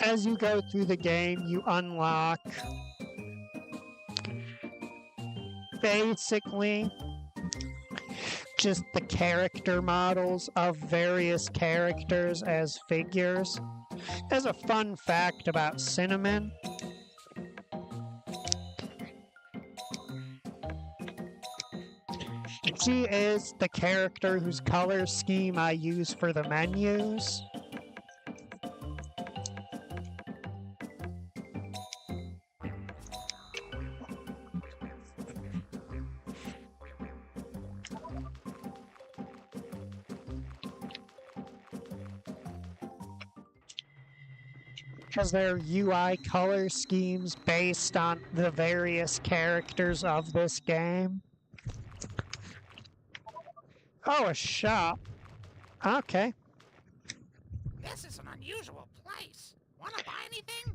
As you go through the game, you unlock basically just the character models of various characters as figures. As a fun fact about Cinnamon, she is the character whose color scheme I use for the menus. Because their UI color schemes based on the various characters of this game. Oh, a shop. Okay. This is an unusual place. Wanna buy anything?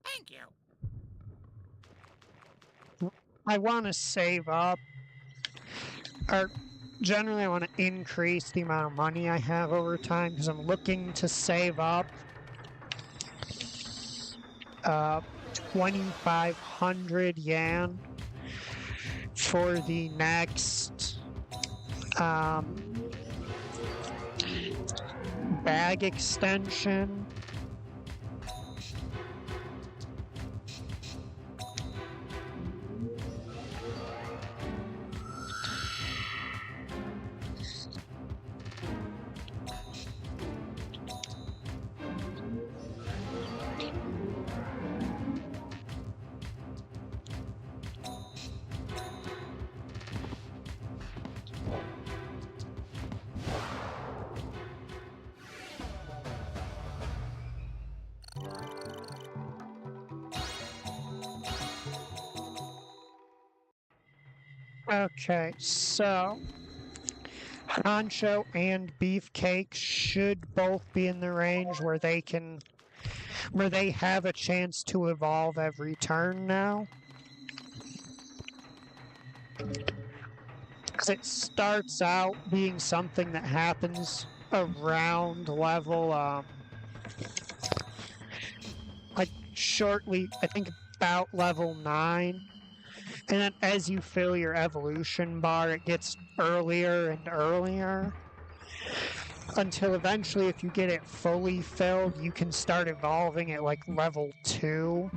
Thank you. I want to save up, or generally I want to increase the amount of money I have over time because I'm looking to save up 2,500 yen for the next bag extension. Okay, so Honcho and Beefcake should both be in the range where they have a chance to evolve every turn now. Because it starts out being something that happens around level, like shortly, I think about level 9. And then as you fill your evolution bar, it gets earlier and earlier. until eventually, if you get it fully filled, you can start evolving at like level 2.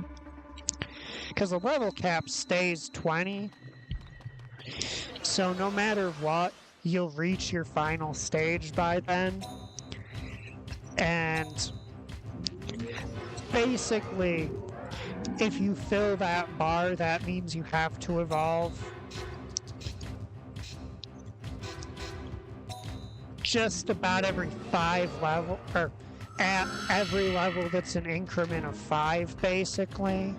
Because the level cap stays 20. So no matter what, you'll reach your final stage by then. And basically, if you fill that bar, that means you have to evolve. Just about every 5 level, or at every level that's an increment of 5, basically.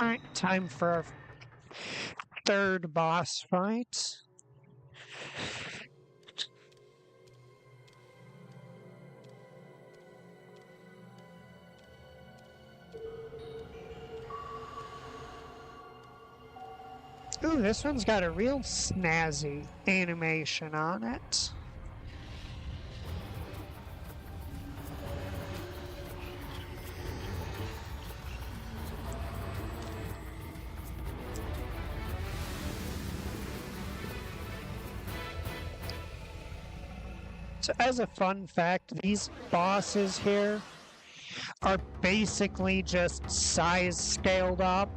Alright, time for our third boss fight. Ooh, this one's got a real snazzy animation on it. So as a fun fact, these bosses here are basically just size scaled up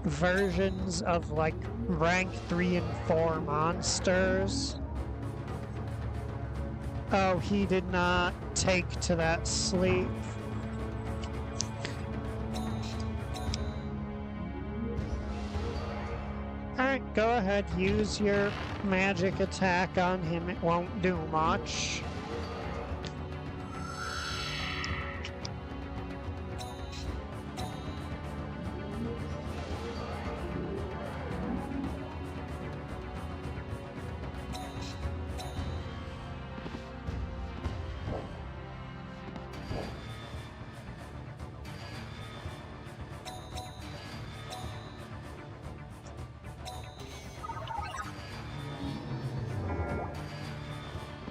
versions of like rank 3 and 4 monsters. Oh, he did not take to that sleep. Alright, go ahead, use your magic attack on him, it won't do much.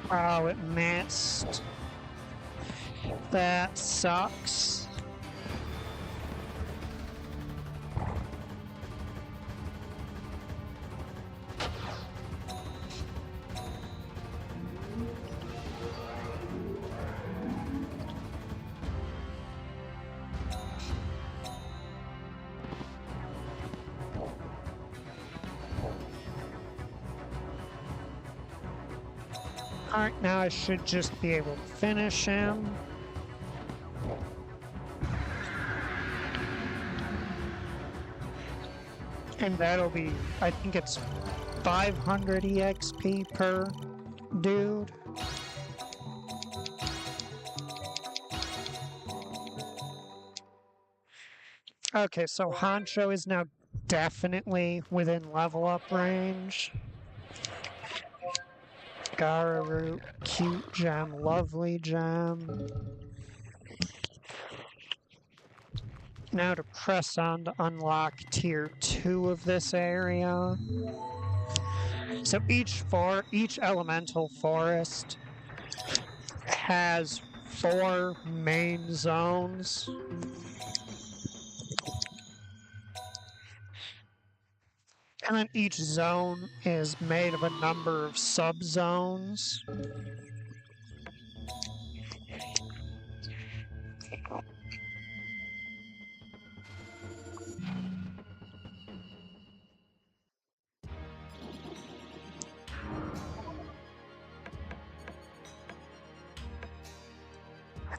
Oh, it missed. That sucks. Alright, now I should just be able to finish him. And that'll be, I think it's 500 EXP per dude. Okay, so Honcho is now definitely within level up range. Gararoot, cute gem, lovely gem. Now to press on to unlock tier 2 of this area. So each elemental forest has 4 main zones. And then each zone is made of a number of subzones.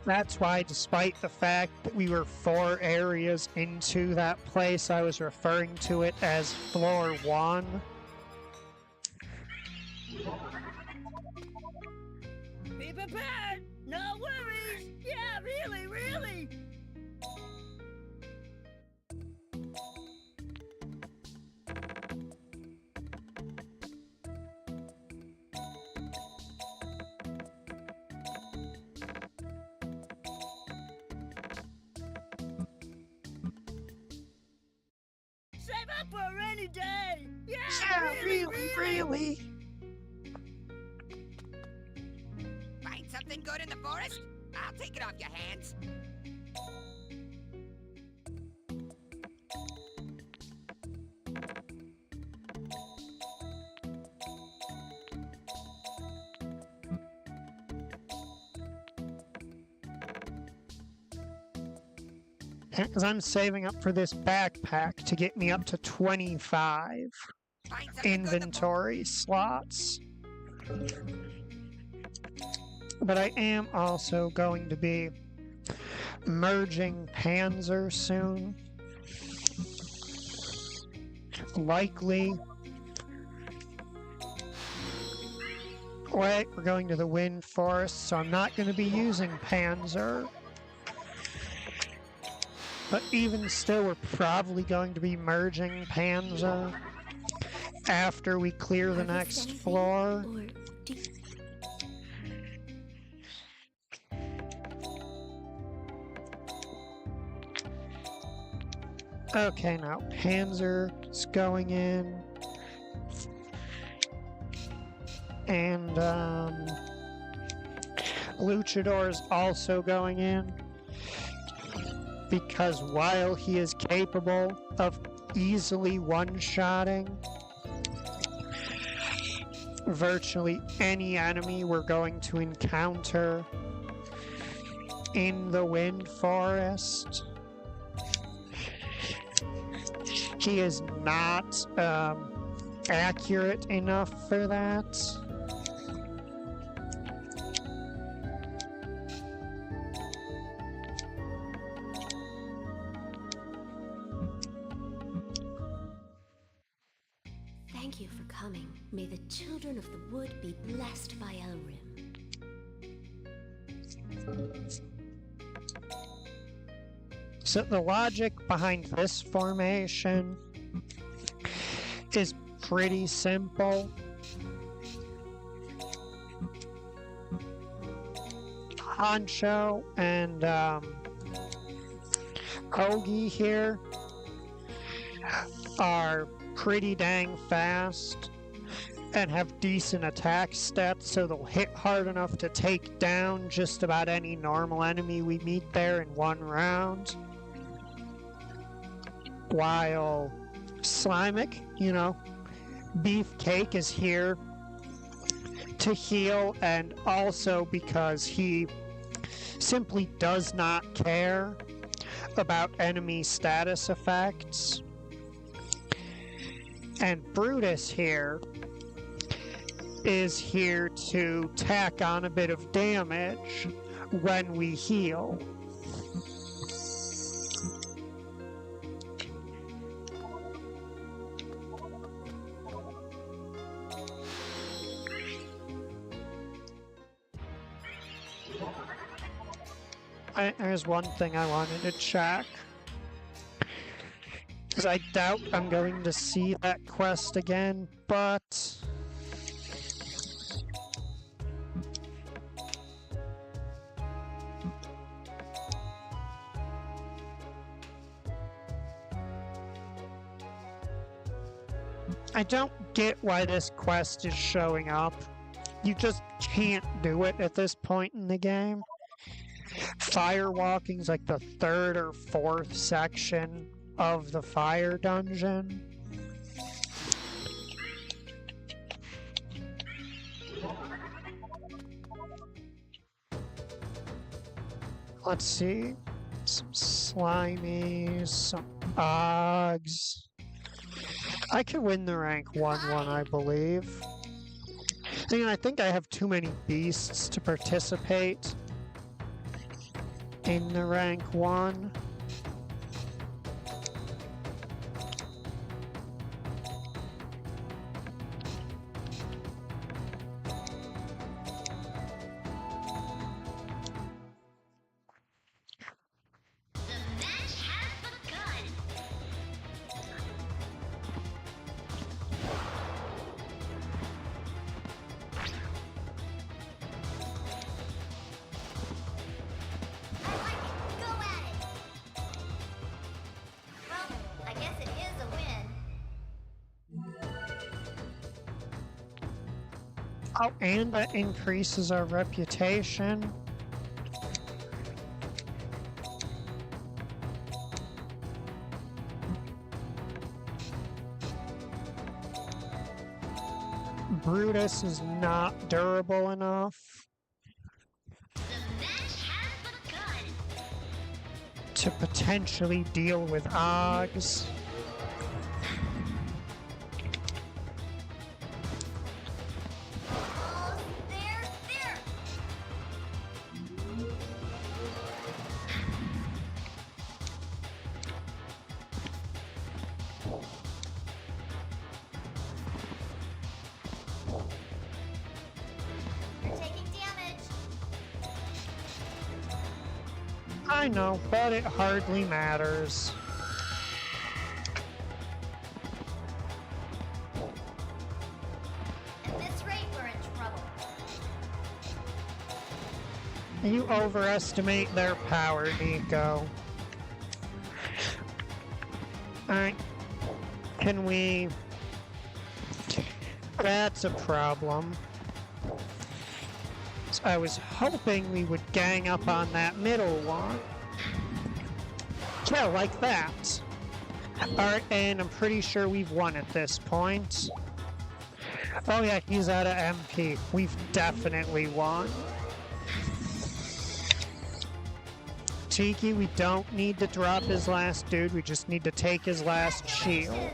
That's why, despite the fact that we were 4 areas into that place, I was referring to it as floor 1. Be prepared! No worries! Yeah, really, really! for a rainy day! Yeah, Yeah, really. Find something good in the forest? I'll take it off your hands. Because I'm saving up for this backpack to get me up to 25 inventory slots. But I am also going to be merging Panzer soon. Likely. Wait, we're going to the Wind Forest, so I'm not going to be using Panzer. But even still, we're probably going to be merging Panzer after we clear the next floor. Okay, now Panzer's going in. And Luchador's also going in. Because while he is capable of easily one-shotting virtually any enemy we're going to encounter in the Wind Forest, he is not accurate enough for that. Thank you for coming. May the children of the wood be blessed by Elrim. So the logic behind this formation is pretty simple. Honcho and Kogi here are pretty dang fast and have decent attack stats, so they'll hit hard enough to take down just about any normal enemy we meet there in one round. While Slimek, Beefcake is here to heal, and also because he simply does not care about enemy status effects. And Brutus here is here to tack on a bit of damage when we heal. There's one thing I wanted to check. Because I doubt I'm going to see that quest again, but... I don't get why this quest is showing up. You just can't do it at this point in the game. Firewalking's like the third or fourth section of the fire dungeon. Let's see. Some slimies, some ogs. I can win the rank 1-1, I believe. I think I have too many beasts to participate in the rank 1. Oh, and that increases our reputation. Brutus is not durable enough to potentially deal with Ogs. I know, but it hardly matters. At this rate, we're in trouble. You overestimate their power, Nico. Alright. Can we... That's a problem. So I was hoping we would gang up on that middle one. Yeah, like that. Alright, and I'm pretty sure we've won at this point. Oh yeah, he's out of MP. We've definitely won. Tiki, we don't need to drop his last dude, we just need to take his last shield.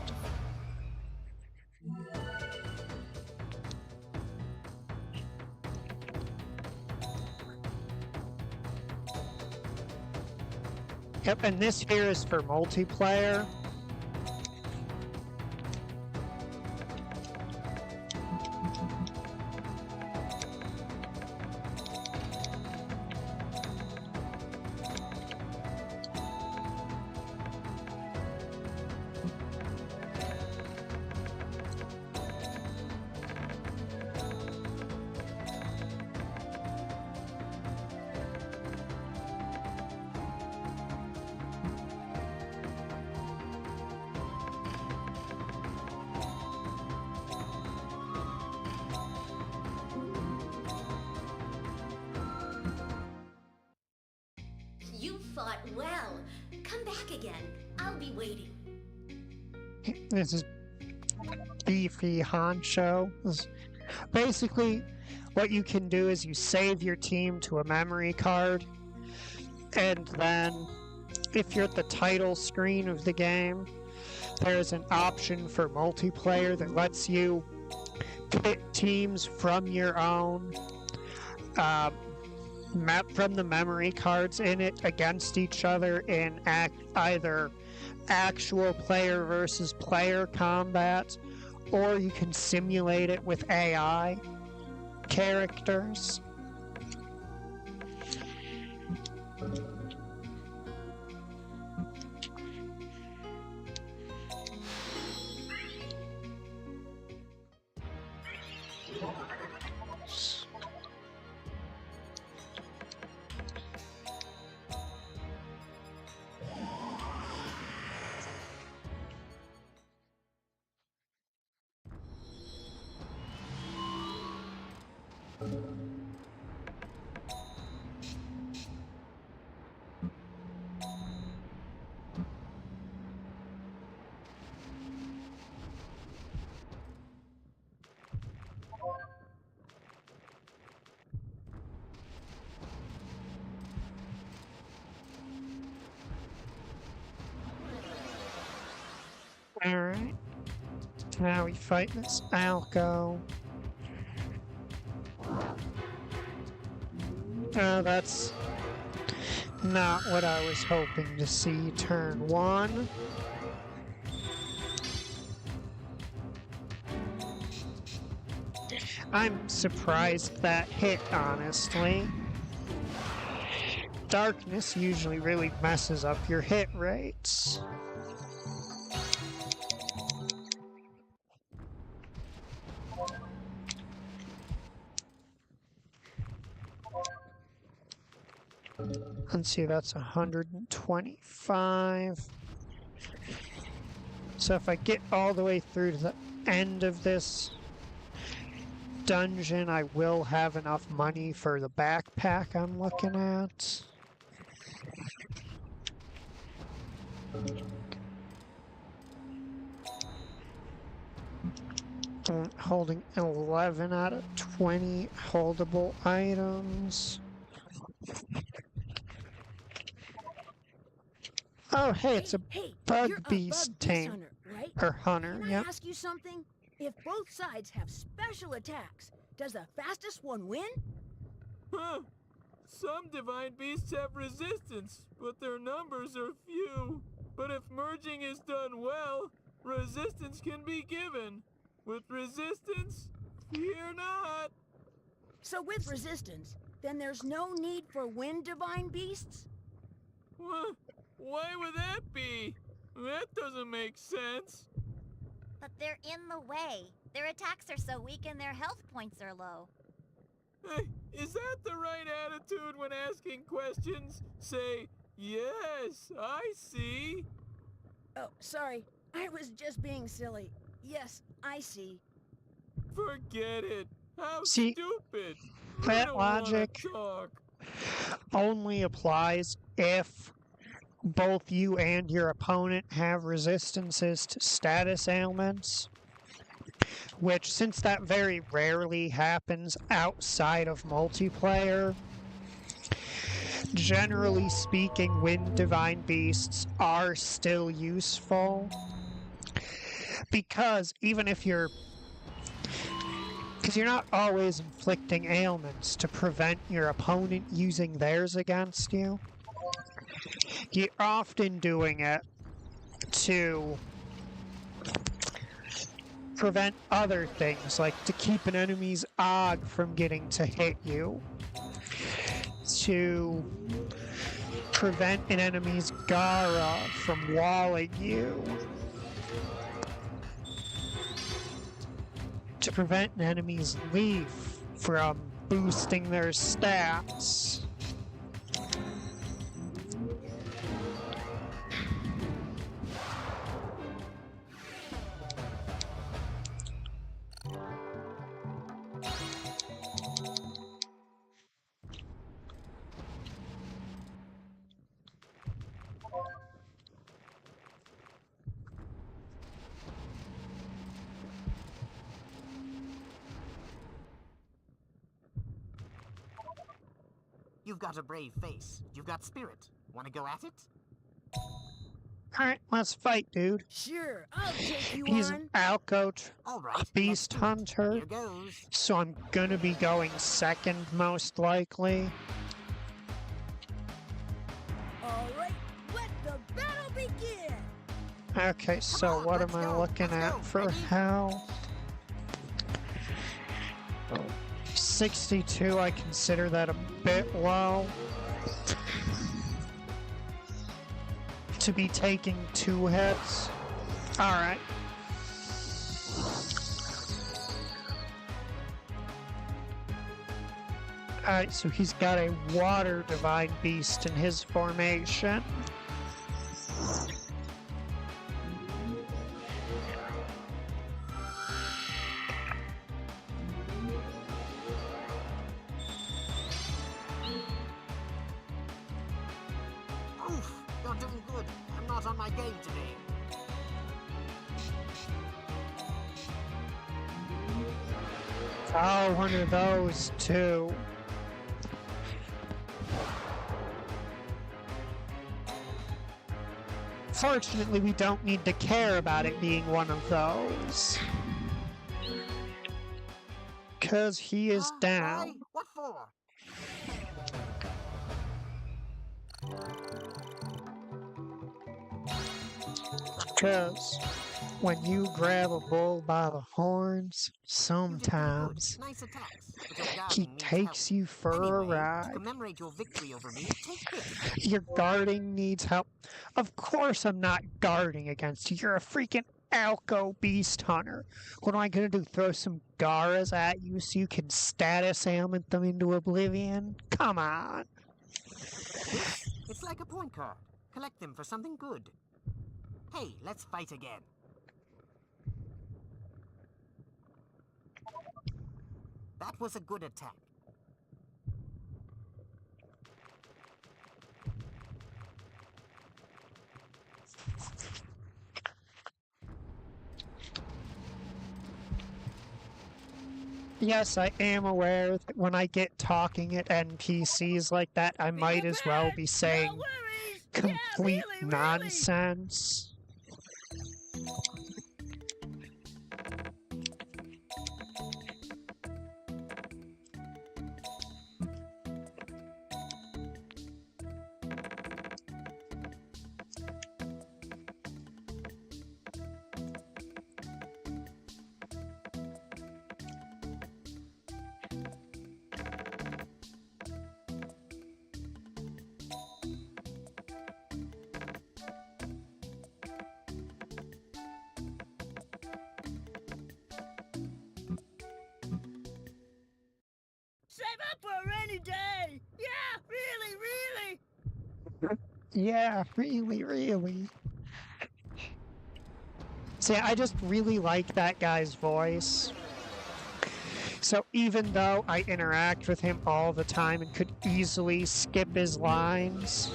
Yep, and this here is for multiplayer. You fought well. Come back again. I'll be waiting. This is beefy honcho. Basically, what you can do is you save your team to a memory card, and then if you're at the title screen of the game, there's an option for multiplayer that lets you pit teams from your own map from the memory cards in it against each other in either actual player versus player combat, or you can simulate it with AI characters. Alright. Now we fight this Alco. Oh, that's not what I was hoping to see turn one. I'm surprised that hit, honestly. Darkness usually really messes up your hit rates. Let's see, that's 125. So if I get all the way through to the end of this dungeon, I will have enough money for the backpack I'm looking at. Holding 11 out of 20 holdable items. Oh, hey, it's a bug you're beast bug tame. hunter, right? Or hunter, Can I yep. ask you something? If both sides have special attacks, does the fastest one win? Huh. Some divine beasts have resistance, but their numbers are few. But if merging is done well, resistance can be given. With resistance, fear not. So with resistance, then there's no need for wind divine beasts? What? Why would that be? That doesn't make sense. But they're in the way. Their attacks are so weak and their health points are low. Hey, is that the right attitude when asking questions? Say, yes, I see. Oh, sorry. I was just being silly. Yes, I see. Forget it. How See, stupid. that logic Talk. only applies if both you and your opponent have resistances to status ailments. Which, since that very rarely happens outside of multiplayer, generally speaking, wind divine beasts are still useful. Because even if you're not always inflicting ailments to prevent your opponent using theirs against you. You're often doing it to prevent other things, like to keep an enemy's Og from getting to hit you, to prevent an enemy's Gara from walling you, to prevent an enemy's Leaf from boosting their stats. You've got a brave face. You've got spirit. Want to go at it? Alright, let's fight, dude. Sure, I'll take you He's on. an Alcoat Alright, beast hunter, Here goes. so I'm gonna be going second most likely. Alright, let the battle begin! Okay, so what am I looking at for health? 62, I consider that a bit low. To be taking 2 hits. Alright. Alright, so he's got a water divine beast in his formation. Oof, you're doing good. I'm not on my game today. Oh, one of those too. Fortunately, we don't need to care about it being one of those. Because he is down. Why? What for? Because when you grab a bull by the horns, sometimes Nice attacks, but your guarding he needs takes help. you for a Anyway, to ride. commemorate your victory over me, take this. Your guarding needs help. Of course I'm not guarding against you. You're a freaking Alco beast hunter. What am I gonna do? Throw some Garas at you so you can status ailment them into oblivion? Come on. It's like a point card. Collect them for something good. Hey, let's fight again. That was a good attack. Yes, I am aware that when I get talking at NPCs like that, I might as well be saying complete nonsense. Save up for a rainy day! Yeah, really, really! Yeah, really. See, I just really like that guy's voice. So even though I interact with him all the time and could easily skip his lines,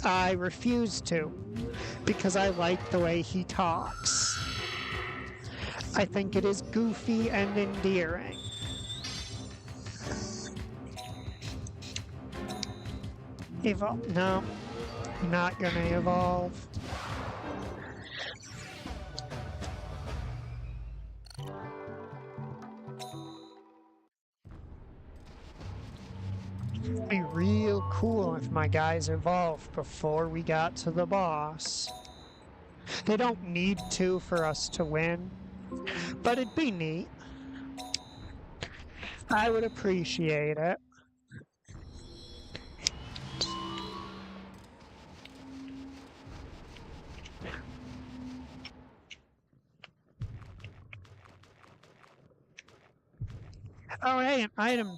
I refuse to, because I like the way he talks. I think it is goofy and endearing. No, not gonna evolve. It'd be real cool if my guys evolved before we got to the boss. They don't need to for us to win, but it'd be neat. I would appreciate it. Oh, hey, an item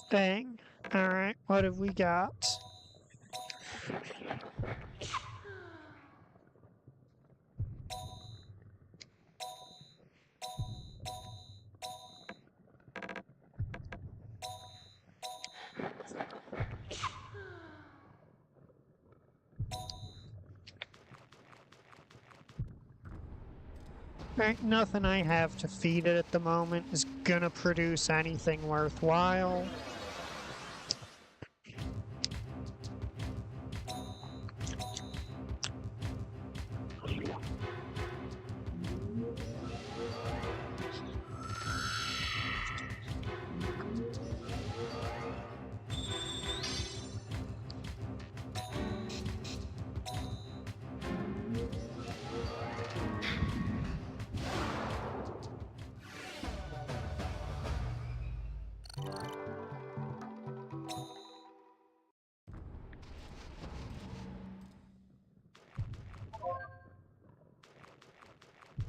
thing. Alright, what have we got? Ain't nothing I have to feed it at the moment is gonna produce anything worthwhile.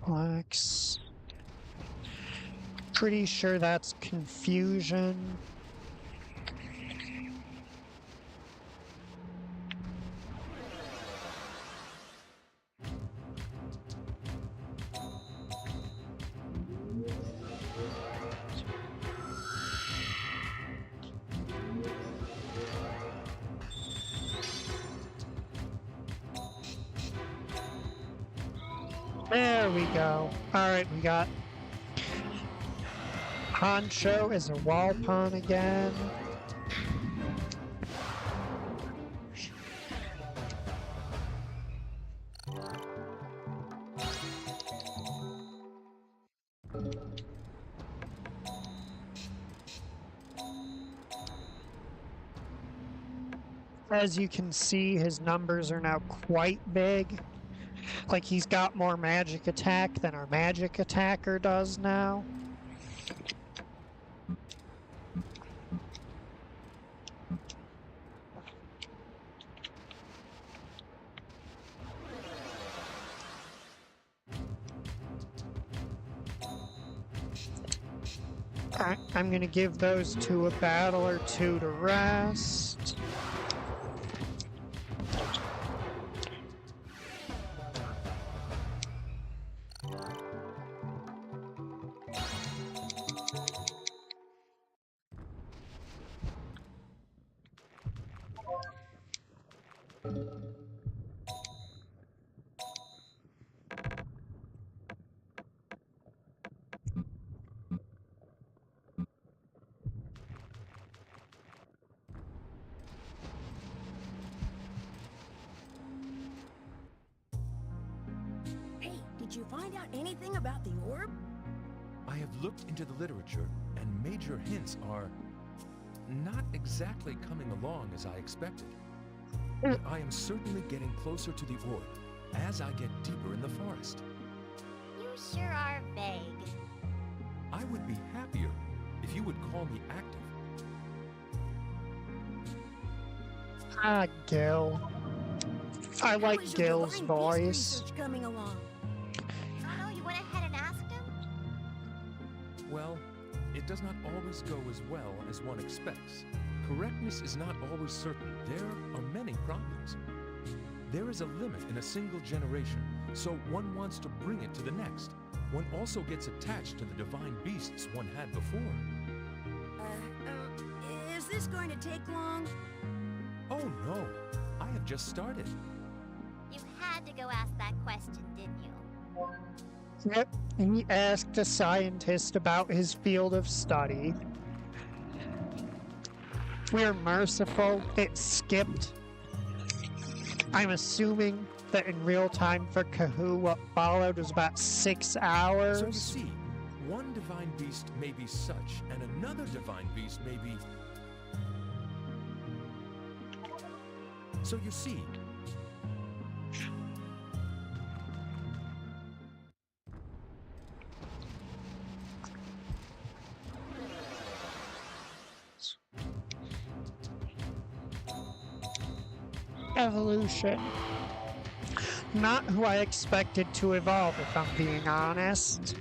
Flex. Pretty sure that's confusion. There we go. Alright, we got Honcho is a wall pawn again. As you can see, his numbers are now quite big. Like he's got more magic attack than our magic attacker does now. I'm gonna give those two a battle or two to rest. Did you find out anything about the orb? I have looked into the literature, and major hints are not exactly coming along as I expected. But I am certainly getting closer to the orb as I get deeper in the forest. You sure are vague. I would be happier if you would call me active. Ah, Gil. I like How is your Gil's divine beast voice. research coming along? Oh no, you went ahead and asked him? Well, it does not always go as well as one expects. Correctness is not always certain. There are many problems. There is a limit in a single generation, so one wants to bring it to the next. One also gets attached to the divine beasts one had before. Is this going to take long? Oh no, I have just started. You had to go ask that question, didn't you? Yep, he asked a scientist about his field of study. We're merciful, it skipped. I'm assuming that in real time for Kahoo, what followed was about 6 hours. So you see, one divine beast may be such, and another divine beast may be... So you see... Evolution. Not who I expected to evolve, if I'm being honest.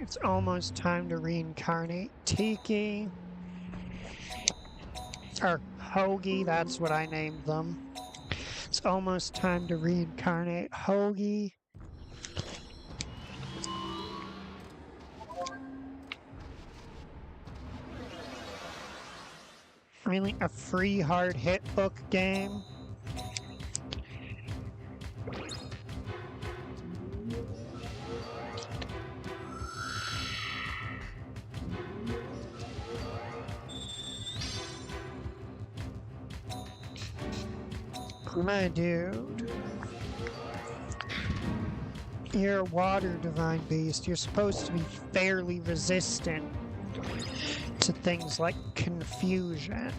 It's almost time to reincarnate Tiki. Or Hoagie, that's what I named them. It's almost time to reincarnate Hoagie. Really? A free hard hit book game? My dude. You're a water divine beast. You're supposed to be fairly resistant to things like confusion.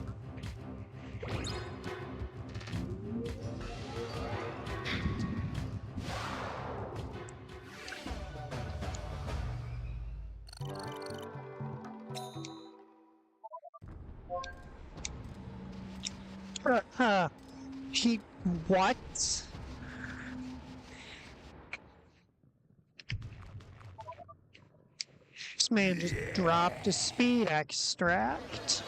He... what? This man just dropped a speed extract.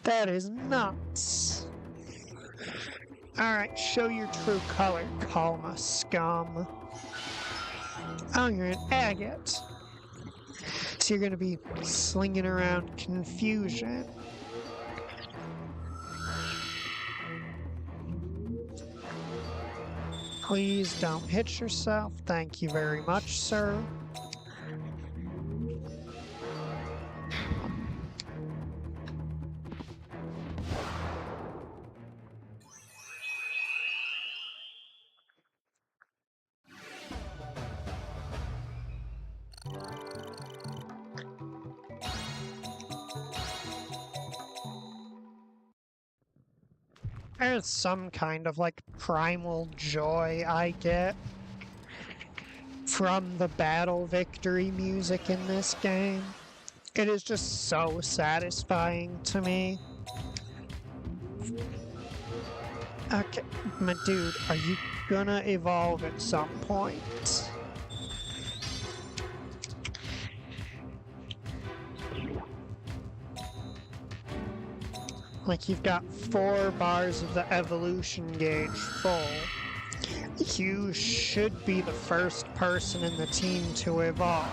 That is nuts. Alright, show your true color, Kalma scum. Oh, you're an agate. So you're gonna be slinging around confusion. Please don't hit yourself. Thank you very much, sir. There's some kind of like primal joy I get from the battle victory music in this game. It is just so satisfying to me. Okay, my dude, are you gonna evolve at some point? Like you've got 4 bars of the evolution gauge full. You should be the first person in the team to evolve.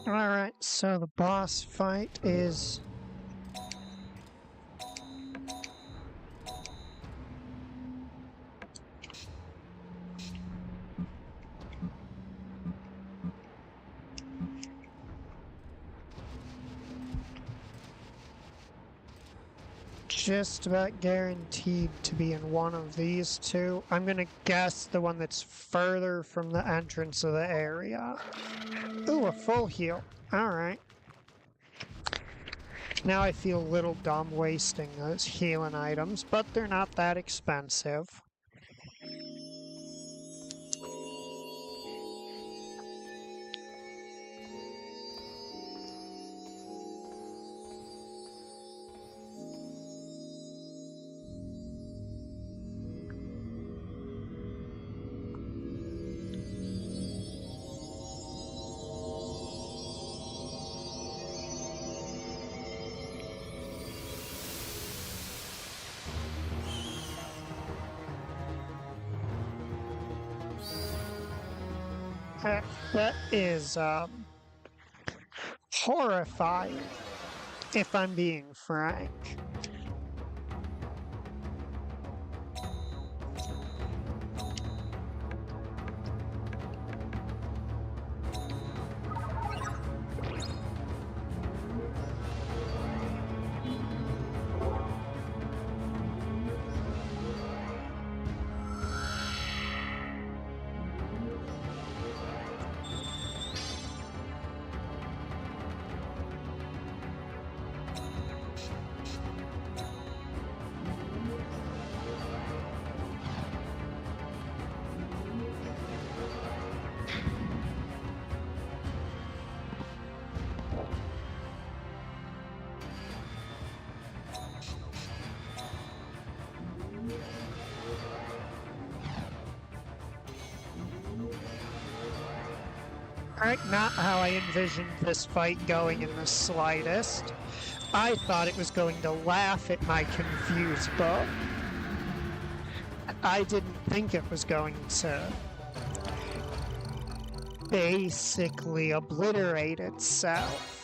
Alright, so the boss fight is... just about guaranteed to be in one of these two. I'm gonna guess the one that's further from the entrance of the area. Ooh, a full heal. Alright. Now I feel a little dumb wasting those healing items, but they're not that expensive. That is, horrifying, if I'm being frank. Alright, not how I envisioned this fight going in the slightest. I thought it was going to laugh at my confused bow. I didn't think it was going to basically obliterate itself.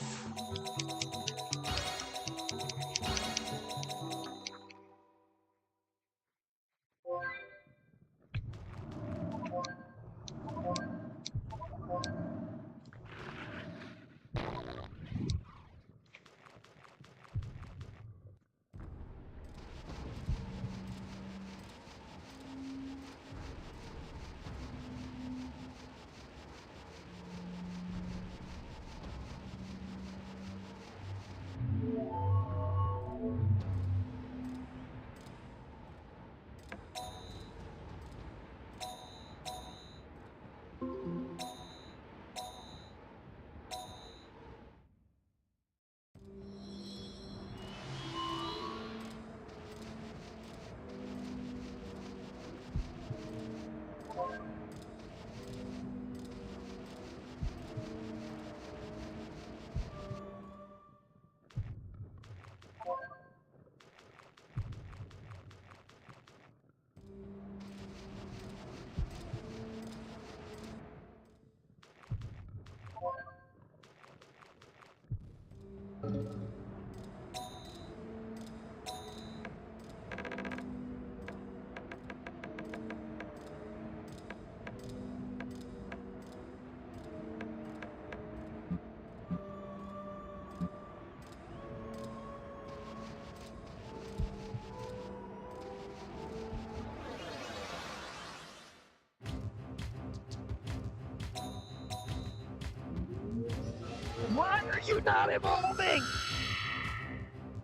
Why are you not evolving?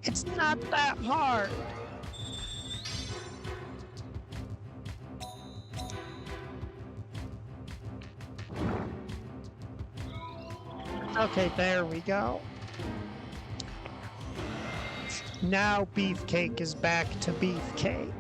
It's not that hard. Okay, there we go. Now Beefcake is back to Beefcake.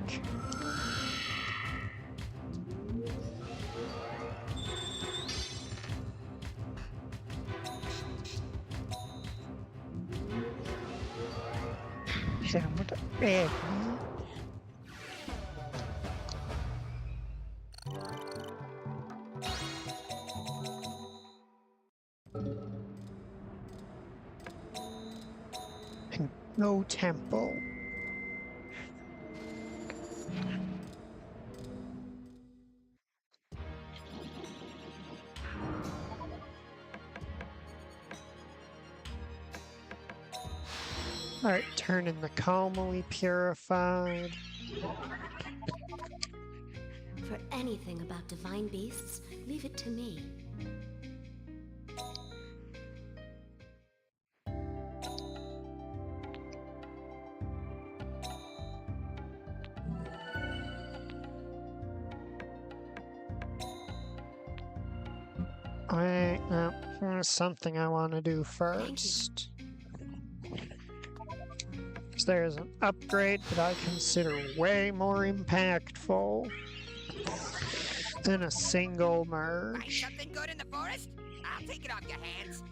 No temple. Alright, turn in the calmly purified. For anything about divine beasts, leave it to me. Wait, no, there's something I want to do first. There's an upgrade that I consider way more impactful than a single merge. Find something good in the forest? I'll take it off your hands.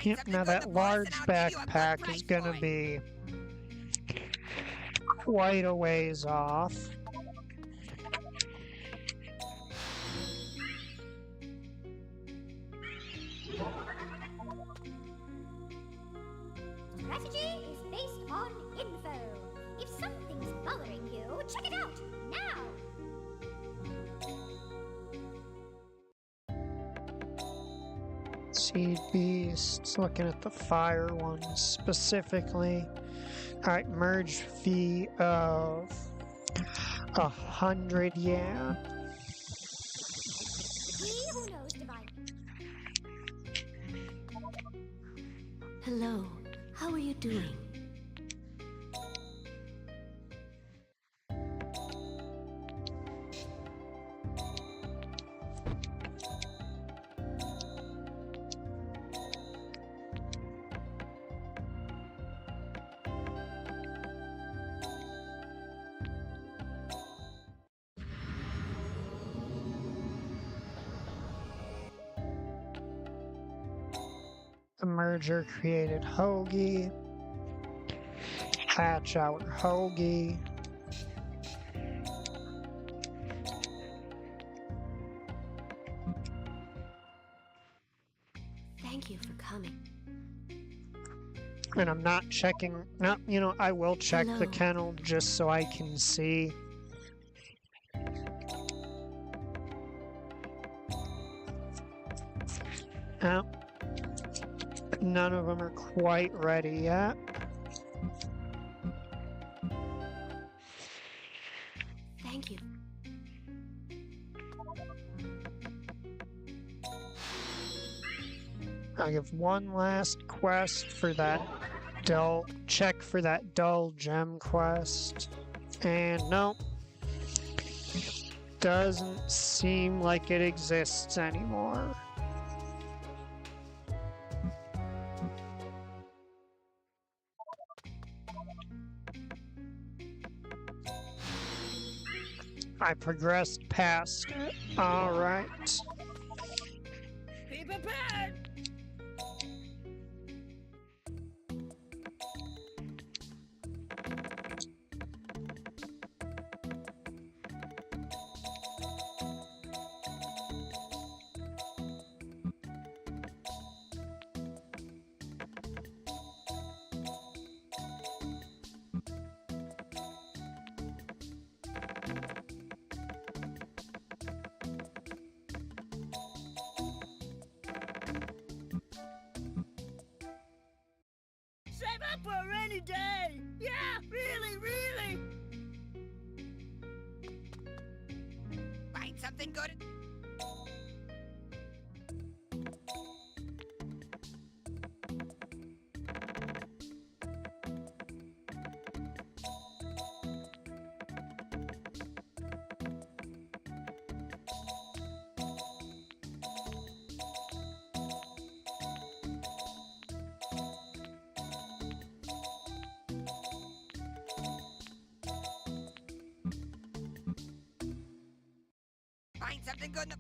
Yep, now that large backpack is gonna be quite a ways off. Strategy is based on info. If something's bothering you, check it out now. Seed beasts, looking at the fire ones specifically. Alright, merge fee of 100 yen. He who knows divine. Hello, how are you doing? The merger created Hoagie. Hatch out Hoagie. Thank you for coming. And I'm not checking. No, you know, I will check the Hello. kennel just so I can see. Oh. None of them are quite ready yet. Thank you. I'll give one last quest for that dull. Check for that dull gem quest. And nope. Doesn't seem like it exists anymore. I progressed past it. Alright. Be prepared! Save up for a rainy day! Yeah, really, really! Find something good. Find something good in the...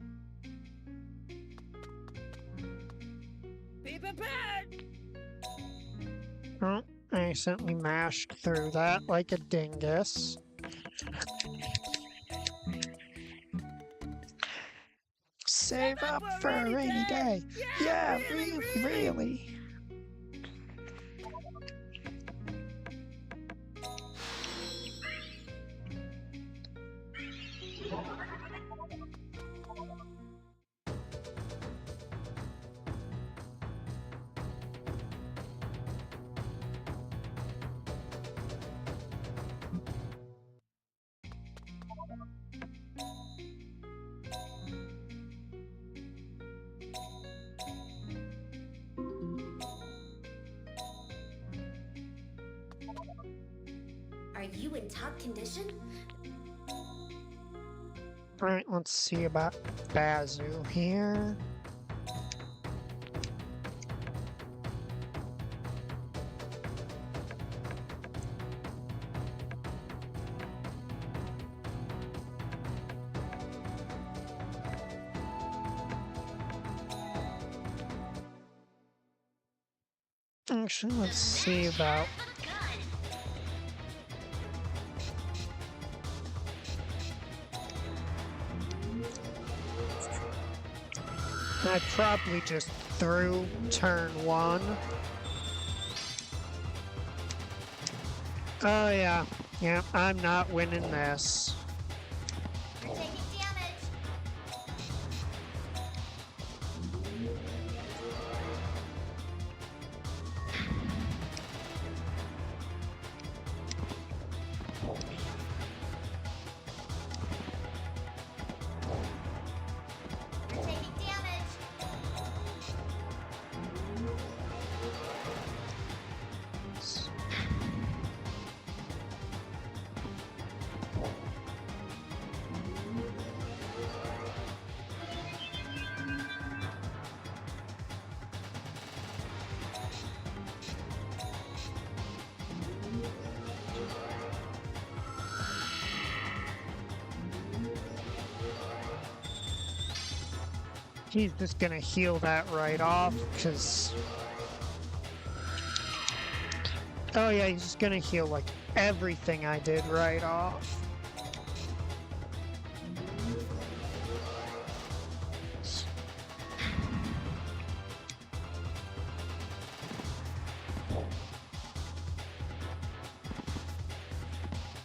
Be prepared! Oh, I accidentally mashed through that like a dingus. Save up for a rainy day! Yeah, really! Are you in top condition? Alright, let's see about Bazoo here. Actually, let's see about... I probably just threw turn 1. Oh yeah, I'm not winning this. We're taking damage. We're taking damage. He's just gonna heal that right off, because... Oh yeah, he's just gonna heal, like, everything I did right off.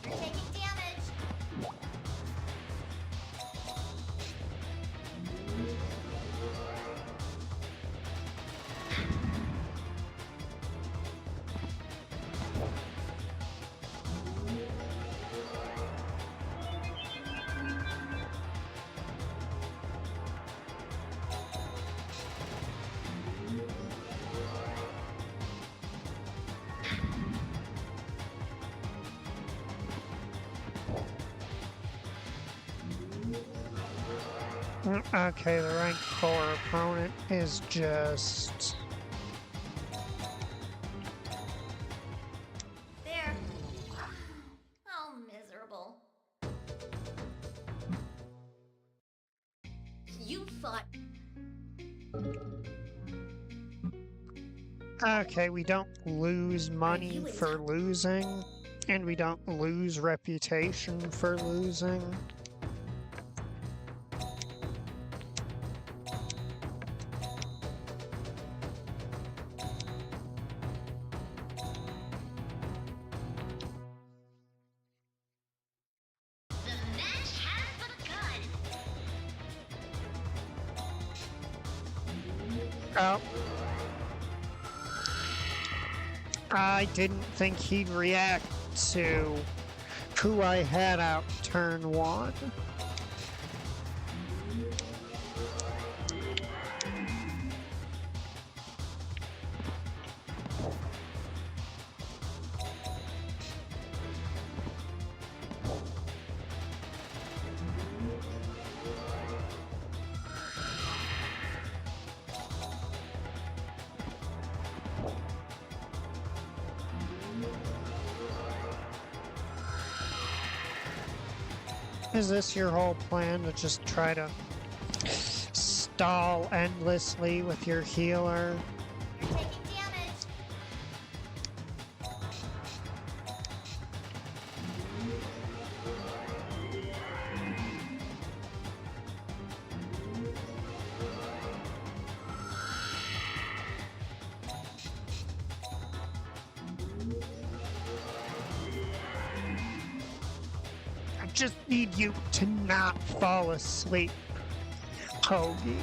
We're taking damage. Okay, the rank 4 opponent is just... There. Oh, miserable. thought. Okay, we don't lose money for losing, and we don't lose reputation for losing. Oh. I didn't think he'd react to who I had out turn 1. Is this your whole plan, to just try to stall endlessly with your healer? You're taking damage. I just need you to not fall asleep, Hoagie.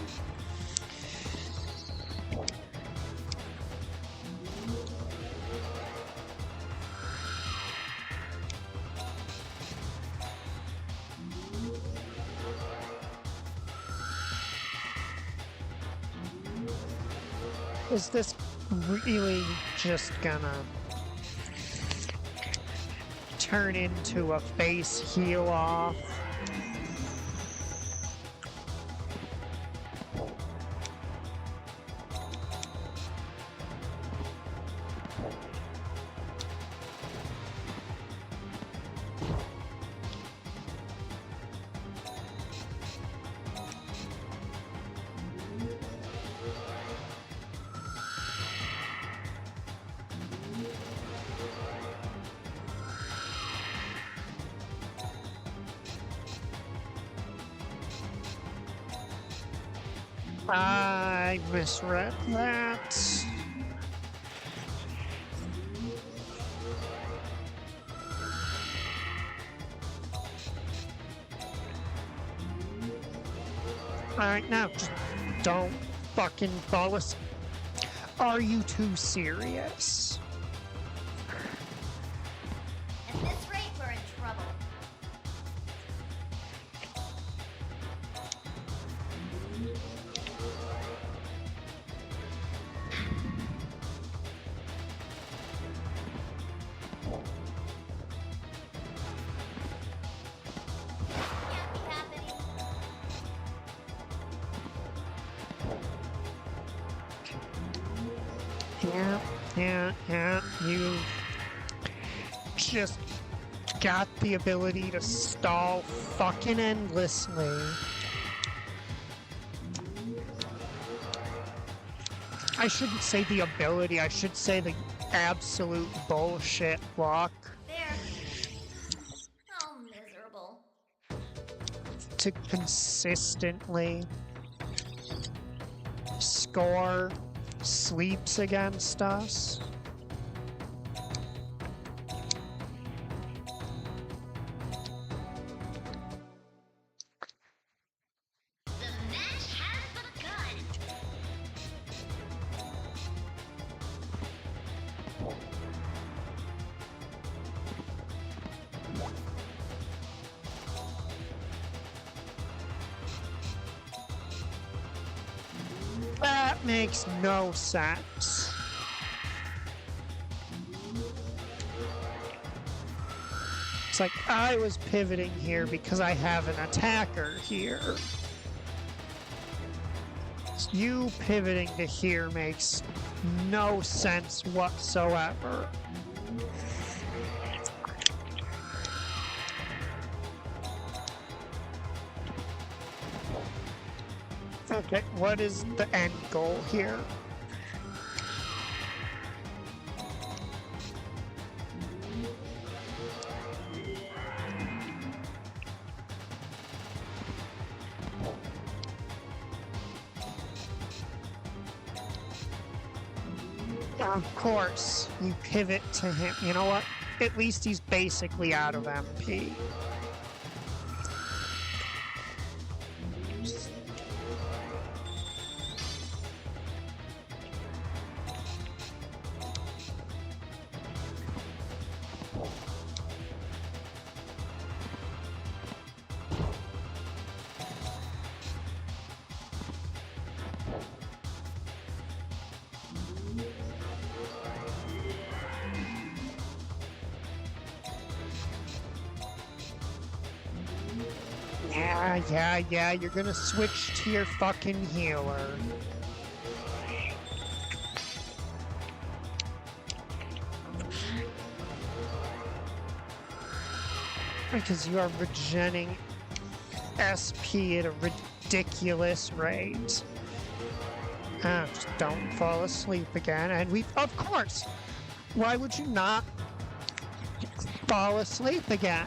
Is this really just gonna turn into a face heal off? I misread that. Alright, now, just don't fucking fall asleep. Are you too serious? At this rate, we're in trouble. Yeah, you just got the ability to stall fucking endlessly. I shouldn't say the ability, I should say the absolute bullshit luck. There. Oh, miserable. To consistently score sleeps against us. That makes no sense. It's like I was pivoting here because I have an attacker here. You pivoting to here makes no sense whatsoever. Okay, what is the end goal here? Of course, you pivot to him. You know what? At least he's basically out of MP. Yeah, you're gonna switch to your fucking healer. Because you are regenning SP at a ridiculous rate. Just don't fall asleep again. And of course, why would you not fall asleep again?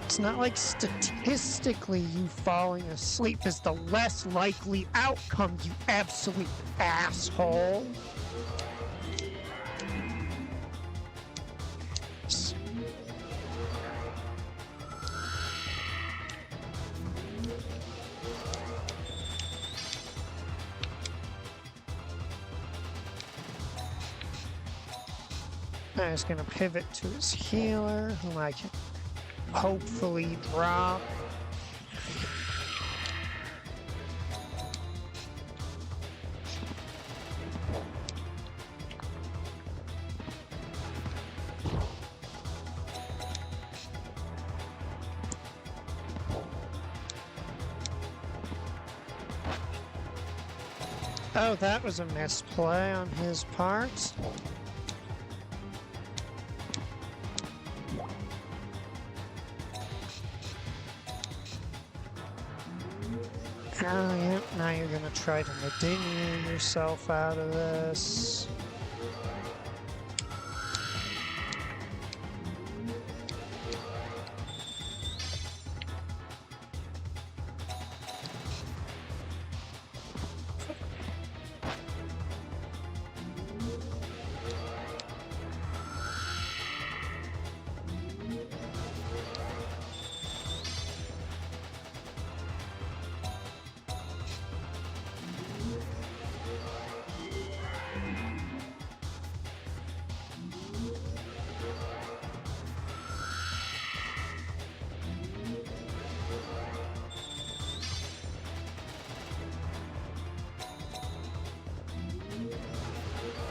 It's not like statistically you falling asleep is the less likely outcome, you absolute asshole. I'm just gonna pivot to his healer, whom I can hopefully drop. Oh, that was a misplay on his part. Oh, yep, now you're gonna try to Medinia yourself out of this.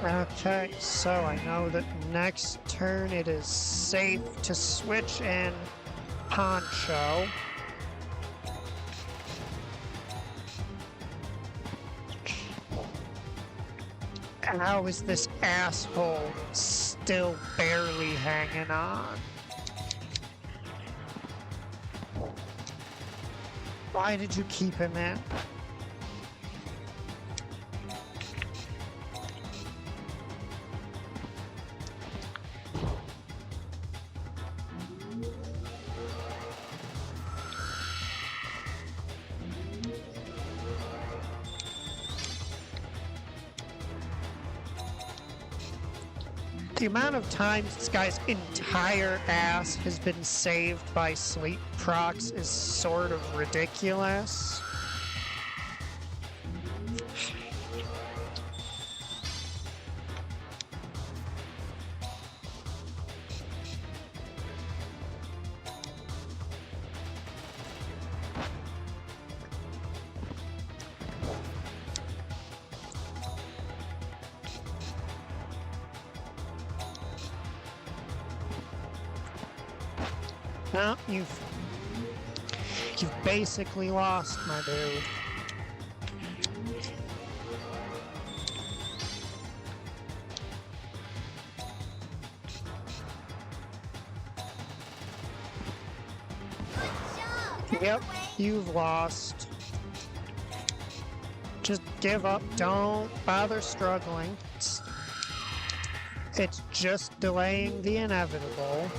Okay, so I know that next turn it is safe to switch in Poncho. How is this asshole still barely hanging on? Why did you keep him in? The amount of times this guy's entire ass has been saved by sleep procs is sort of ridiculous. No, you've basically lost, my dude. Yep, you've lost. Just give up. Don't bother struggling. It's just delaying the inevitable.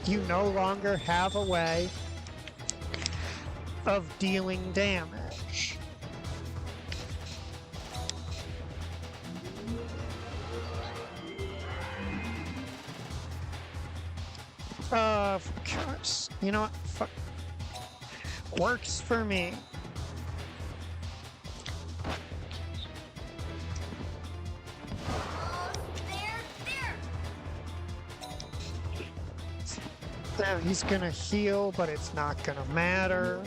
You no longer have a way of dealing damage. Of course. You know what? Fuck. Works for me. There, he's gonna heal, but it's not gonna matter.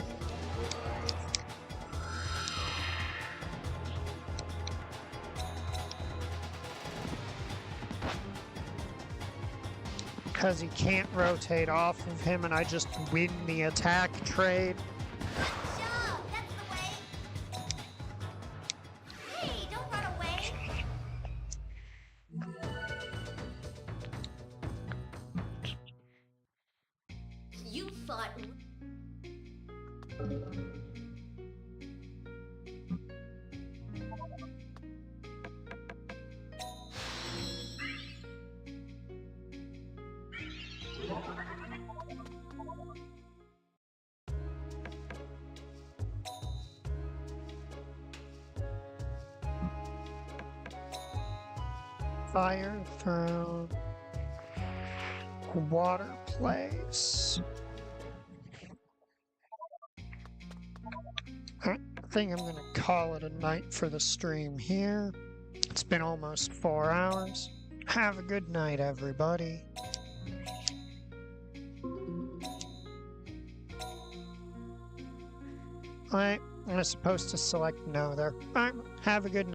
Because he can't rotate off of him and I just win the attack trade. Hey, don't run away! You fought. Fire throw. Water place. I think I'm gonna call it a night for the stream here. It's been almost 4 hours. Have a good night, everybody. Wait, I'm supposed to select no there. Alright, have a good night.